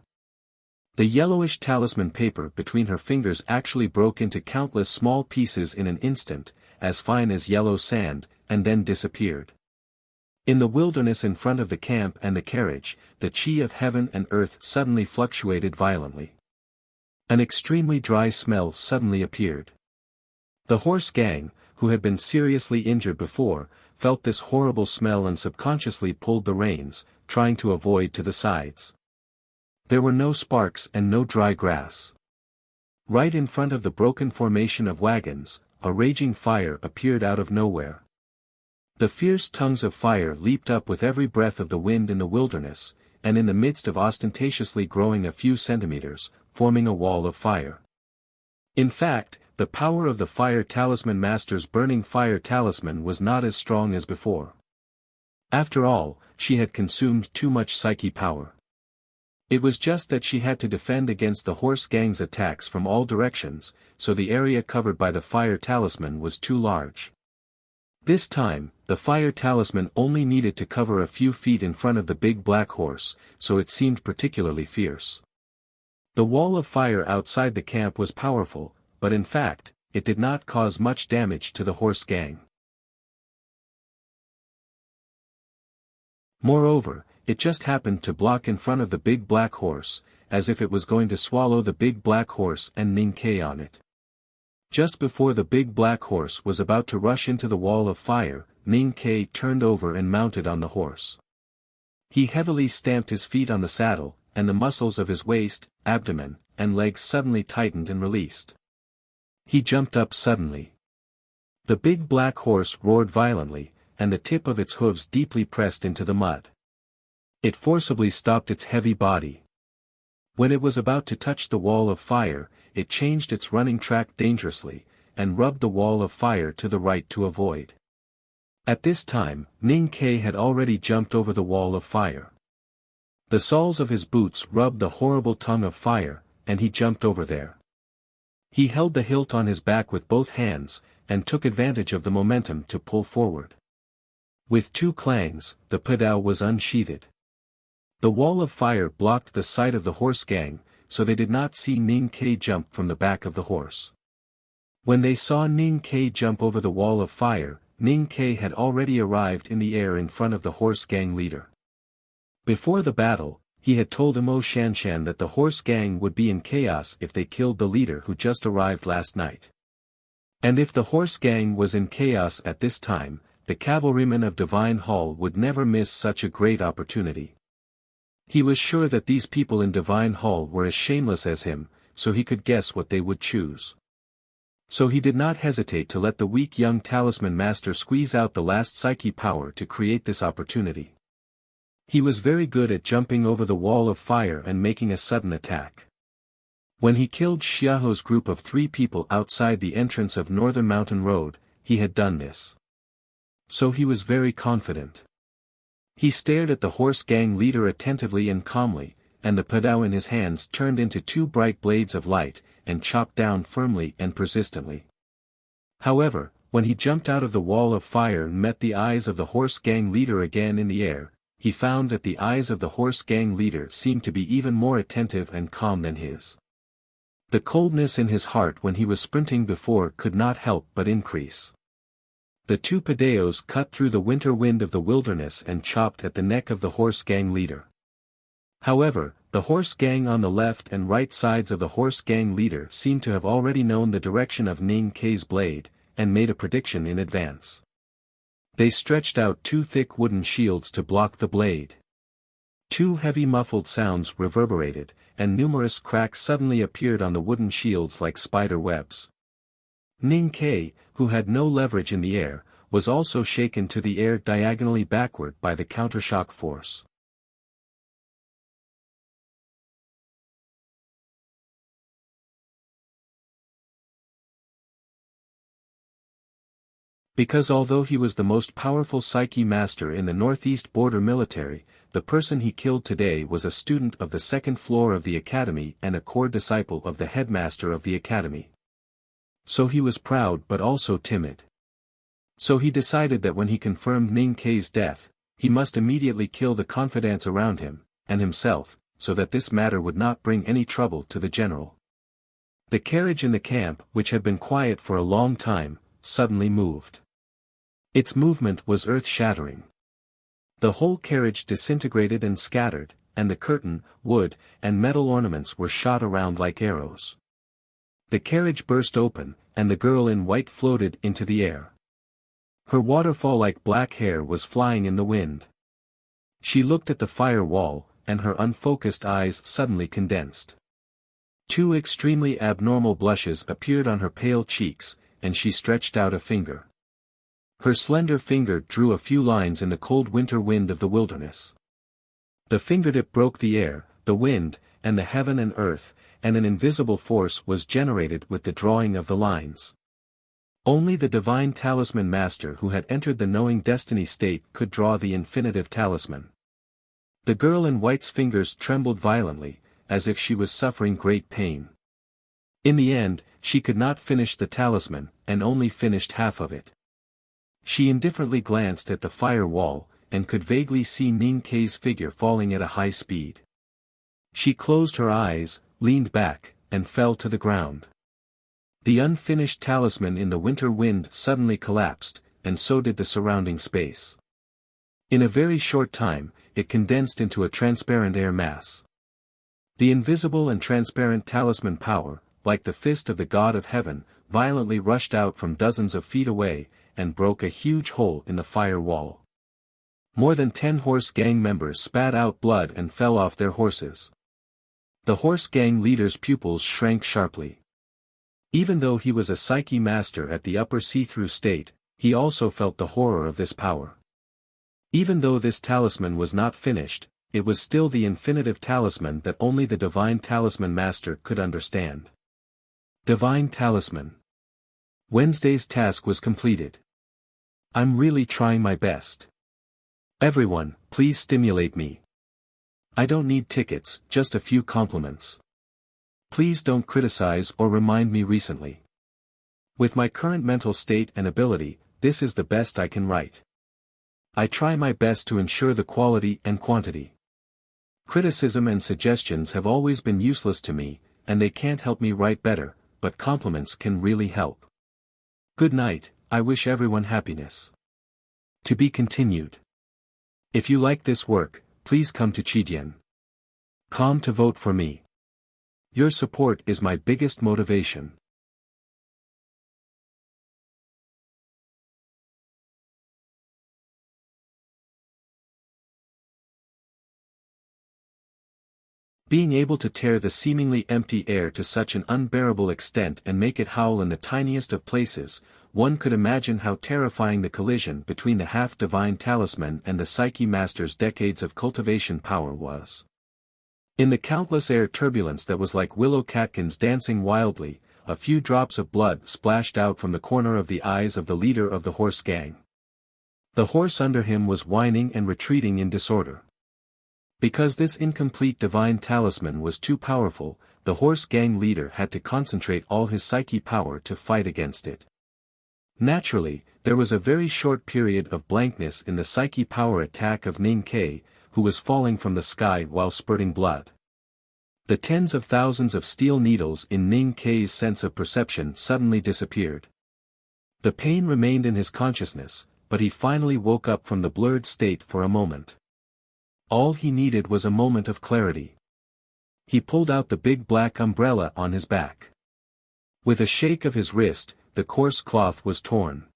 The yellowish talisman paper between her fingers actually broke into countless small pieces in an instant, as fine as yellow sand, and then disappeared. In the wilderness in front of the camp and the carriage, the chi of heaven and earth suddenly fluctuated violently. An extremely dry smell suddenly appeared. The horse gang, who had been seriously injured before, felt this horrible smell and subconsciously pulled the reins, trying to avoid to the sides. There were no sparks and no dry grass. Right in front of the broken formation of wagons, a raging fire appeared out of nowhere. The fierce tongues of fire leaped up with every breath of the wind in the wilderness, and in the midst of ostentatiously growing a few centimeters, forming a wall of fire. In fact, the power of the Fire Talisman Master's burning fire talisman was not as strong as before. After all, she had consumed too much psyche power. It was just that she had to defend against the horse gang's attacks from all directions, so the area covered by the fire talisman was too large. This time, the fire talisman only needed to cover a few feet in front of the big black horse, so it seemed particularly fierce. The wall of fire outside the camp was powerful, but in fact, it did not cause much damage to the horse gang. Moreover, it just happened to block in front of the big black horse, as if it was going to swallow the big black horse and Ninkei on it. Just before the big black horse was about to rush into the wall of fire, Ninkei turned over and mounted on the horse. He heavily stamped his feet on the saddle, and the muscles of his waist, abdomen, and legs suddenly tightened and released. He jumped up suddenly. The big black horse roared violently, and the tip of its hooves deeply pressed into the mud. It forcibly stopped its heavy body. When it was about to touch the wall of fire, it changed its running track dangerously, and rubbed the wall of fire to the right to avoid. At this time, Ninkei had already jumped over the wall of fire. The soles of his boots rubbed the horrible tongue of fire, and he jumped over there. He held the hilt on his back with both hands, and took advantage of the momentum to pull forward. With two clangs, the padao was unsheathed. The wall of fire blocked the sight of the horse gang, so they did not see Ninkei jump from the back of the horse. When they saw Ninkei jump over the wall of fire, Ninkei had already arrived in the air in front of the horse gang leader. Before the battle, he had told Imo Shanshan that the horse gang would be in chaos if they killed the leader who just arrived last night. And if the horse gang was in chaos at this time, the cavalrymen of Divine Hall would never miss such a great opportunity. He was sure that these people in Divine Hall were as shameless as him, so he could guess what they would choose. So he did not hesitate to let the weak young talisman master squeeze out the last psyche power to create this opportunity. He was very good at jumping over the wall of fire and making a sudden attack. When he killed Xiaoho's group of 3 people outside the entrance of Northern Mountain Road, he had done this. So he was very confident. He stared at the horse gang leader attentively and calmly, and the padao in his hands turned into 2 bright blades of light, and chopped down firmly and persistently. However, when he jumped out of the wall of fire and met the eyes of the horse gang leader again in the air, he found that the eyes of the horse gang leader seemed to be even more attentive and calm than his. The coldness in his heart when he was sprinting before could not help but increase. The 2 padaos cut through the winter wind of the wilderness and chopped at the neck of the horse gang leader. However, the horse gang on the left and right sides of the horse gang leader seemed to have already known the direction of Ninkei's blade, and made a prediction in advance. They stretched out 2 thick wooden shields to block the blade. 2 heavy muffled sounds reverberated, and numerous cracks suddenly appeared on the wooden shields like spider webs. Ninkei, who had no leverage in the air, was also shaken to the air diagonally backward by the countershock force. Because although he was the most powerful psyche master in the Northeast Border military, the person he killed today was a student of the 2nd floor of the academy and a core disciple of the headmaster of the academy. So he was proud but also timid. So he decided that when he confirmed Ninkei's death, he must immediately kill the confidants around him, and himself, so that this matter would not bring any trouble to the general. The carriage in the camp, which had been quiet for a long time, suddenly moved. Its movement was earth-shattering. The whole carriage disintegrated and scattered, and the curtain, wood, and metal ornaments were shot around like arrows. The carriage burst open, and the girl in white floated into the air. Her waterfall-like black hair was flying in the wind. She looked at the fire wall, and her unfocused eyes suddenly condensed. Two extremely abnormal blushes appeared on her pale cheeks, and she stretched out a finger. Her slender finger drew a few lines in the cold winter wind of the wilderness. The fingertip broke the air, the wind, and the heaven and earth, and an invisible force was generated with the drawing of the lines. Only the divine talisman master who had entered the knowing destiny state could draw the infinitive talisman. The girl in white's fingers trembled violently, as if she was suffering great pain. In the end, she could not finish the talisman, and only finished half of it. She indifferently glanced at the fire wall, and could vaguely see Ning Kei's figure falling at a high speed. She closed her eyes, leaned back, and fell to the ground. The unfinished talisman in the winter wind suddenly collapsed, and so did the surrounding space. In a very short time, it condensed into a transparent air mass. The invisible and transparent talisman power, like the fist of the god of heaven, violently rushed out from dozens of feet away, and broke a huge hole in the fire wall. More than 10 horse gang members spat out blood and fell off their horses. The horse gang leader's pupils shrank sharply. Even though he was a psyche master at the upper see-through state, he also felt the horror of this power. Even though this talisman was not finished, it was still the infinitive talisman that only the divine talisman master could understand. Divine talisman. Wednesday's task was completed. I'm really trying my best. Everyone, please stimulate me. I don't need tickets, just a few compliments. Please don't criticize or remind me recently. With my current mental state and ability, this is the best I can write. I try my best to ensure the quality and quantity. Criticism and suggestions have always been useless to me, and they can't help me write better, but compliments can really help. Good night, I wish everyone happiness. To be continued. If you like this work, please come to Chidian.com to vote for me. Your support is my biggest motivation. Being able to tear the seemingly empty air to such an unbearable extent and make it howl in the tiniest of places, one could imagine how terrifying the collision between the half-divine talisman and the Psyche Master's decades of cultivation power was. In the countless air turbulence that was like willow catkins dancing wildly, a few drops of blood splashed out from the corner of the eyes of the leader of the horse gang. The horse under him was whining and retreating in disorder. Because this incomplete divine talisman was too powerful, the horse gang leader had to concentrate all his psyche power to fight against it. Naturally, there was a very short period of blankness in the psyche power attack of Ning Kei, who was falling from the sky while spurting blood. The tens of thousands of steel needles in Ning Kei's sense of perception suddenly disappeared. The pain remained in his consciousness, but he finally woke up from the blurred state for a moment. All he needed was a moment of clarity. He pulled out the big black umbrella on his back. With a shake of his wrist, the coarse cloth was torn.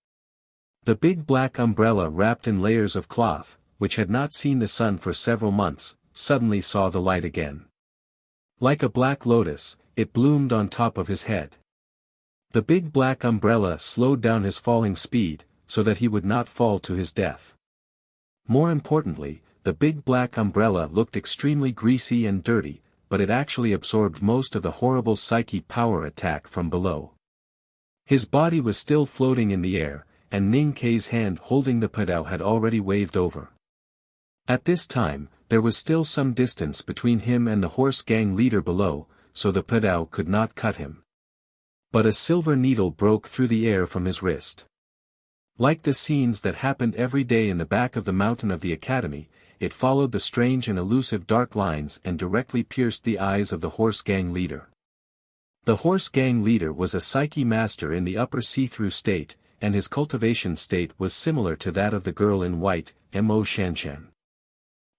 The big black umbrella wrapped in layers of cloth, which had not seen the sun for several months, suddenly saw the light again. Like a black lotus, it bloomed on top of his head. The big black umbrella slowed down his falling speed, so that he would not fall to his death. More importantly, the big black umbrella looked extremely greasy and dirty, but it actually absorbed most of the horrible psyche power attack from below. His body was still floating in the air, and Ning Kei's hand holding the padao had already waved over. At this time, there was still some distance between him and the horse gang leader below, so the padao could not cut him. But a silver needle broke through the air from his wrist. Like the scenes that happened every day in the back of the mountain of the academy, it followed the strange and elusive dark lines and directly pierced the eyes of the horse gang leader. The horse gang leader was a psyche master in the upper see-through state, and his cultivation state was similar to that of the girl in white, Mo Shanshan.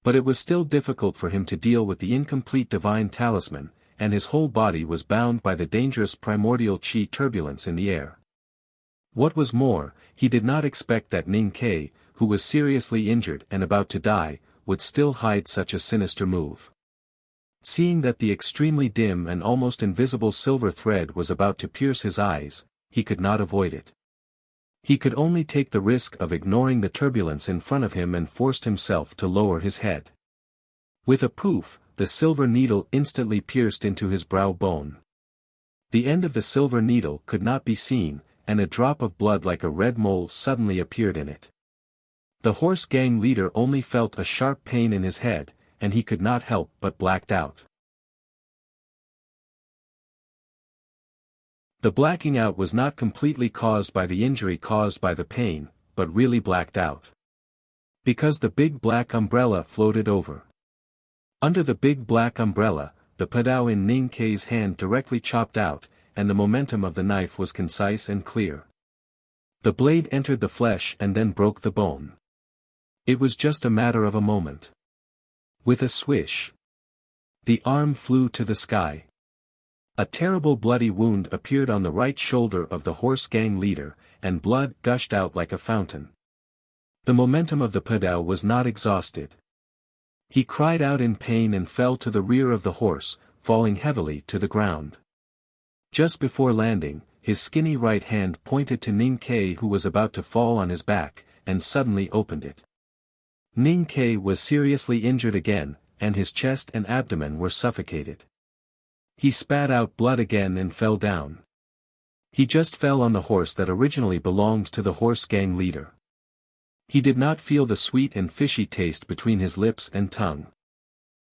But it was still difficult for him to deal with the incomplete divine talisman, and his whole body was bound by the dangerous primordial chi turbulence in the air. What was more, he did not expect that Ning Ke, who was seriously injured and about to die, would still hide such a sinister move. Seeing that the extremely dim and almost invisible silver thread was about to pierce his eyes, he could not avoid it. He could only take the risk of ignoring the turbulence in front of him and forced himself to lower his head. With a poof, the silver needle instantly pierced into his brow bone. The end of the silver needle could not be seen, and a drop of blood like a red mole suddenly appeared in it. The horse gang leader only felt a sharp pain in his head, and he could not help but blacked out. The blacking out was not completely caused by the injury caused by the pain, but really blacked out. Because the big black umbrella floated over. Under the big black umbrella, the padao in Ning Ke's hand directly chopped out, and the momentum of the knife was concise and clear. The blade entered the flesh and then broke the bone. It was just a matter of a moment. With a swish, the arm flew to the sky. A terrible bloody wound appeared on the right shoulder of the horse gang leader, and blood gushed out like a fountain. The momentum of the padao was not exhausted. He cried out in pain and fell to the rear of the horse, falling heavily to the ground. Just before landing, his skinny right hand pointed to Ning Ke, who was about to fall on his back, and suddenly opened it. Ning Ke was seriously injured again, and his chest and abdomen were suffocated. He spat out blood again and fell down. He just fell on the horse that originally belonged to the horse gang leader. He did not feel the sweet and fishy taste between his lips and tongue.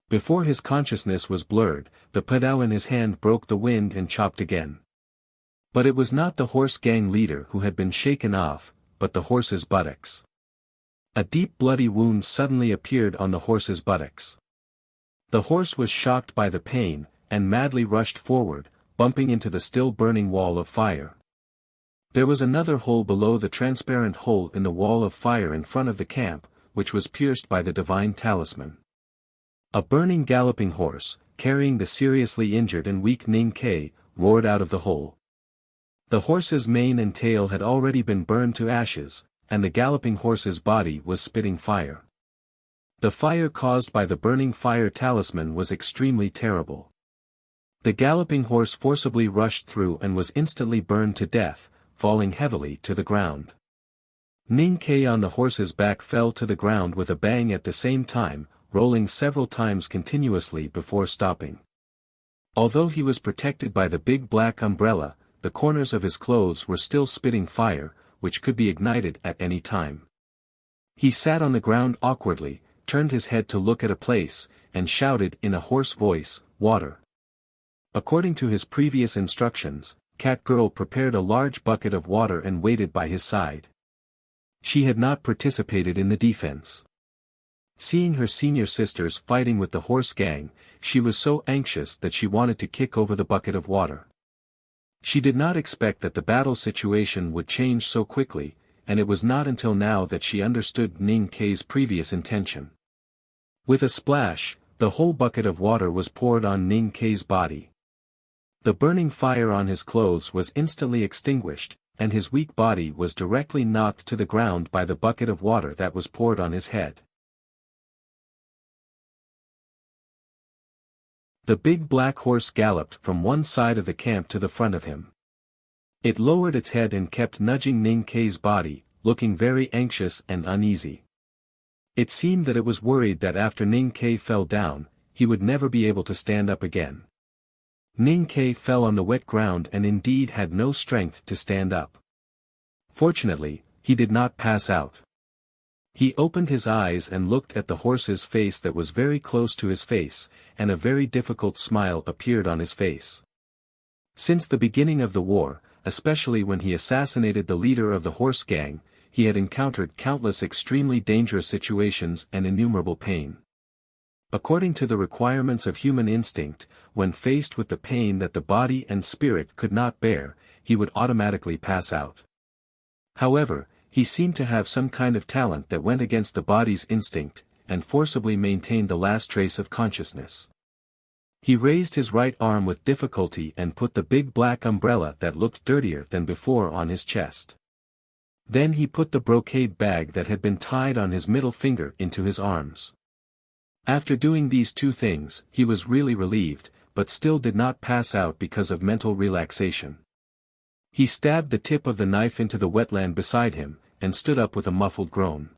Before his consciousness was blurred, the padao in his hand broke the wind and chopped again. But it was not the horse gang leader who had been shaken off, but the horse's buttocks. A deep bloody wound suddenly appeared on the horse's buttocks. The horse was shocked by the pain, and madly rushed forward, bumping into the still burning wall of fire. There was another hole below the transparent hole in the wall of fire in front of the camp, which was pierced by the divine talisman. A burning galloping horse, carrying the seriously injured and weak Ning Ke, roared out of the hole. The horse's mane and tail had already been burned to ashes, and the galloping horse's body was spitting fire. The fire caused by the burning fire talisman was extremely terrible. The galloping horse forcibly rushed through and was instantly burned to death, falling heavily to the ground. Ning Ke on the horse's back fell to the ground with a bang at the same time, rolling several times continuously before stopping. Although he was protected by the big black umbrella, the corners of his clothes were still spitting fire, which could be ignited at any time. He sat on the ground awkwardly, turned his head to look at a place, and shouted in a hoarse voice, "Water." According to his previous instructions, Cat Girl prepared a large bucket of water and waited by his side. She had not participated in the defense. Seeing her senior sisters fighting with the horse gang, she was so anxious that she wanted to kick over the bucket of water. She did not expect that the battle situation would change so quickly, and it was not until now that she understood Ning Ke's previous intention. With a splash, the whole bucket of water was poured on Ning Ke's body. The burning fire on his clothes was instantly extinguished, and his weak body was directly knocked to the ground by the bucket of water that was poured on his head. The big black horse galloped from one side of the camp to the front of him. It lowered its head and kept nudging Ning Ke's body, looking very anxious and uneasy. It seemed that it was worried that after Ning Ke fell down, he would never be able to stand up again. Ning Ke fell on the wet ground and indeed had no strength to stand up. Fortunately, he did not pass out. He opened his eyes and looked at the horse's face that was very close to his face, and a very difficult smile appeared on his face. Since the beginning of the war, especially when he assassinated the leader of the horse gang, he had encountered countless extremely dangerous situations and innumerable pain. According to the requirements of human instinct, when faced with the pain that the body and spirit could not bear, he would automatically pass out. However, he seemed to have some kind of talent that went against the body's instinct, and forcibly maintained the last trace of consciousness. He raised his right arm with difficulty and put the big black umbrella that looked dirtier than before on his chest. Then he put the brocade bag that had been tied on his middle finger into his arms. After doing these two things, he was really relieved, but still did not pass out because of mental relaxation. He stabbed the tip of the knife into the wetland beside him, and stood up with a muffled groan.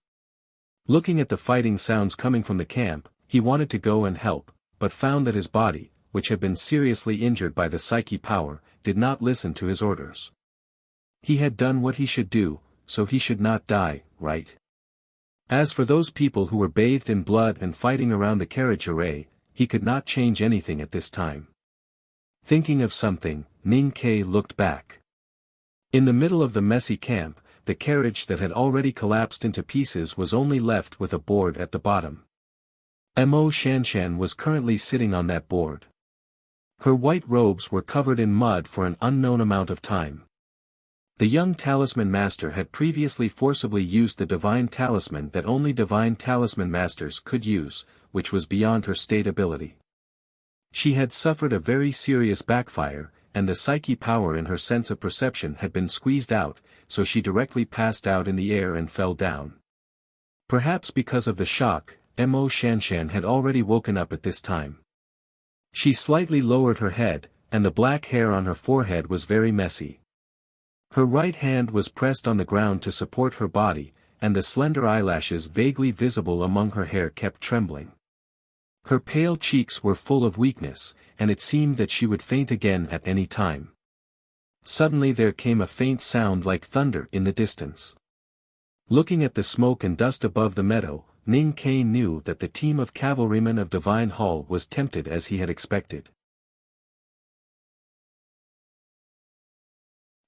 Looking at the fighting sounds coming from the camp, he wanted to go and help, but found that his body, which had been seriously injured by the psyche power, did not listen to his orders. He had done what he should do, so he should not die, right? As for those people who were bathed in blood and fighting around the carriage array, he could not change anything at this time. Thinking of something, Ning Ke looked back. In the middle of the messy camp, the carriage that had already collapsed into pieces was only left with a board at the bottom. Mo Shanshan was currently sitting on that board. Her white robes were covered in mud for an unknown amount of time. The young talisman master had previously forcibly used the divine talisman that only divine talisman masters could use, which was beyond her state ability. She had suffered a very serious backfire, and the psyche power in her sense of perception had been squeezed out, so she directly passed out in the air and fell down. Perhaps because of the shock, Mo Shanshan had already woken up at this time. She slightly lowered her head, and the black hair on her forehead was very messy. Her right hand was pressed on the ground to support her body, and the slender eyelashes vaguely visible among her hair kept trembling. Her pale cheeks were full of weakness, and it seemed that she would faint again at any time. Suddenly there came a faint sound like thunder in the distance. Looking at the smoke and dust above the meadow, Ning Ke knew that the team of cavalrymen of Divine Hall was tempted as he had expected.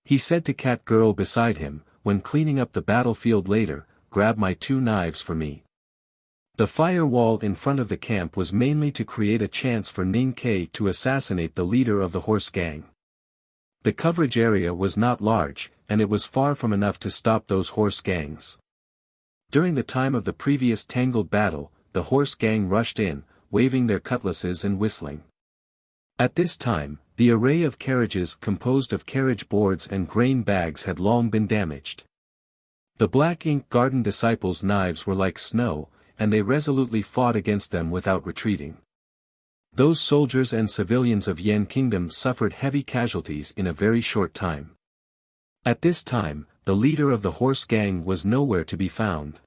He said to Cat Girl beside him, when cleaning up the battlefield later, "Grab my 2 knives for me." The firewall in front of the camp was mainly to create a chance for Ning Ke to assassinate the leader of the horse gang. The coverage area was not large, and it was far from enough to stop those horse gangs. During the time of the previous tangled battle, the horse gang rushed in, waving their cutlasses and whistling. At this time, the array of carriages composed of carriage boards and grain bags had long been damaged. The black ink garden disciples' knives were like snow, and they resolutely fought against them without retreating. Those soldiers and civilians of Yan Kingdom suffered heavy casualties in a very short time. At this time, the leader of the horse gang was nowhere to be found.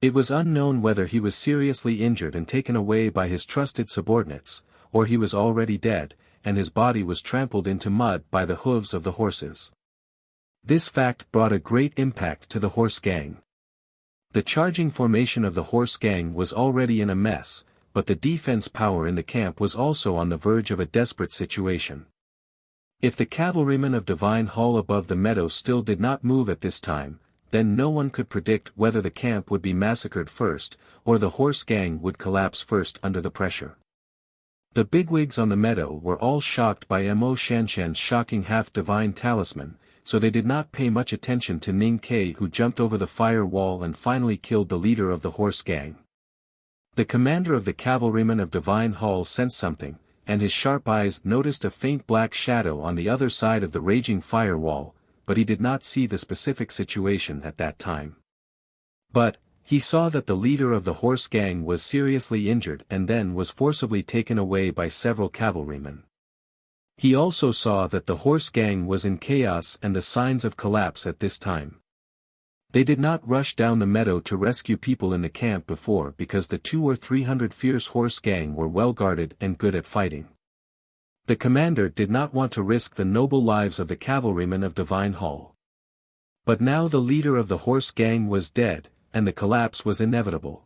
It was unknown whether he was seriously injured and taken away by his trusted subordinates, or he was already dead, and his body was trampled into mud by the hooves of the horses. This fact brought a great impact to the horse gang. The charging formation of the horse gang was already in a mess, but the defense power in the camp was also on the verge of a desperate situation. If the cavalrymen of Divine Hall above the meadow still did not move at this time, then no one could predict whether the camp would be massacred first, or the horse gang would collapse first under the pressure. The bigwigs on the meadow were all shocked by Mo Shanshan's shocking half-divine talisman, so they did not pay much attention to Ning Ke, who jumped over the fire wall and finally killed the leader of the horse gang. The commander of the cavalrymen of Divine Hall sensed something, and his sharp eyes noticed a faint black shadow on the other side of the raging fire wall, but he did not see the specific situation at that time. But, he saw that the leader of the horse gang was seriously injured and then was forcibly taken away by several cavalrymen. He also saw that the horse gang was in chaos and the signs of collapse at this time. They did not rush down the meadow to rescue people in the camp before because the 200 or 300 fierce horse gang were well guarded and good at fighting. The commander did not want to risk the noble lives of the cavalrymen of Divine Hall. But now the leader of the horse gang was dead, and the collapse was inevitable.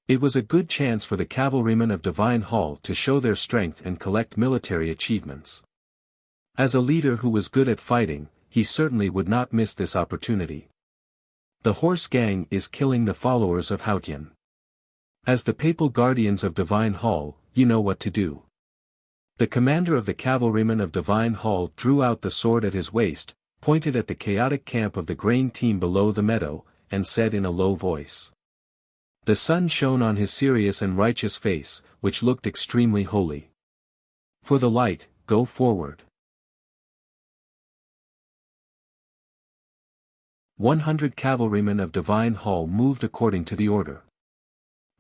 It was a good chance for the cavalrymen of Divine Hall to show their strength and collect military achievements. As a leader who was good at fighting, he certainly would not miss this opportunity. The horse gang is killing the followers of Haotian. As the papal guardians of Divine Hall, you know what to do. The commander of the cavalrymen of Divine Hall drew out the sword at his waist, pointed at the chaotic camp of the grain team below the meadow, and said in a low voice. The sun shone on his serious and righteous face, which looked extremely holy. For the light, go forward. 100 cavalrymen of Divine Hall moved according to the order.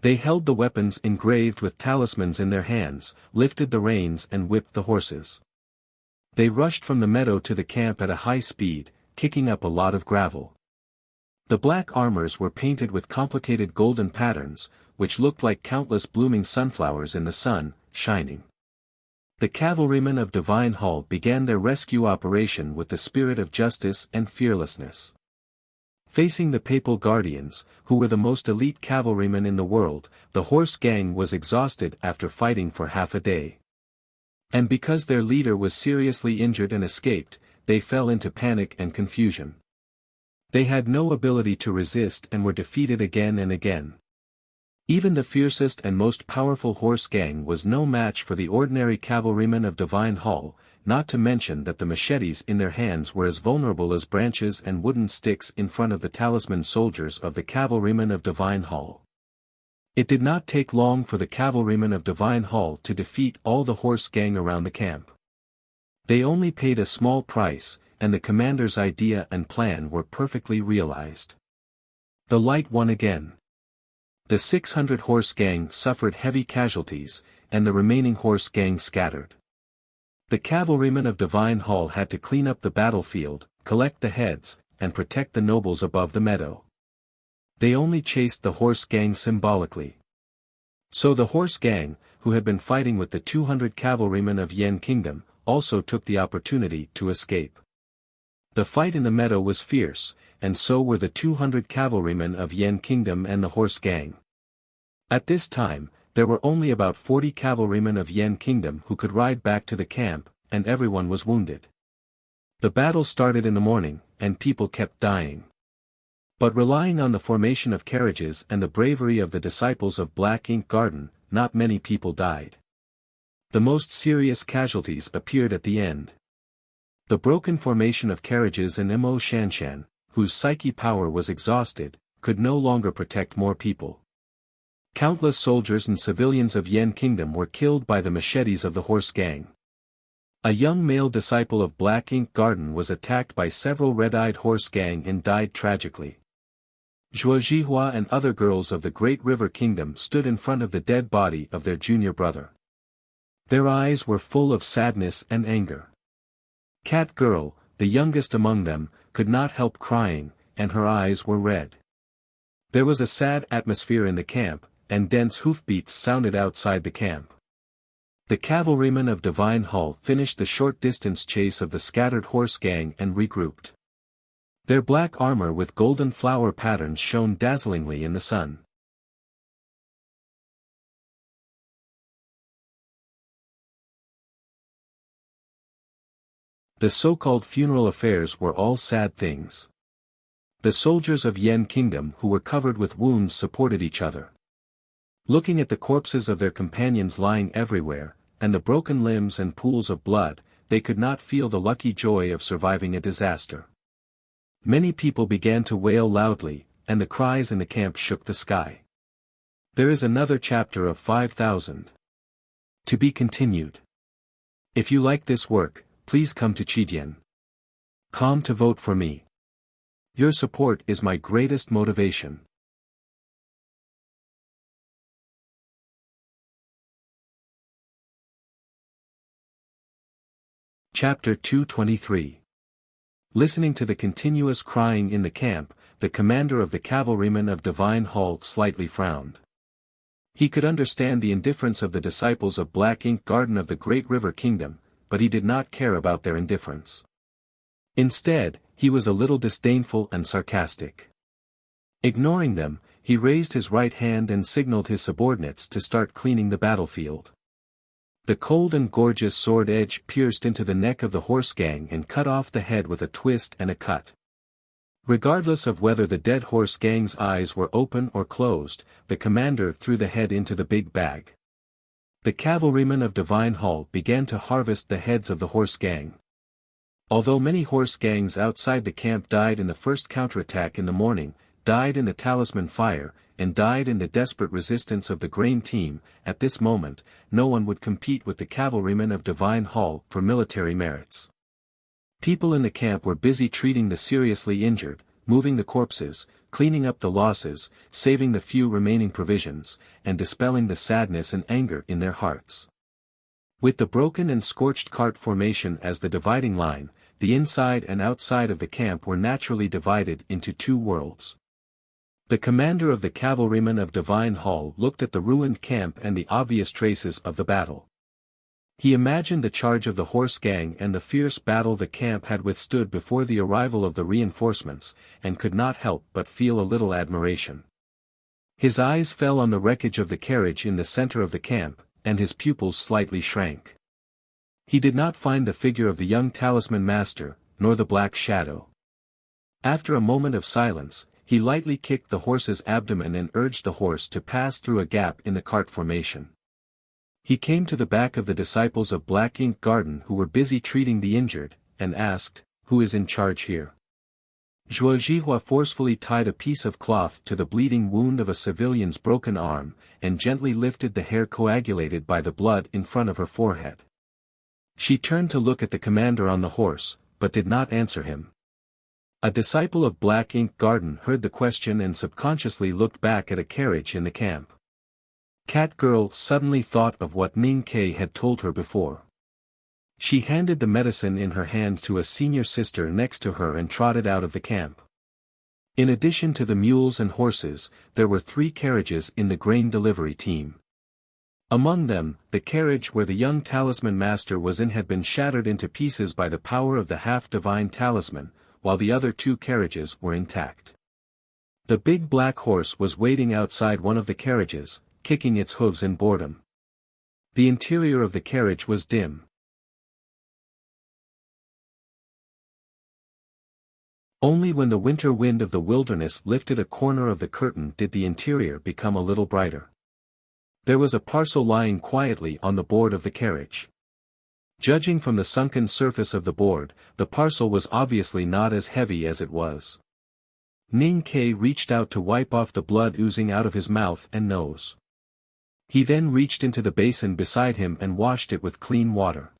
They held the weapons engraved with talismans in their hands, lifted the reins and whipped the horses. They rushed from the meadow to the camp at a high speed, kicking up a lot of gravel. The black armors were painted with complicated golden patterns, which looked like countless blooming sunflowers in the sun, shining. The cavalrymen of Divine Hall began their rescue operation with the spirit of justice and fearlessness. Facing the papal guardians, who were the most elite cavalrymen in the world, the horse gang was exhausted after fighting for half a day. And because their leader was seriously injured and escaped, they fell into panic and confusion. They had no ability to resist and were defeated again and again. Even the fiercest and most powerful horse gang was no match for the ordinary cavalrymen of Divine Hall, not to mention that the machetes in their hands were as vulnerable as branches and wooden sticks in front of the talisman soldiers of the cavalrymen of Divine Hall. It did not take long for the cavalrymen of Divine Hall to defeat all the horse gang around the camp. They only paid a small price, and the commander's idea and plan were perfectly realized. The light won again. The 600 horse gang suffered heavy casualties, and the remaining horse gang scattered. The cavalrymen of Divine Hall had to clean up the battlefield, collect the heads, and protect the nobles above the meadow. They only chased the horse gang symbolically. So the horse gang, who had been fighting with the 200 cavalrymen of Yan Kingdom, also took the opportunity to escape. The fight in the meadow was fierce, and so were the 200 cavalrymen of Yan Kingdom and the horse gang. At this time, there were only about 40 cavalrymen of Yan Kingdom who could ride back to the camp, and everyone was wounded. The battle started in the morning, and people kept dying. But relying on the formation of carriages and the bravery of the disciples of Black Ink Garden, not many people died. The most serious casualties appeared at the end. The broken formation of carriages in Mo Shanshan, whose psyche power was exhausted, could no longer protect more people. Countless soldiers and civilians of Yan Kingdom were killed by the machetes of the horse gang. A young male disciple of Black Ink Garden was attacked by several red-eyed horse gang and died tragically. Zhuozhihua and other girls of the Great River Kingdom stood in front of the dead body of their junior brother. Their eyes were full of sadness and anger. Cat Girl, the youngest among them, could not help crying, and her eyes were red. There was a sad atmosphere in the camp, and dense hoofbeats sounded outside the camp. The cavalrymen of Divine Hall finished the short-distance chase of the scattered horse gang and regrouped. Their black armor with golden flower patterns shone dazzlingly in the sun. The so-called funeral affairs were all sad things. The soldiers of Yan Kingdom who were covered with wounds supported each other. Looking at the corpses of their companions lying everywhere, and the broken limbs and pools of blood, they could not feel the lucky joy of surviving a disaster. Many people began to wail loudly, and the cries in the camp shook the sky. There is another chapter of 5,000. To be continued. If you like this work, please come to Chidian.com to vote for me. Your support is my greatest motivation. Chapter 223. Listening to the continuous crying in the camp, the commander of the cavalrymen of Divine Hall slightly frowned. He could understand the indifference of the disciples of Black Ink Garden of the Great River Kingdom, but he did not care about their indifference. Instead, he was a little disdainful and sarcastic. Ignoring them, he raised his right hand and signaled his subordinates to start cleaning the battlefield. The cold and gorgeous sword edge pierced into the neck of the horse gang and cut off the head with a twist and a cut. Regardless of whether the dead horse gang's eyes were open or closed, the commander threw the head into the big bag. The cavalrymen of Divine Hall began to harvest the heads of the horse gang. Although many horse gangs outside the camp died in the first counterattack in the morning, died in the talisman fire, and died in the desperate resistance of the grain team, at this moment, no one would compete with the cavalrymen of Divine Hall for military merits. People in the camp were busy treating the seriously injured, moving the corpses, cleaning up the losses, saving the few remaining provisions, and dispelling the sadness and anger in their hearts. With the broken and scorched cart formation as the dividing line, the inside and outside of the camp were naturally divided into two worlds. The commander of the cavalrymen of Divine Hall looked at the ruined camp and the obvious traces of the battle. He imagined the charge of the horse gang and the fierce battle the camp had withstood before the arrival of the reinforcements, and could not help but feel a little admiration. His eyes fell on the wreckage of the carriage in the center of the camp, and his pupils slightly shrank. He did not find the figure of the young talisman master, nor the black shadow. After a moment of silence, he lightly kicked the horse's abdomen and urged the horse to pass through a gap in the cart formation. He came to the back of the disciples of Black Ink Garden who were busy treating the injured, and asked, "Who is in charge here?" Zhuo Zhihua forcefully tied a piece of cloth to the bleeding wound of a civilian's broken arm, and gently lifted the hair coagulated by the blood in front of her forehead. She turned to look at the commander on the horse, but did not answer him. A disciple of Black Ink Garden heard the question and subconsciously looked back at a carriage in the camp. Cat Girl suddenly thought of what Ning Kei had told her before. She handed the medicine in her hand to a senior sister next to her and trotted out of the camp. In addition to the mules and horses, there were 3 carriages in the grain delivery team. Among them, the carriage where the young talisman master was in had been shattered into pieces by the power of the half-divine talisman, while the other 2 carriages were intact. The big black horse was waiting outside one of the carriages, kicking its hooves in boredom. The interior of the carriage was dim. Only when the winter wind of the wilderness lifted a corner of the curtain did the interior become a little brighter. There was a parcel lying quietly on the board of the carriage. Judging from the sunken surface of the board, the parcel was obviously not as heavy as it was. Ning Kei reached out to wipe off the blood oozing out of his mouth and nose. He then reached into the basin beside him and washed it with clean water.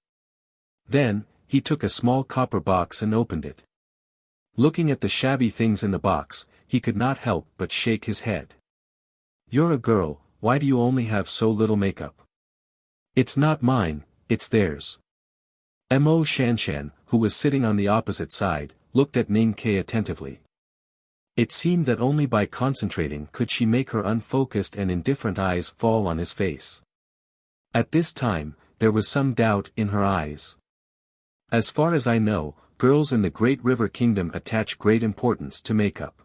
Then, he took a small copper box and opened it. Looking at the shabby things in the box, he could not help but shake his head. "You're a girl, why do you only have so little makeup?" "It's not mine, it's theirs." Mo Shanshan, who was sitting on the opposite side, looked at Ning Kei attentively. It seemed that only by concentrating could she make her unfocused and indifferent eyes fall on his face. At this time, there was some doubt in her eyes. "As far as I know, girls in the Great River Kingdom attach great importance to makeup.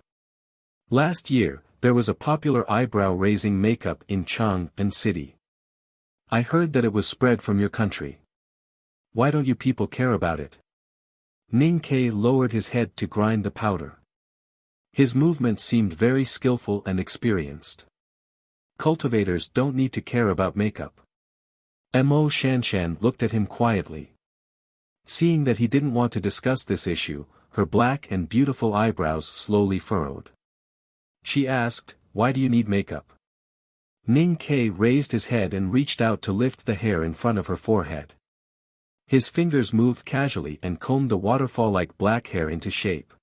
Last year, there was a popular eyebrow-raising makeup in Chang'an City. I heard that it was spread from your country. Why don't you people care about it?" Ning Kei lowered his head to grind the powder. His movements seemed very skillful and experienced. "Cultivators don't need to care about makeup." Mo Shanshan looked at him quietly. Seeing that he didn't want to discuss this issue, her black and beautiful eyebrows slowly furrowed. She asked, "Why do you need makeup?" Ning Kei raised his head and reached out to lift the hair in front of her forehead. His fingers moved casually and combed the waterfall-like black hair into shape.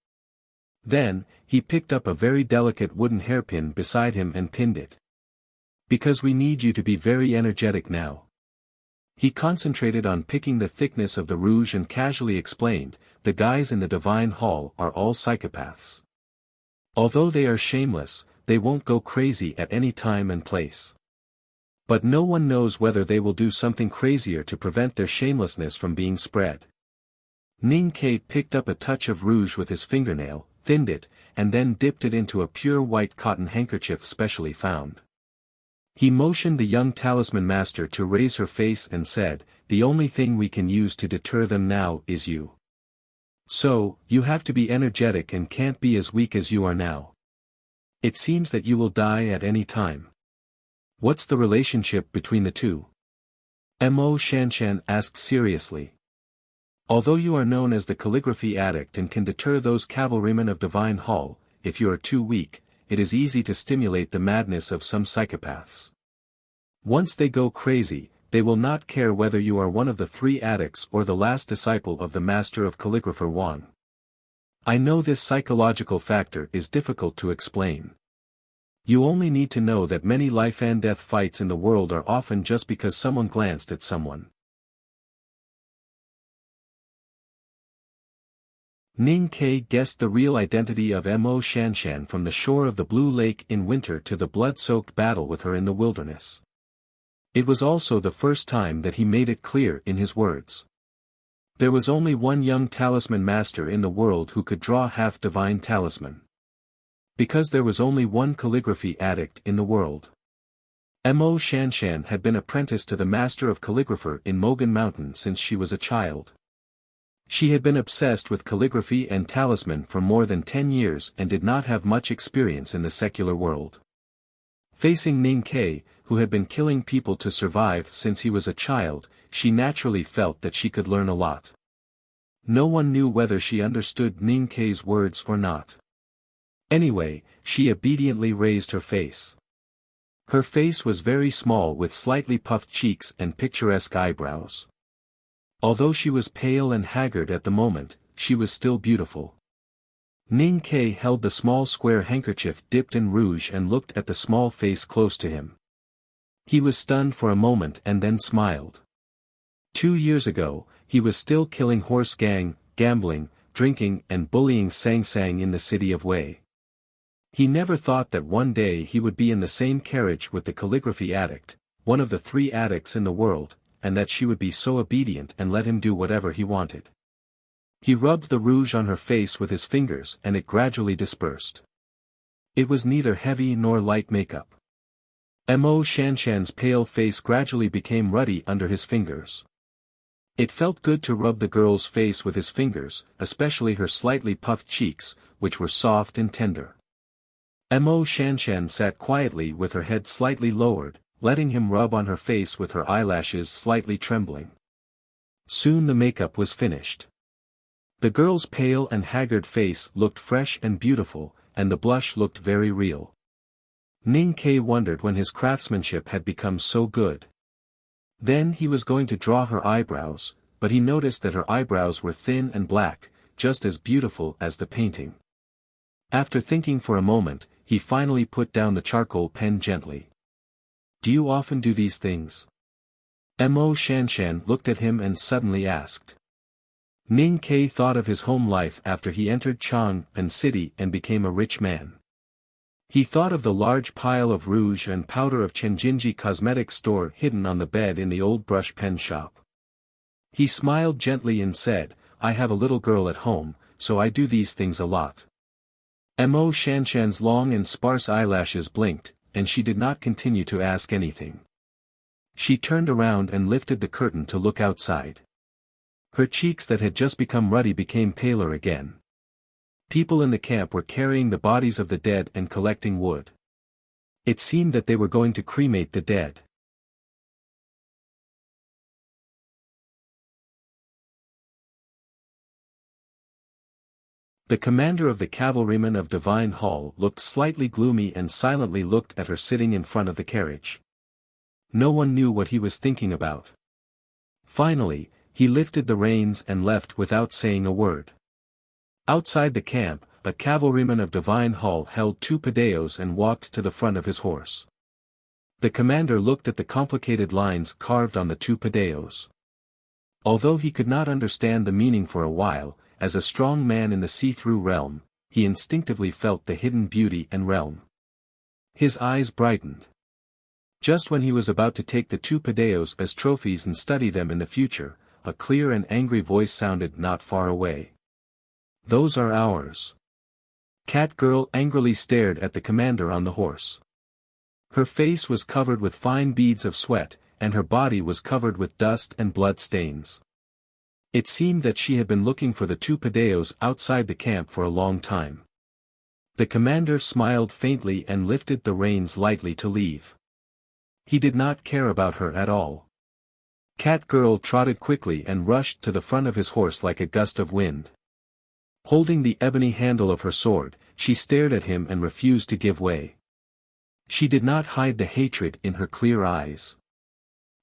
Then, he picked up a very delicate wooden hairpin beside him and pinned it. "Because we need you to be very energetic now." He concentrated on picking the thickness of the rouge and casually explained, "The guys in the Divine Hall are all psychopaths. Although they are shameless, they won't go crazy at any time and place. But no one knows whether they will do something crazier to prevent their shamelessness from being spread." Ning Kei picked up a touch of rouge with his fingernail, thinned it, and then dipped it into a pure white cotton handkerchief specially found. He motioned the young talisman master to raise her face and said, "The only thing we can use to deter them now is you." So, you have to be energetic and can't be as weak as you are now. It seems that you will die at any time. What's the relationship between the two? Mo Shanshan asked seriously. Although you are known as the calligraphy addict and can deter those cavalrymen of Divine Hall, if you are too weak, it is easy to stimulate the madness of some psychopaths. Once they go crazy, they will not care whether you are one of the 3 addicts or the last disciple of the master of calligrapher Wang. I know this psychological factor is difficult to explain. You only need to know that many life-and-death fights in the world are often just because someone glanced at someone. Ning Ke guessed the real identity of Mo Shanshan from the shore of the Blue Lake in winter to the blood-soaked battle with her in the wilderness. It was also the first time that he made it clear in his words. There was only one young talisman master in the world who could draw half-divine talisman. Because there was only one calligraphy addict in the world. Mo Shanshan had been apprenticed to the master of calligrapher in Mogan Mountain since she was a child. She had been obsessed with calligraphy and talisman for more than 10 years and did not have much experience in the secular world. Facing Ning Ke, who had been killing people to survive since he was a child, she naturally felt that she could learn a lot. No one knew whether she understood Ning Ke's words or not. Anyway, she obediently raised her face. Her face was very small with slightly puffed cheeks and picturesque eyebrows. Although she was pale and haggard at the moment, she was still beautiful. Ning Ke held the small square handkerchief dipped in rouge and looked at the small face close to him. He was stunned for a moment and then smiled. 2 years ago, he was still killing horse gang, gambling, drinking and bullying Sang Sang in the city of Wei. He never thought that one day he would be in the same carriage with the calligraphy addict, one of the 3 addicts in the world, and that she would be so obedient and let him do whatever he wanted. He rubbed the rouge on her face with his fingers and it gradually dispersed. It was neither heavy nor light makeup. Mo Shanshan's pale face gradually became ruddy under his fingers. It felt good to rub the girl's face with his fingers, especially her slightly puffed cheeks, which were soft and tender. Mo Shanshan sat quietly with her head slightly lowered, letting him rub on her face with her eyelashes slightly trembling. Soon the makeup was finished. The girl's pale and haggard face looked fresh and beautiful, and the blush looked very real. Ning Ke wondered when his craftsmanship had become so good. Then he was going to draw her eyebrows, but he noticed that her eyebrows were thin and black, just as beautiful as the painting. After thinking for a moment, he finally put down the charcoal pen gently. Do you often do these things? Mo Shanshan looked at him and suddenly asked. Ning Ke thought of his home life after he entered Chang'an City and became a rich man. He thought of the large pile of rouge and powder of Chenjinji Cosmetics store hidden on the bed in the old brush pen shop. He smiled gently and said, I have a little girl at home, so I do these things a lot. Mo Shanshan's long and sparse eyelashes blinked, and she did not continue to ask anything. She turned around and lifted the curtain to look outside. Her cheeks that had just become ruddy became paler again. People in the camp were carrying the bodies of the dead and collecting wood. It seemed that they were going to cremate the dead. The commander of the cavalrymen of Divine Hall looked slightly gloomy and silently looked at her sitting in front of the carriage. No one knew what he was thinking about. Finally, he lifted the reins and left without saying a word. Outside the camp, a cavalryman of Divine Hall held 2 padeos and walked to the front of his horse. The commander looked at the complicated lines carved on the 2 padeos. Although he could not understand the meaning for a while, as a strong man in the see-through realm, he instinctively felt the hidden beauty and realm. His eyes brightened. Just when he was about to take the 2 padeos as trophies and study them in the future, a clear and angry voice sounded not far away. Those are ours. Cat Girl angrily stared at the commander on the horse. Her face was covered with fine beads of sweat, and her body was covered with dust and blood stains. It seemed that she had been looking for the two Padeos outside the camp for a long time. The commander smiled faintly and lifted the reins lightly to leave. He did not care about her at all. Cat Girl trotted quickly and rushed to the front of his horse like a gust of wind. Holding the ebony handle of her sword, she stared at him and refused to give way. She did not hide the hatred in her clear eyes.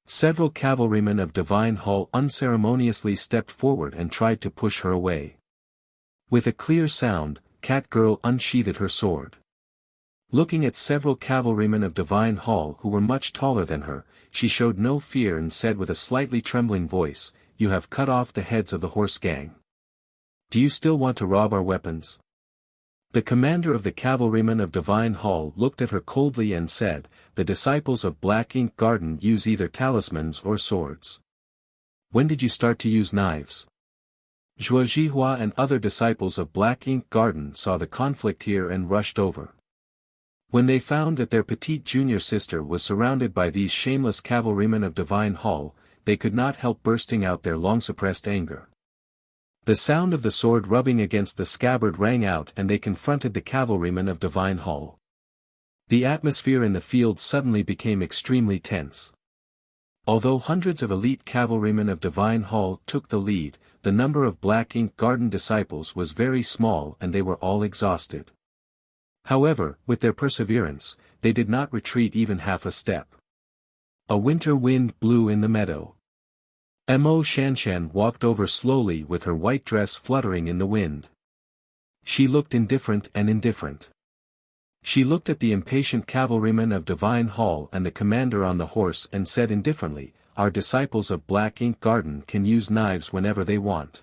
Several cavalrymen of Divine Hall unceremoniously stepped forward and tried to push her away. With a clear sound, Cat Girl unsheathed her sword. Looking at several cavalrymen of Divine Hall who were much taller than her, she showed no fear and said with a slightly trembling voice, "You have cut off the heads of the horse gang. Do you still want to rob our weapons?" The commander of the cavalrymen of Divine Hall looked at her coldly and said, "The disciples of Black Ink Garden use either talismans or swords. When did you start to use knives?" Zhuo and other disciples of Black Ink Garden saw the conflict here and rushed over. When they found that their petite junior sister was surrounded by these shameless cavalrymen of Divine Hall, they could not help bursting out their long-suppressed anger. The sound of the sword rubbing against the scabbard rang out and they confronted the cavalrymen of Divine Hall. The atmosphere in the field suddenly became extremely tense. Although hundreds of elite cavalrymen of Divine Hall took the lead, the number of Black Ink Garden disciples was very small and they were all exhausted. However, with their perseverance, they did not retreat even half a step. A winter wind blew in the meadow. Mo Shanshan walked over slowly with her white dress fluttering in the wind. She looked indifferent and indifferent. She looked at the impatient cavalryman of Divine Hall and the commander on the horse and said indifferently, "Our disciples of Black Ink Garden can use knives whenever they want.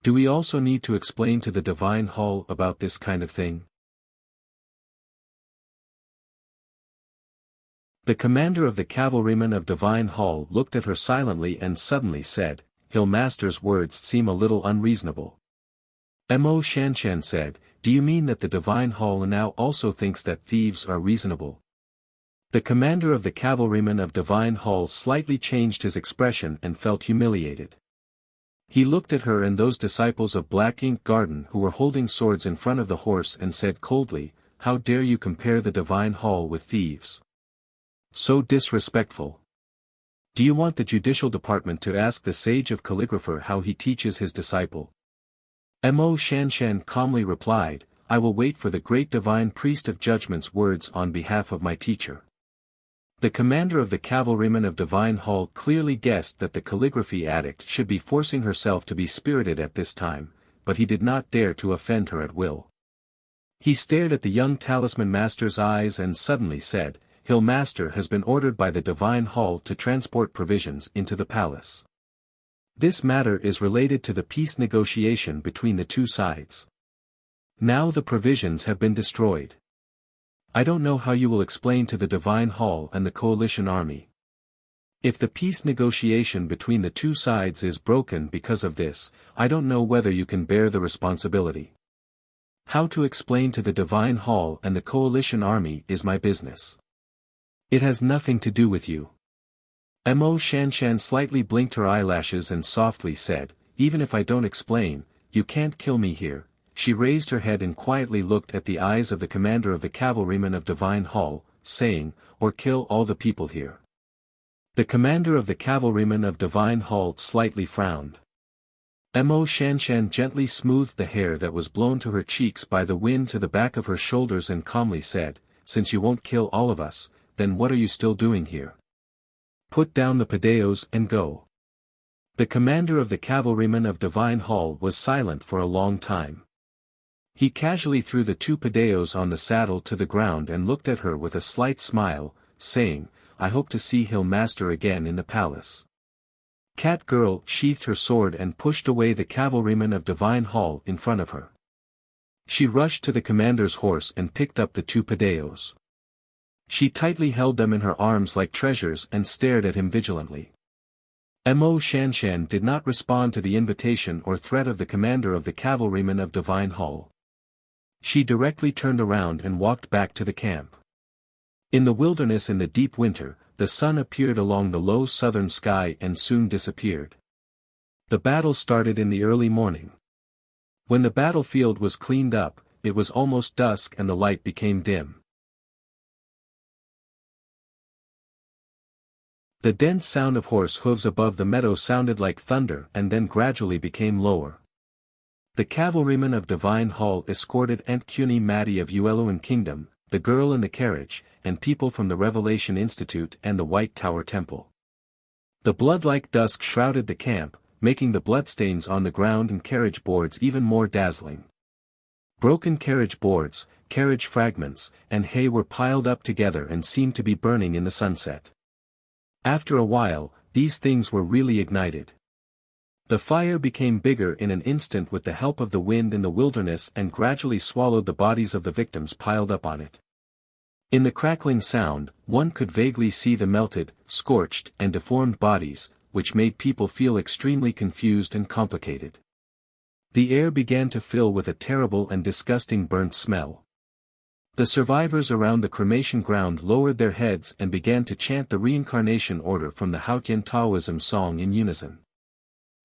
Do we also need to explain to the Divine Hall about this kind of thing?" The commander of the cavalrymen of Divine Hall looked at her silently and suddenly said, "Hill Master's words seem a little unreasonable." Mo Shanshan said, "Do you mean that the Divine Hall now also thinks that thieves are reasonable?" The commander of the cavalrymen of Divine Hall slightly changed his expression and felt humiliated. He looked at her and those disciples of Black Ink Garden who were holding swords in front of the horse and said coldly, "How dare you compare the Divine Hall with thieves? So disrespectful. Do you want the judicial department to ask the sage of calligrapher how he teaches his disciple?" Mo Shanshan calmly replied, "I will wait for the great divine priest of judgment's words on behalf of my teacher." The commander of the cavalrymen of Divine Hall clearly guessed that the calligraphy addict should be forcing herself to be spirited at this time, but he did not dare to offend her at will. He stared at the young talisman master's eyes and suddenly said, "Hill Master has been ordered by the Divine Hall to transport provisions into the palace. This matter is related to the peace negotiation between the two sides. Now the provisions have been destroyed. I don't know how you will explain to the Divine Hall and the coalition army. If the peace negotiation between the two sides is broken because of this, I don't know whether you can bear the responsibility. How to explain to the Divine Hall and the coalition army is my business. It has nothing to do with you." Mo Shanshan slightly blinked her eyelashes and softly said, "Even if I don't explain, you can't kill me here." She raised her head and quietly looked at the eyes of the commander of the cavalrymen of Divine Hall, saying, "Or kill all the people here." The commander of the cavalrymen of Divine Hall slightly frowned. Mo Shanshan gently smoothed the hair that was blown to her cheeks by the wind to the back of her shoulders and calmly said, "Since you won't kill all of us, then what are you still doing here? Put down the Padeos and go." The commander of the cavalrymen of Divine Hall was silent for a long time. He casually threw the two Padeos on the saddle to the ground and looked at her with a slight smile, saying, "I hope to see Hill Master again in the palace." Cat Girl sheathed her sword and pushed away the cavalrymen of Divine Hall in front of her. She rushed to the commander's horse and picked up the two Padeos. She tightly held them in her arms like treasures and stared at him vigilantly. Mo Shanshan did not respond to the invitation or threat of the commander of the cavalrymen of Divine Hall. She directly turned around and walked back to the camp. In the wilderness in the deep winter, the sun appeared along the low southern sky and soon disappeared. The battle started in the early morning. When the battlefield was cleaned up, it was almost dusk and the light became dim. The dense sound of horse hooves above the meadow sounded like thunder and then gradually became lower. The cavalrymen of Divine Hall escorted Aunt Cuny Mattie of Ueluan Kingdom, the girl in the carriage, and people from the Revelation Institute and the White Tower Temple. The blood-like dusk shrouded the camp, making the bloodstains on the ground and carriage boards even more dazzling. Broken carriage boards, carriage fragments, and hay were piled up together and seemed to be burning in the sunset. After a while, these things were really ignited. The fire became bigger in an instant with the help of the wind in the wilderness and gradually swallowed the bodies of the victims piled up on it. In the crackling sound, one could vaguely see the melted, scorched, and deformed bodies, which made people feel extremely confused and complicated. The air began to fill with a terrible and disgusting burnt smell. The survivors around the cremation ground lowered their heads and began to chant the reincarnation order from the Hautian Taoism song in unison.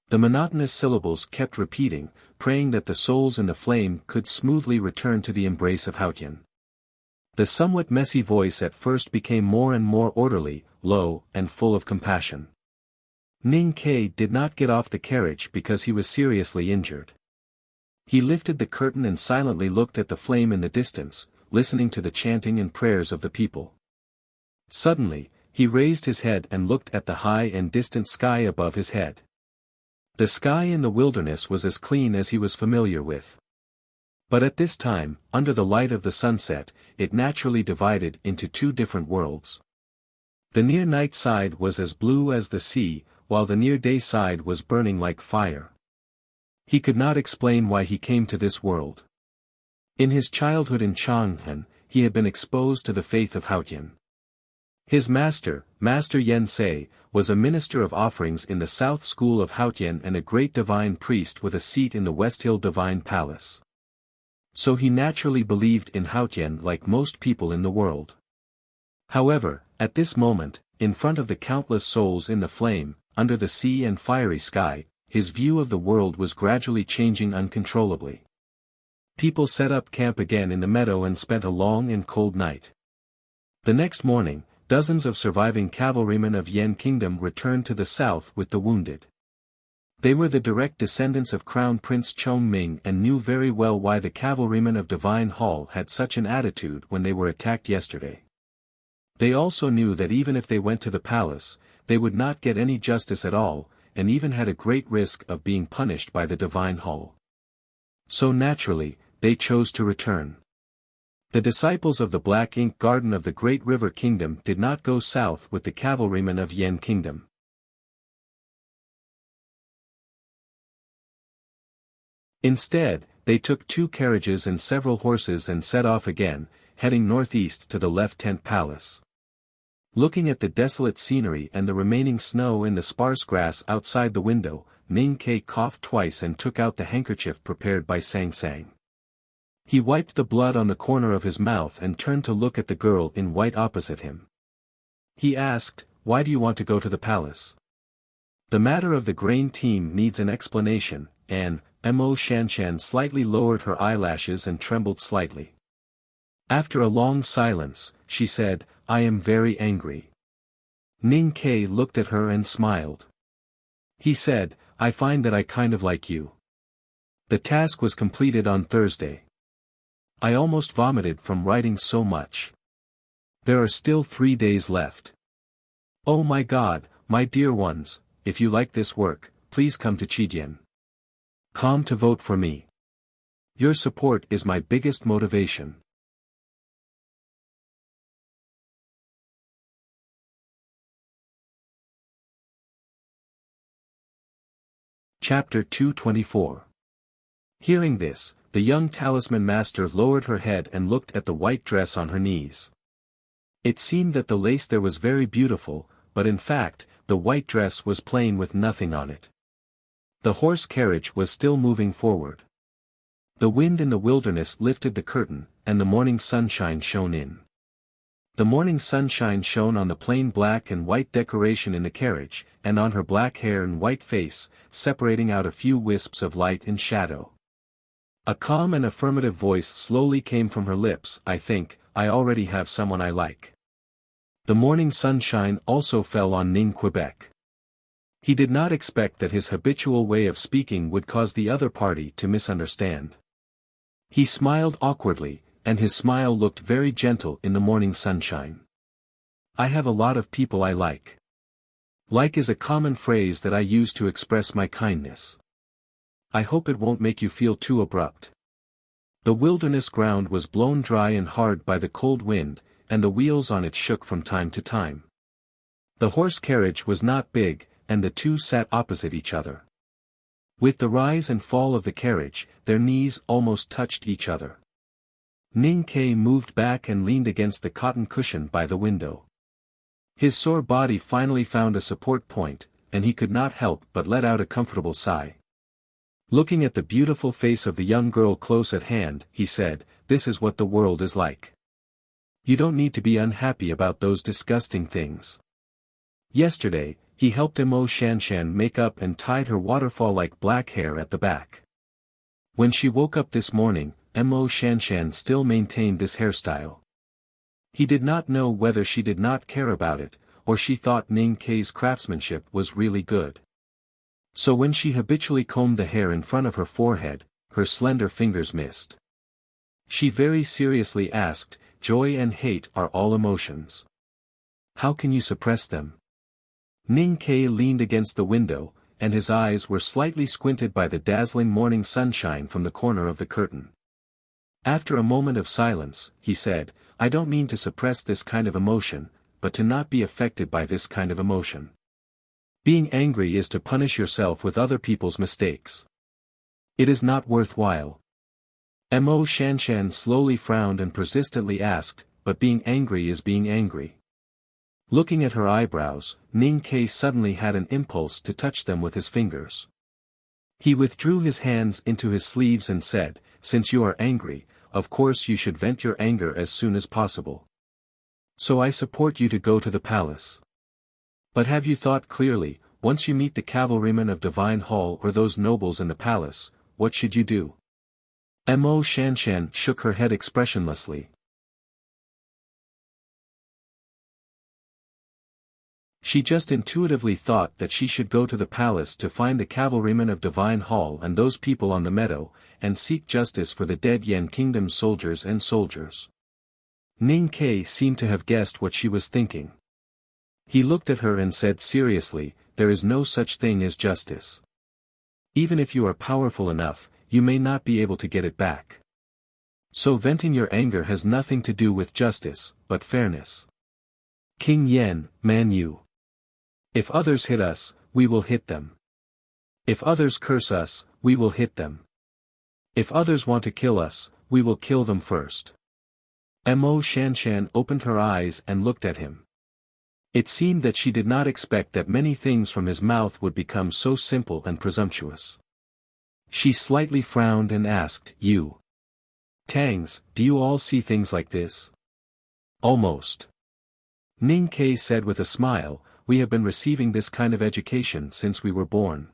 The monotonous syllables kept repeating, praying that the souls in the flame could smoothly return to the embrace of Hautian. The somewhat messy voice at first became more and more orderly, low, and full of compassion. Ning Kei did not get off the carriage because he was seriously injured. He lifted the curtain and silently looked at the flame in the distance, listening to the chanting and prayers of the people. Suddenly, he raised his head and looked at the high and distant sky above his head. The sky in the wilderness was as clean as he was familiar with. But at this time, under the light of the sunset, it naturally divided into two different worlds. The near-night side was as blue as the sea, while the near-day side was burning like fire. He could not explain why he came to this world. In his childhood in Chang'an, he had been exposed to the faith of Hautian. His master, Master Yen Sei, was a minister of offerings in the South School of Hautian and a great divine priest with a seat in the West Hill Divine Palace. So he naturally believed in Hautian like most people in the world. However, at this moment, in front of the countless souls in the flame, under the sea and fiery sky, his view of the world was gradually changing uncontrollably. People set up camp again in the meadow and spent a long and cold night. The next morning, dozens of surviving cavalrymen of Yen Kingdom returned to the south with the wounded. They were the direct descendants of Crown Prince Chongming and knew very well why the cavalrymen of Divine Hall had such an attitude when they were attacked yesterday. They also knew that even if they went to the palace, they would not get any justice at all, and even had a great risk of being punished by the Divine Hall. So naturally, they chose to return. The disciples of the Black Ink Garden of the Great River Kingdom did not go south with the cavalrymen of Yen Kingdom. Instead, they took 2 carriages and several horses and set off again, heading northeast to the Left Tent Palace. Looking at the desolate scenery and the remaining snow in the sparse grass outside the window, Ning Kei coughed twice and took out the handkerchief prepared by Sang Sang. He wiped the blood on the corner of his mouth and turned to look at the girl in white opposite him. He asked, "Why do you want to go to the palace?" "The matter of the grain team needs an explanation," and Mo Shanshan slightly lowered her eyelashes and trembled slightly. After a long silence, she said, "I am very angry." Ning Kei looked at her and smiled. He said, "I find that I kind of like you. The task was completed on Thursday. I almost vomited from writing so much. There are still 3 days left. Oh my God, my dear ones, if you like this work, please come to Chidian. Come to vote for me. Your support is my biggest motivation." Chapter 224. Hearing this, the young talisman master lowered her head and looked at the white dress on her knees. It seemed that the lace there was very beautiful, but in fact, the white dress was plain with nothing on it. The horse carriage was still moving forward. The wind in the wilderness lifted the curtain, and the morning sunshine shone in. The morning sunshine shone on the plain black and white decoration in the carriage, and on her black hair and white face, separating out a few wisps of light and shadow. A calm and affirmative voice slowly came from her lips. I think, I already have someone I like. The morning sunshine also fell on Ning Quebec. He did not expect that his habitual way of speaking would cause the other party to misunderstand. He smiled awkwardly, and his smile looked very gentle in the morning sunshine. I have a lot of people I like. Like is a common phrase that I use to express my kindness. I hope it won't make you feel too abrupt. The wilderness ground was blown dry and hard by the cold wind, and the wheels on it shook from time to time. The horse carriage was not big, and the two sat opposite each other. With the rise and fall of the carriage, their knees almost touched each other. Ning Ke moved back and leaned against the cotton cushion by the window. His sore body finally found a support point, and he could not help but let out a comfortable sigh. Looking at the beautiful face of the young girl close at hand, he said, "This is what the world is like. You don't need to be unhappy about those disgusting things." Yesterday, he helped Mo Shanshan make up and tied her waterfall-like black hair at the back. When she woke up this morning, Mo Shanshan still maintained this hairstyle. He did not know whether she did not care about it, or she thought Ning Ke's craftsmanship was really good. So when she habitually combed the hair in front of her forehead, her slender fingers missed. She very seriously asked, "Joy and hate are all emotions. How can you suppress them?" Ning Ke leaned against the window, and his eyes were slightly squinted by the dazzling morning sunshine from the corner of the curtain. After a moment of silence, he said, "I don't mean to suppress this kind of emotion, but to not be affected by this kind of emotion. Being angry is to punish yourself with other people's mistakes. It is not worthwhile." Mo Shanshan slowly frowned and persistently asked, "But being angry is being angry." Looking at her eyebrows, Ning Ke suddenly had an impulse to touch them with his fingers. He withdrew his hands into his sleeves and said, "Since you are angry, of course you should vent your anger as soon as possible. So I support you to go to the palace. But have you thought clearly, once you meet the cavalrymen of Divine Hall or those nobles in the palace, what should you do?" Mo Shanshan shook her head expressionlessly. She just intuitively thought that she should go to the palace to find the cavalrymen of Divine Hall and those people on the meadow, and seek justice for the dead Yan Kingdom's soldiers and soldiers. Ning Ke seemed to have guessed what she was thinking. He looked at her and said seriously, "There is no such thing as justice. Even if you are powerful enough, you may not be able to get it back. So venting your anger has nothing to do with justice, but fairness. King Yen, Man Yu. If others hit us, we will hit them. If others curse us, we will hit them. If others want to kill us, we will kill them first." Mo Shanshan opened her eyes and looked at him. It seemed that she did not expect that many things from his mouth would become so simple and presumptuous. She slightly frowned and asked, "You Tangs, do you all see things like this?" "Almost." Ning Ke said with a smile, "We have been receiving this kind of education since we were born."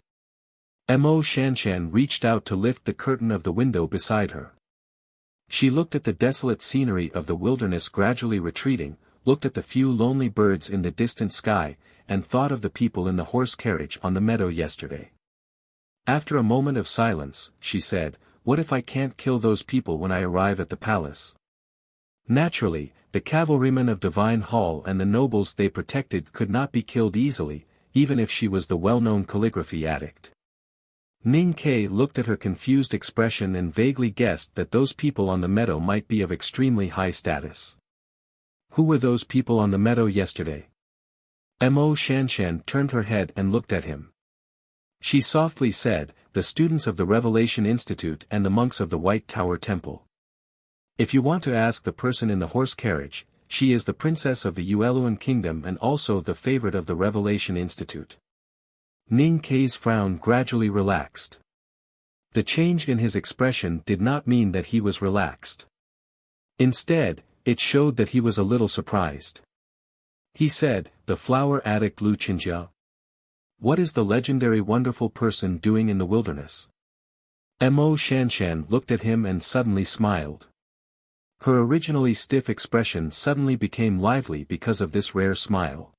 Mo Shanshan reached out to lift the curtain of the window beside her. She looked at the desolate scenery of the wilderness gradually retreating, looked at the few lonely birds in the distant sky, and thought of the people in the horse carriage on the meadow yesterday. After a moment of silence, she said, "What if I can't kill those people when I arrive at the palace?" Naturally, the cavalrymen of Divine Hall and the nobles they protected could not be killed easily, even if she was the well-known calligraphy addict. Ning Ke looked at her confused expression and vaguely guessed that those people on the meadow might be of extremely high status. Who were those people on the meadow yesterday? Mo Shanshan turned her head and looked at him. She softly said, "The students of the Revelation Institute and the monks of the White Tower Temple. If you want to ask the person in the horse carriage, she is the princess of the Yueluan Kingdom and also the favorite of the Revelation Institute." Ning Ke's frown gradually relaxed. The change in his expression did not mean that he was relaxed. Instead, It showed that he was a little surprised. He said, "The flower addict Lu Qinjia? What is the legendary wonderful person doing in the wilderness?" Mo Shanshan looked at him and suddenly smiled. Her originally stiff expression suddenly became lively because of this rare smile.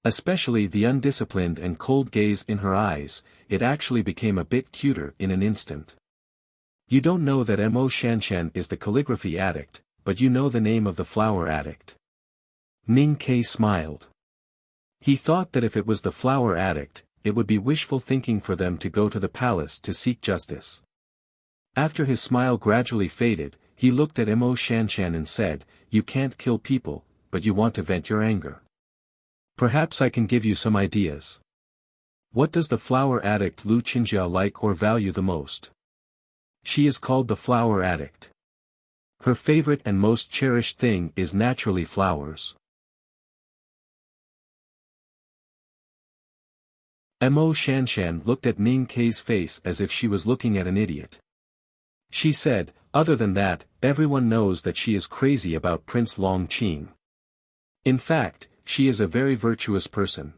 Especially the undisciplined and cold gaze in her eyes, it actually became a bit cuter in an instant. "You don't know that Mo Shanshan is the calligraphy addict, but you know the name of the flower addict." Ning Ke smiled. He thought that if it was the flower addict, it would be wishful thinking for them to go to the palace to seek justice. After his smile gradually faded, he looked at Mo Shanshan and said, "You can't kill people, but you want to vent your anger. Perhaps I can give you some ideas. What does the flower addict Lu Qinjia like or value the most?" "She is called the flower addict. Her favorite and most cherished thing is naturally flowers." Mo Shanshan looked at Ning Ke's face as if she was looking at an idiot. She said, "Other than that, everyone knows that she is crazy about Prince Long Qing. In fact, she is a very virtuous person."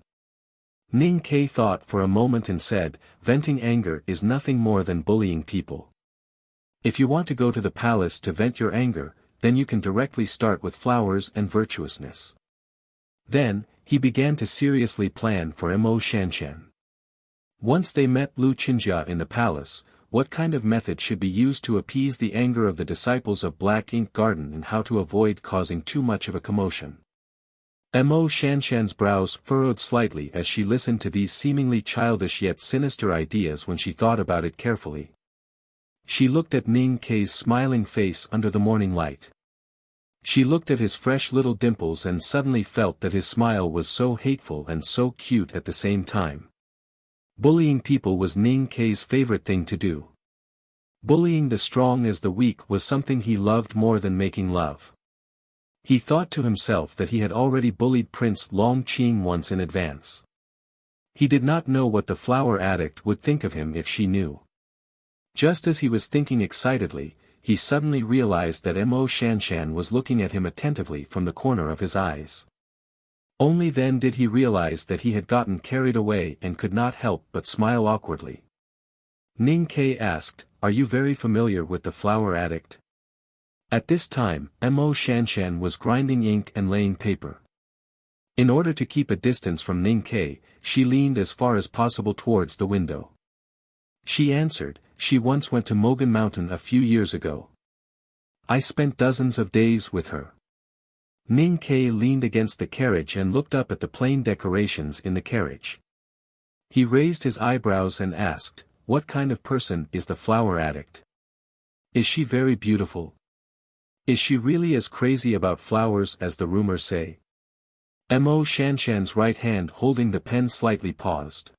Ning Ke thought for a moment and said, "Venting anger is nothing more than bullying people. If you want to go to the palace to vent your anger, then you can directly start with flowers and virtuousness." Then, he began to seriously plan for Mo Shanshan. Once they met Lu Qinjia in the palace, what kind of method should be used to appease the anger of the disciples of Black Ink Garden and how to avoid causing too much of a commotion. Mo Shanshan's brows furrowed slightly as she listened to these seemingly childish yet sinister ideas when she thought about it carefully. She looked at Ning Ke's smiling face under the morning light. She looked at his fresh little dimples and suddenly felt that his smile was so hateful and so cute at the same time. Bullying people was Ning Ke's favorite thing to do. Bullying the strong as the weak was something he loved more than making love. He thought to himself that he had already bullied Prince Long Qing once in advance. He did not know what the flower addict would think of him if she knew. Just as he was thinking excitedly, he suddenly realized that Mo Shanshan was looking at him attentively from the corner of his eyes. Only then did he realize that he had gotten carried away and could not help but smile awkwardly. Ning Ke asked, "Are you very familiar with the flower addict?" At this time, Mo Shanshan was grinding ink and laying paper. In order to keep a distance from Ning Ke, she leaned as far as possible towards the window. She answered, "She once went to Mogan Mountain a few years ago. I spent dozens of days with her." Ning Ke leaned against the carriage and looked up at the plain decorations in the carriage. He raised his eyebrows and asked, "What kind of person is the flower addict? Is she very beautiful? Is she really as crazy about flowers as the rumors say?" Mo Shanshan's right hand holding the pen slightly paused.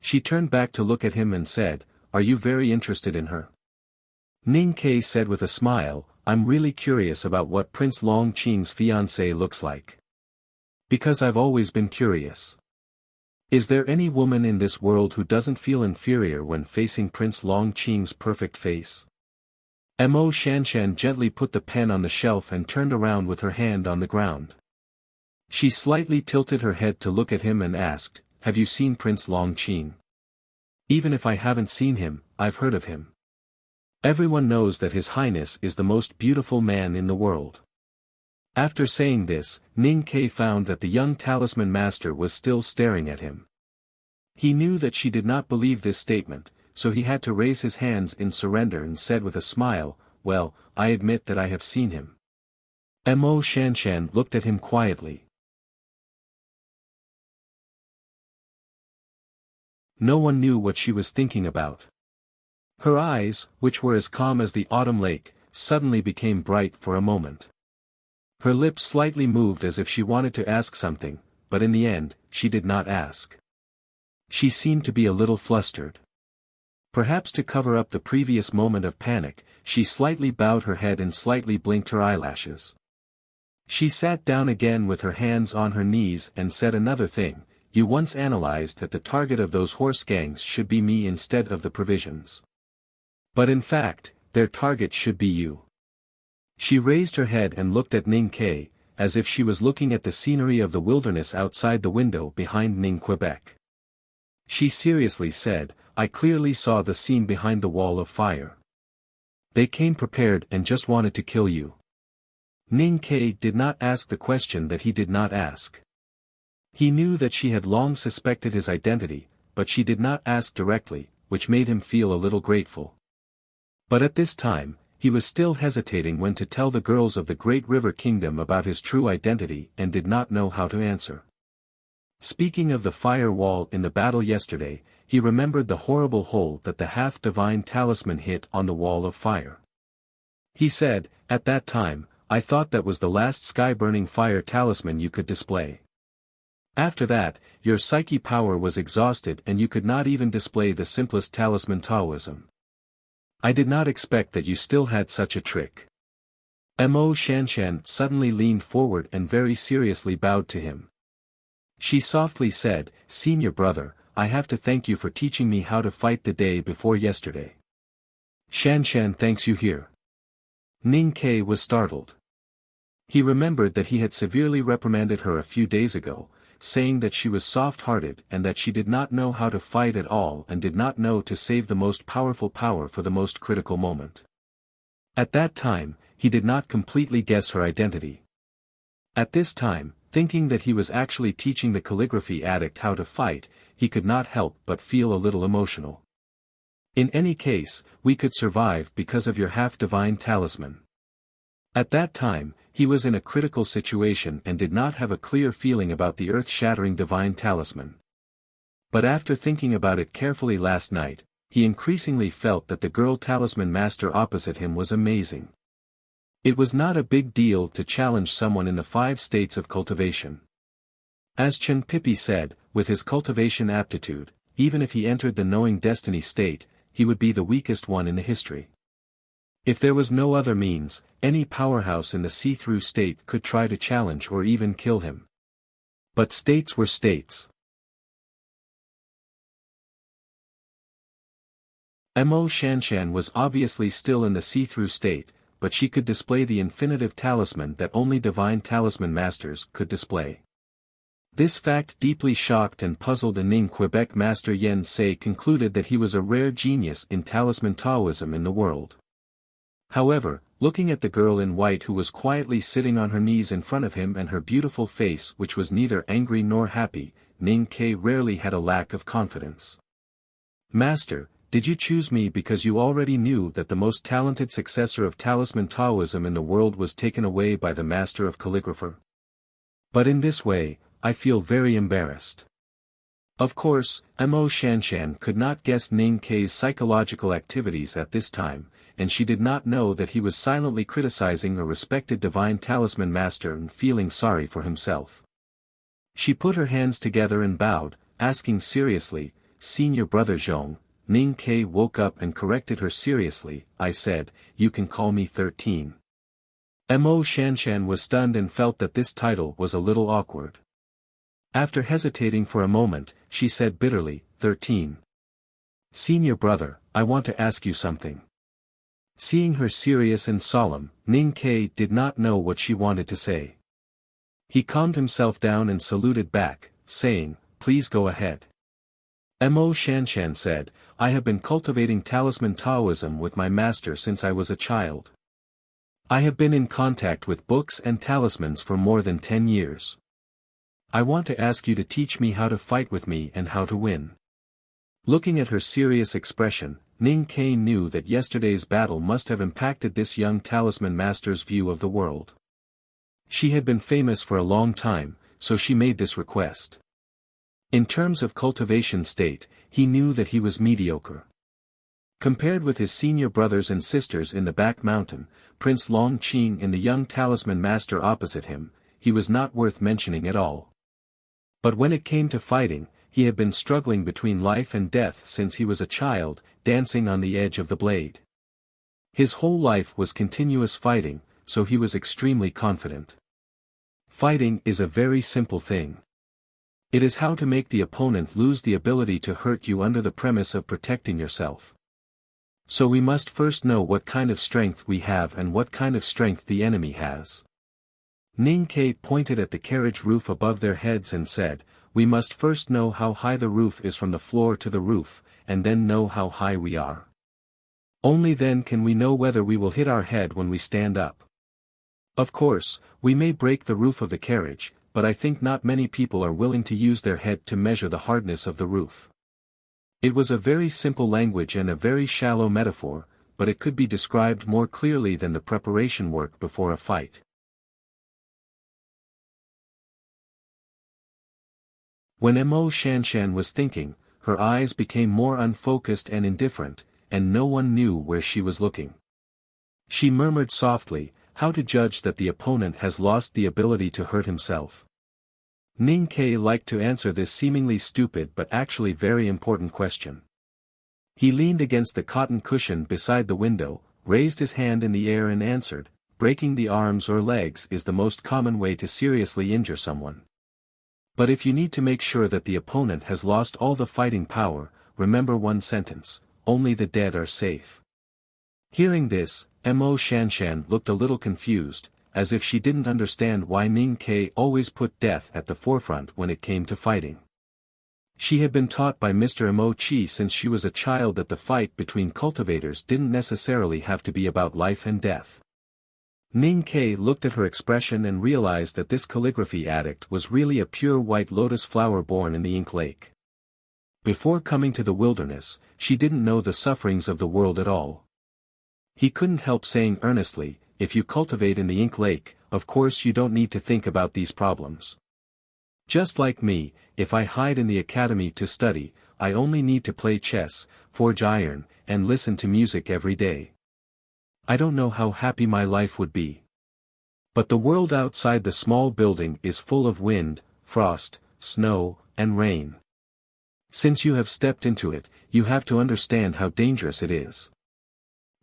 She turned back to look at him and said, "Are you very interested in her?" Ning Ke said with a smile, "I'm really curious about what Prince Long Qing's fiancée looks like. Because I've always been curious. Is there any woman in this world who doesn't feel inferior when facing Prince Long Qing's perfect face?" Mo Shanshan gently put the pen on the shelf and turned around with her hand on the ground. She slightly tilted her head to look at him and asked, "Have you seen Prince Long Qing?" "Even if I haven't seen him, I've heard of him. Everyone knows that His Highness is the most beautiful man in the world." After saying this, Ning Ke found that the young talisman master was still staring at him. He knew that she did not believe this statement, so he had to raise his hands in surrender and said with a smile, "Well, I admit that I have seen him." Mo Shanshan looked at him quietly. No one knew what she was thinking about. Her eyes, which were as calm as the autumn lake, suddenly became bright for a moment. Her lips slightly moved as if she wanted to ask something, but in the end, she did not ask. She seemed to be a little flustered. Perhaps to cover up the previous moment of panic, she slightly bowed her head and slightly blinked her eyelashes. She sat down again with her hands on her knees and said another thing, "You once analyzed that the target of those horse gangs should be me instead of the provisions. But in fact, their target should be you. She raised her head and looked at Ning Ke, as if she was looking at the scenery of the wilderness outside the window behind Ning Quebec. She seriously said, I clearly saw the scene behind the wall of fire. They came prepared and just wanted to kill you. Ning Ke did not ask the question that he did not ask. He knew that she had long suspected his identity, but she did not ask directly, which made him feel a little grateful. But at this time, he was still hesitating when to tell the girls of the Great River Kingdom about his true identity and did not know how to answer. Speaking of the fire wall in the battle yesterday, he remembered the horrible hole that the half-divine talisman hit on the wall of fire. He said, at that time, I thought that was the last sky-burning fire talisman you could display. After that, your psyche power was exhausted and you could not even display the simplest talisman Taoism. I did not expect that you still had such a trick. Mo Shanshan suddenly leaned forward and very seriously bowed to him. She softly said, Senior brother, I have to thank you for teaching me how to fight the day before yesterday. Shanshan thanks you here. Ning Ke was startled. He remembered that he had severely reprimanded her a few days ago, saying that she was soft-hearted and that she did not know how to fight at all and did not know to save the most powerful power for the most critical moment. At that time, he did not completely guess her identity. At this time, thinking that he was actually teaching the calligraphy addict how to fight, he could not help but feel a little emotional. In any case, we could survive because of your half-divine talisman. At that time, he was in a critical situation and did not have a clear feeling about the earth-shattering divine talisman. But after thinking about it carefully last night, he increasingly felt that the girl talisman master opposite him was amazing. It was not a big deal to challenge someone in the 5 states of cultivation. As Chen Pipi said, with his cultivation aptitude, even if he entered the knowing destiny state, he would be the weakest one in the history. If there was no other means, any powerhouse in the see-through state could try to challenge or even kill him. But states were states. Mo Shanshan was obviously still in the see-through state, but she could display the infinitive talisman that only divine talisman masters could display. This fact deeply shocked and puzzled Ning Quebec master Yen Sei concluded that he was a rare genius in talisman Taoism in the world. However, looking at the girl in white who was quietly sitting on her knees in front of him and her beautiful face which was neither angry nor happy, Ning Ke rarely had a lack of confidence. Master, did you choose me because you already knew that the most talented successor of talisman Taoism in the world was taken away by the master of calligrapher? But in this way, I feel very embarrassed. Of course, Mo Shanshan could not guess Ning Ke's psychological activities at this time, and she did not know that he was silently criticizing a respected divine talisman master and feeling sorry for himself. She put her hands together and bowed, asking seriously, Senior brother Zhong. Ning Ke woke up and corrected her seriously, I said, you can call me 13. Mo Shanshan was stunned and felt that this title was a little awkward. After hesitating for a moment, she said bitterly, 13. Senior brother, I want to ask you something. Seeing her serious and solemn, Ning Ke did not know what she wanted to say. He calmed himself down and saluted back, saying, please go ahead. Mo Shanshan said, I have been cultivating talisman Taoism with my master since I was a child. I have been in contact with books and talismans for more than 10 years. I want to ask you to teach me how to fight with me and how to win. Looking at her serious expression, Ning Ke knew that yesterday's battle must have impacted this young talisman master's view of the world. She had been famous for a long time, so she made this request. In terms of cultivation state, he knew that he was mediocre. Compared with his senior brothers and sisters in the back mountain, Prince Long Qing and the young talisman master opposite him, he was not worth mentioning at all. But when it came to fighting, he had been struggling between life and death since he was a child, dancing on the edge of the blade. His whole life was continuous fighting, so he was extremely confident. Fighting is a very simple thing. It is how to make the opponent lose the ability to hurt you under the premise of protecting yourself. So we must first know what kind of strength we have and what kind of strength the enemy has. Ning Ke pointed at the carriage roof above their heads and said, "We must first know how high the roof is from the floor to the roof, and then know how high we are. Only then can we know whether we will hit our head when we stand up. Of course, we may break the roof of the carriage, but I think not many people are willing to use their head to measure the hardness of the roof." It was a very simple language and a very shallow metaphor, but it could be described more clearly than the preparation work before a fight. When Mo Shanshan was thinking, her eyes became more unfocused and indifferent, and no one knew where she was looking. She murmured softly, "How to judge that the opponent has lost the ability to hurt himself?" Ning Ke liked to answer this seemingly stupid but actually very important question. He leaned against the cotton cushion beside the window, raised his hand in the air and answered, "Breaking the arms or legs is the most common way to seriously injure someone. But if you need to make sure that the opponent has lost all the fighting power, remember one sentence: only the dead are safe." Hearing this, Mo Shanshan looked a little confused, as if she didn't understand why Ning Ke always put death at the forefront when it came to fighting. She had been taught by Mr. Mo Chi since she was a child that the fight between cultivators didn't necessarily have to be about life and death. Ning Ke looked at her expression and realized that this calligraphy addict was really a pure white lotus flower born in the ink lake. Before coming to the wilderness, she didn't know the sufferings of the world at all. He couldn't help saying earnestly, "If you cultivate in the ink lake, of course you don't need to think about these problems. Just like me, if I hide in the academy to study, I only need to play chess, forge iron, and listen to music every day. I don't know how happy my life would be. But the world outside the small building is full of wind, frost, snow, and rain. Since you have stepped into it, you have to understand how dangerous it is."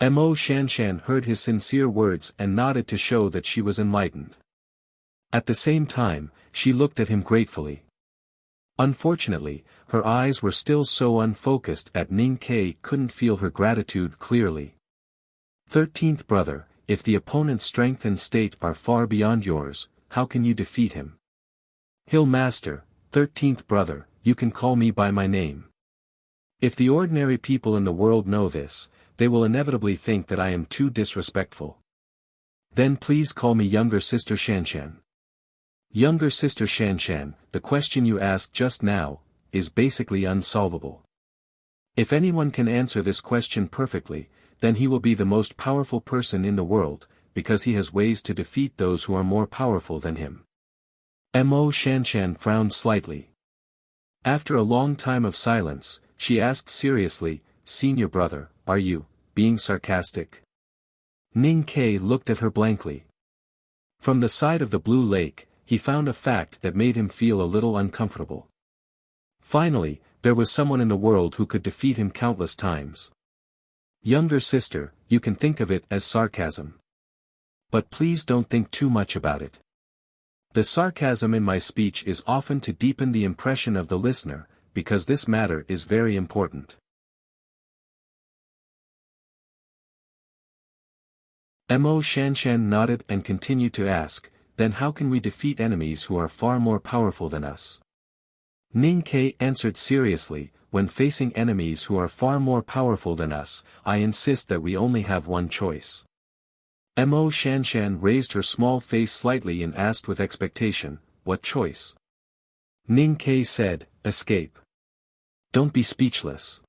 Mo Shanshan heard his sincere words and nodded to show that she was enlightened. At the same time, she looked at him gratefully. Unfortunately, her eyes were still so unfocused that Ning Ke couldn't feel her gratitude clearly. 13th brother, if the opponent's strength and state are far beyond yours, how can you defeat him? Hill Master, 13th brother, you can call me by my name. If the ordinary people in the world know this, they will inevitably think that I am too disrespectful. Then please call me younger sister Shanshan. Younger sister Shanshan, the question you asked just now, is basically unsolvable. If anyone can answer this question perfectly, then he will be the most powerful person in the world, because he has ways to defeat those who are more powerful than him. Mo Shanshan frowned slightly. After a long time of silence, she asked seriously, "Senior brother, are you being sarcastic?" Ning Ke looked at her blankly. From the side of the blue lake, he found a fact that made him feel a little uncomfortable. Finally, there was someone in the world who could defeat him countless times. Younger sister, you can think of it as sarcasm. But please don't think too much about it. The sarcasm in my speech is often to deepen the impression of the listener, because this matter is very important. Mo Shanshan nodded and continued to ask, "Then how can we defeat enemies who are far more powerful than us?" Ning Ke answered seriously, "When facing enemies who are far more powerful than us, I insist that we only have one choice." Mo Shanshan raised her small face slightly and asked with expectation, "What choice?" Ning Ke said, "Escape. Don't be speechless.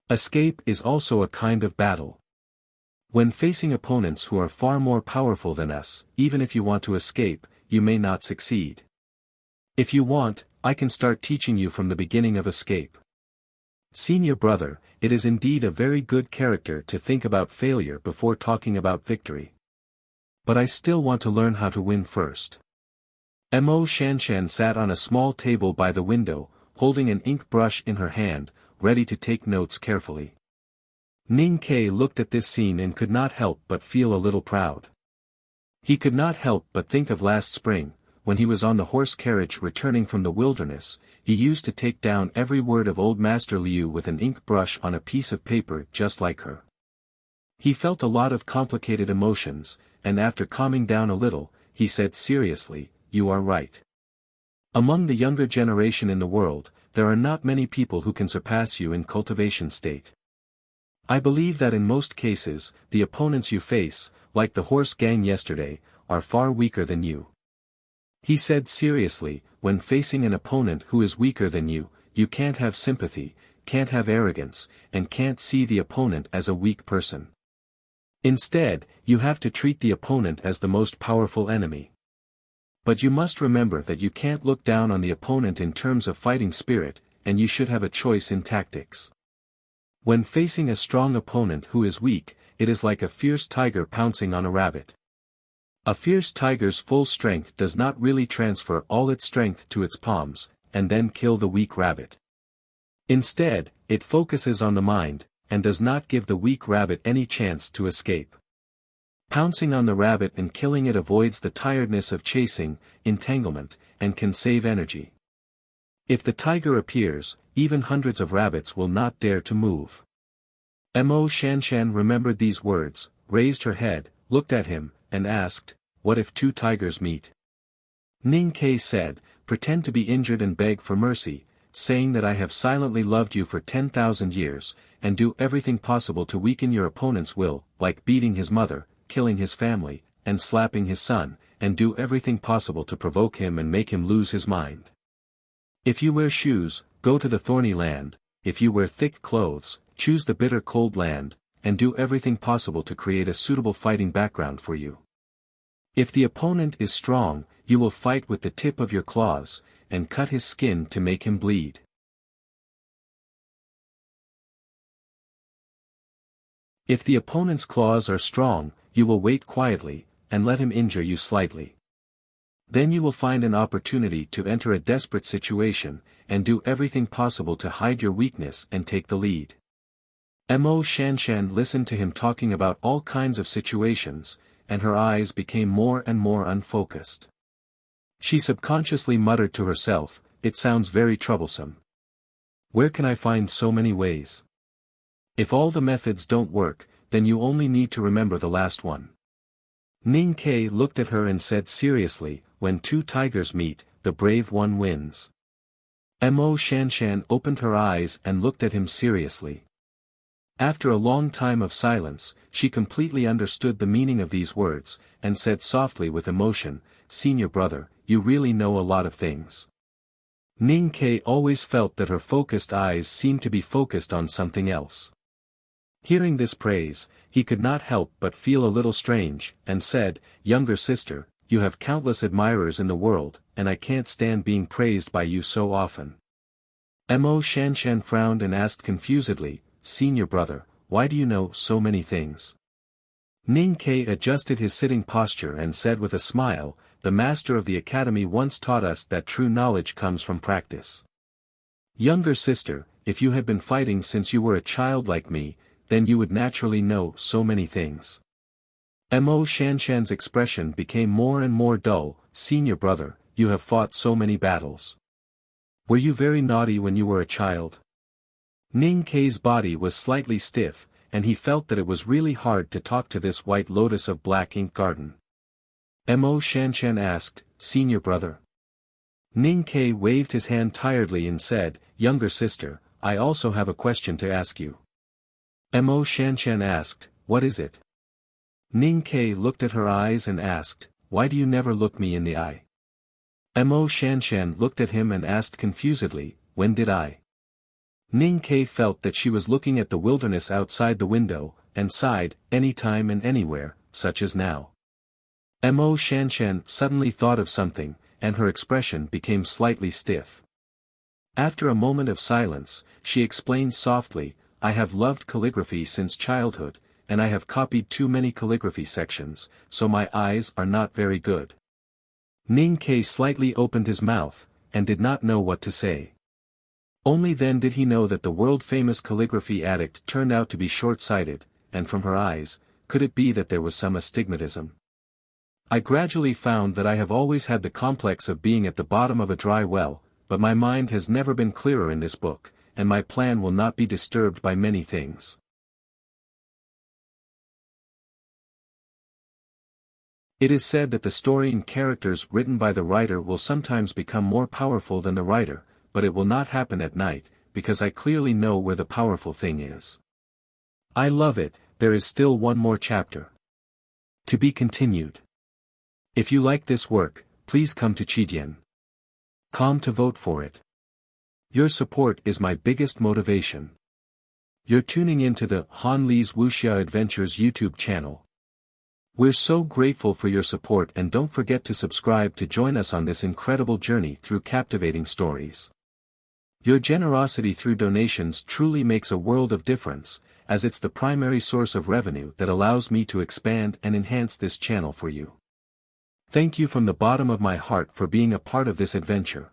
Escape is also a kind of battle. When facing opponents who are far more powerful than us, even if you want to escape, you may not succeed. If you want, I can start teaching you from the beginning of escape." Senior brother, it is indeed a very good character to think about failure before talking about victory. But I still want to learn how to win first. Mo Shanshan sat on a small table by the window, holding an ink brush in her hand, ready to take notes carefully. Ning Ke looked at this scene and could not help but feel a little proud. He could not help but think of last spring, when he was on the horse carriage returning from the wilderness. He used to take down every word of old Master Liu with an ink brush on a piece of paper just like her. He felt a lot of complicated emotions, and after calming down a little, he said seriously, "You are right. Among the younger generation in the world, there are not many people who can surpass you in cultivation state. I believe that in most cases, the opponents you face, like the horse gang yesterday, are far weaker than you." He said seriously, when facing an opponent who is weaker than you can't have sympathy, can't have arrogance, and can't see the opponent as a weak person. Instead, you have to treat the opponent as the most powerful enemy. But you must remember that you can't look down on the opponent in terms of fighting spirit, and you should have a choice in tactics. When facing a strong opponent who is weak, it is like a fierce tiger pouncing on a rabbit. A fierce tiger's full strength does not really transfer all its strength to its palms, and then kill the weak rabbit. Instead, it focuses on the mind, and does not give the weak rabbit any chance to escape. Pouncing on the rabbit and killing it avoids the tiredness of chasing, entanglement, and can save energy. If the tiger appears, even hundreds of rabbits will not dare to move. Mo Shanshan remembered these words, raised her head, looked at him, and asked, "What if two tigers meet?" Ning Ke said, "Pretend to be injured and beg for mercy, saying that I have silently loved you for 10,000 years, and do everything possible to weaken your opponent's will, like beating his mother, killing his family, and slapping his son, and do everything possible to provoke him and make him lose his mind. If you wear shoes, go to the thorny land, if you wear thick clothes, choose the bitter cold land, and do everything possible to create a suitable fighting background for you. If the opponent is strong, you will fight with the tip of your claws, and cut his skin to make him bleed. If the opponent's claws are strong, you will wait quietly, and let him injure you slightly. Then you will find an opportunity to enter a desperate situation, and do everything possible to hide your weakness and take the lead." Mo Shanshan listened to him talking about all kinds of situations, and her eyes became more and more unfocused. She subconsciously muttered to herself, "It sounds very troublesome. Where can I find so many ways? If all the methods don't work, then you only need to remember the last one." Ning Ke looked at her and said seriously, "When two tigers meet, the brave one wins." Mo Shanshan opened her eyes and looked at him seriously. After a long time of silence, she completely understood the meaning of these words, and said softly with emotion, "Senior brother, you really know a lot of things." Ning Ke always felt that her focused eyes seemed to be focused on something else. Hearing this praise, he could not help but feel a little strange, and said, "Younger sister, you have countless admirers in the world, and I can't stand being praised by you so often." Mo Shanshan frowned and asked confusedly, "Senior brother, why do you know so many things?" Ning Ke adjusted his sitting posture and said with a smile, "The master of the academy once taught us that true knowledge comes from practice. Younger sister, if you had been fighting since you were a child like me, then you would naturally know so many things." Mo Shanshan's expression became more and more dull. "Senior brother, you have fought so many battles. Were you very naughty when you were a child?" Ning Ke's body was slightly stiff, and he felt that it was really hard to talk to this white lotus of black ink garden. Mo Shanshan asked, "Senior brother?" Ning Ke waved his hand tiredly and said, "Younger sister, I also have a question to ask you." Mo Shanshan asked, "What is it?" Ning Ke looked at her eyes and asked, "Why do you never look me in the eye?" Mo Shanshan looked at him and asked confusedly, "When did I?" Ning Ke felt that she was looking at the wilderness outside the window, and sighed, "Any time and anywhere, such as now." Mo Shanshan suddenly thought of something, and her expression became slightly stiff. After a moment of silence, she explained softly, "I have loved calligraphy since childhood, and I have copied too many calligraphy sections, so my eyes are not very good." Ning Ke slightly opened his mouth, and did not know what to say. Only then did he know that the world-famous calligraphy addict turned out to be short-sighted, and from her eyes, could it be that there was some astigmatism? "I gradually found that I have always had the complex of being at the bottom of a dry well, but my mind has never been clearer in this book, and my plan will not be disturbed by many things." It is said that the story and characters written by the writer will sometimes become more powerful than the writer, but it will not happen at night, because I clearly know where the powerful thing is. I love it. There is still one more chapter. To be continued. If you like this work, please come to Chidian.com to vote for it. Your support is my biggest motivation. You're tuning into the Han Lee's Wuxia Adventures YouTube channel. We're so grateful for your support, and don't forget to subscribe to join us on this incredible journey through captivating stories. Your generosity through donations truly makes a world of difference, as it's the primary source of revenue that allows me to expand and enhance this channel for you. Thank you from the bottom of my heart for being a part of this adventure.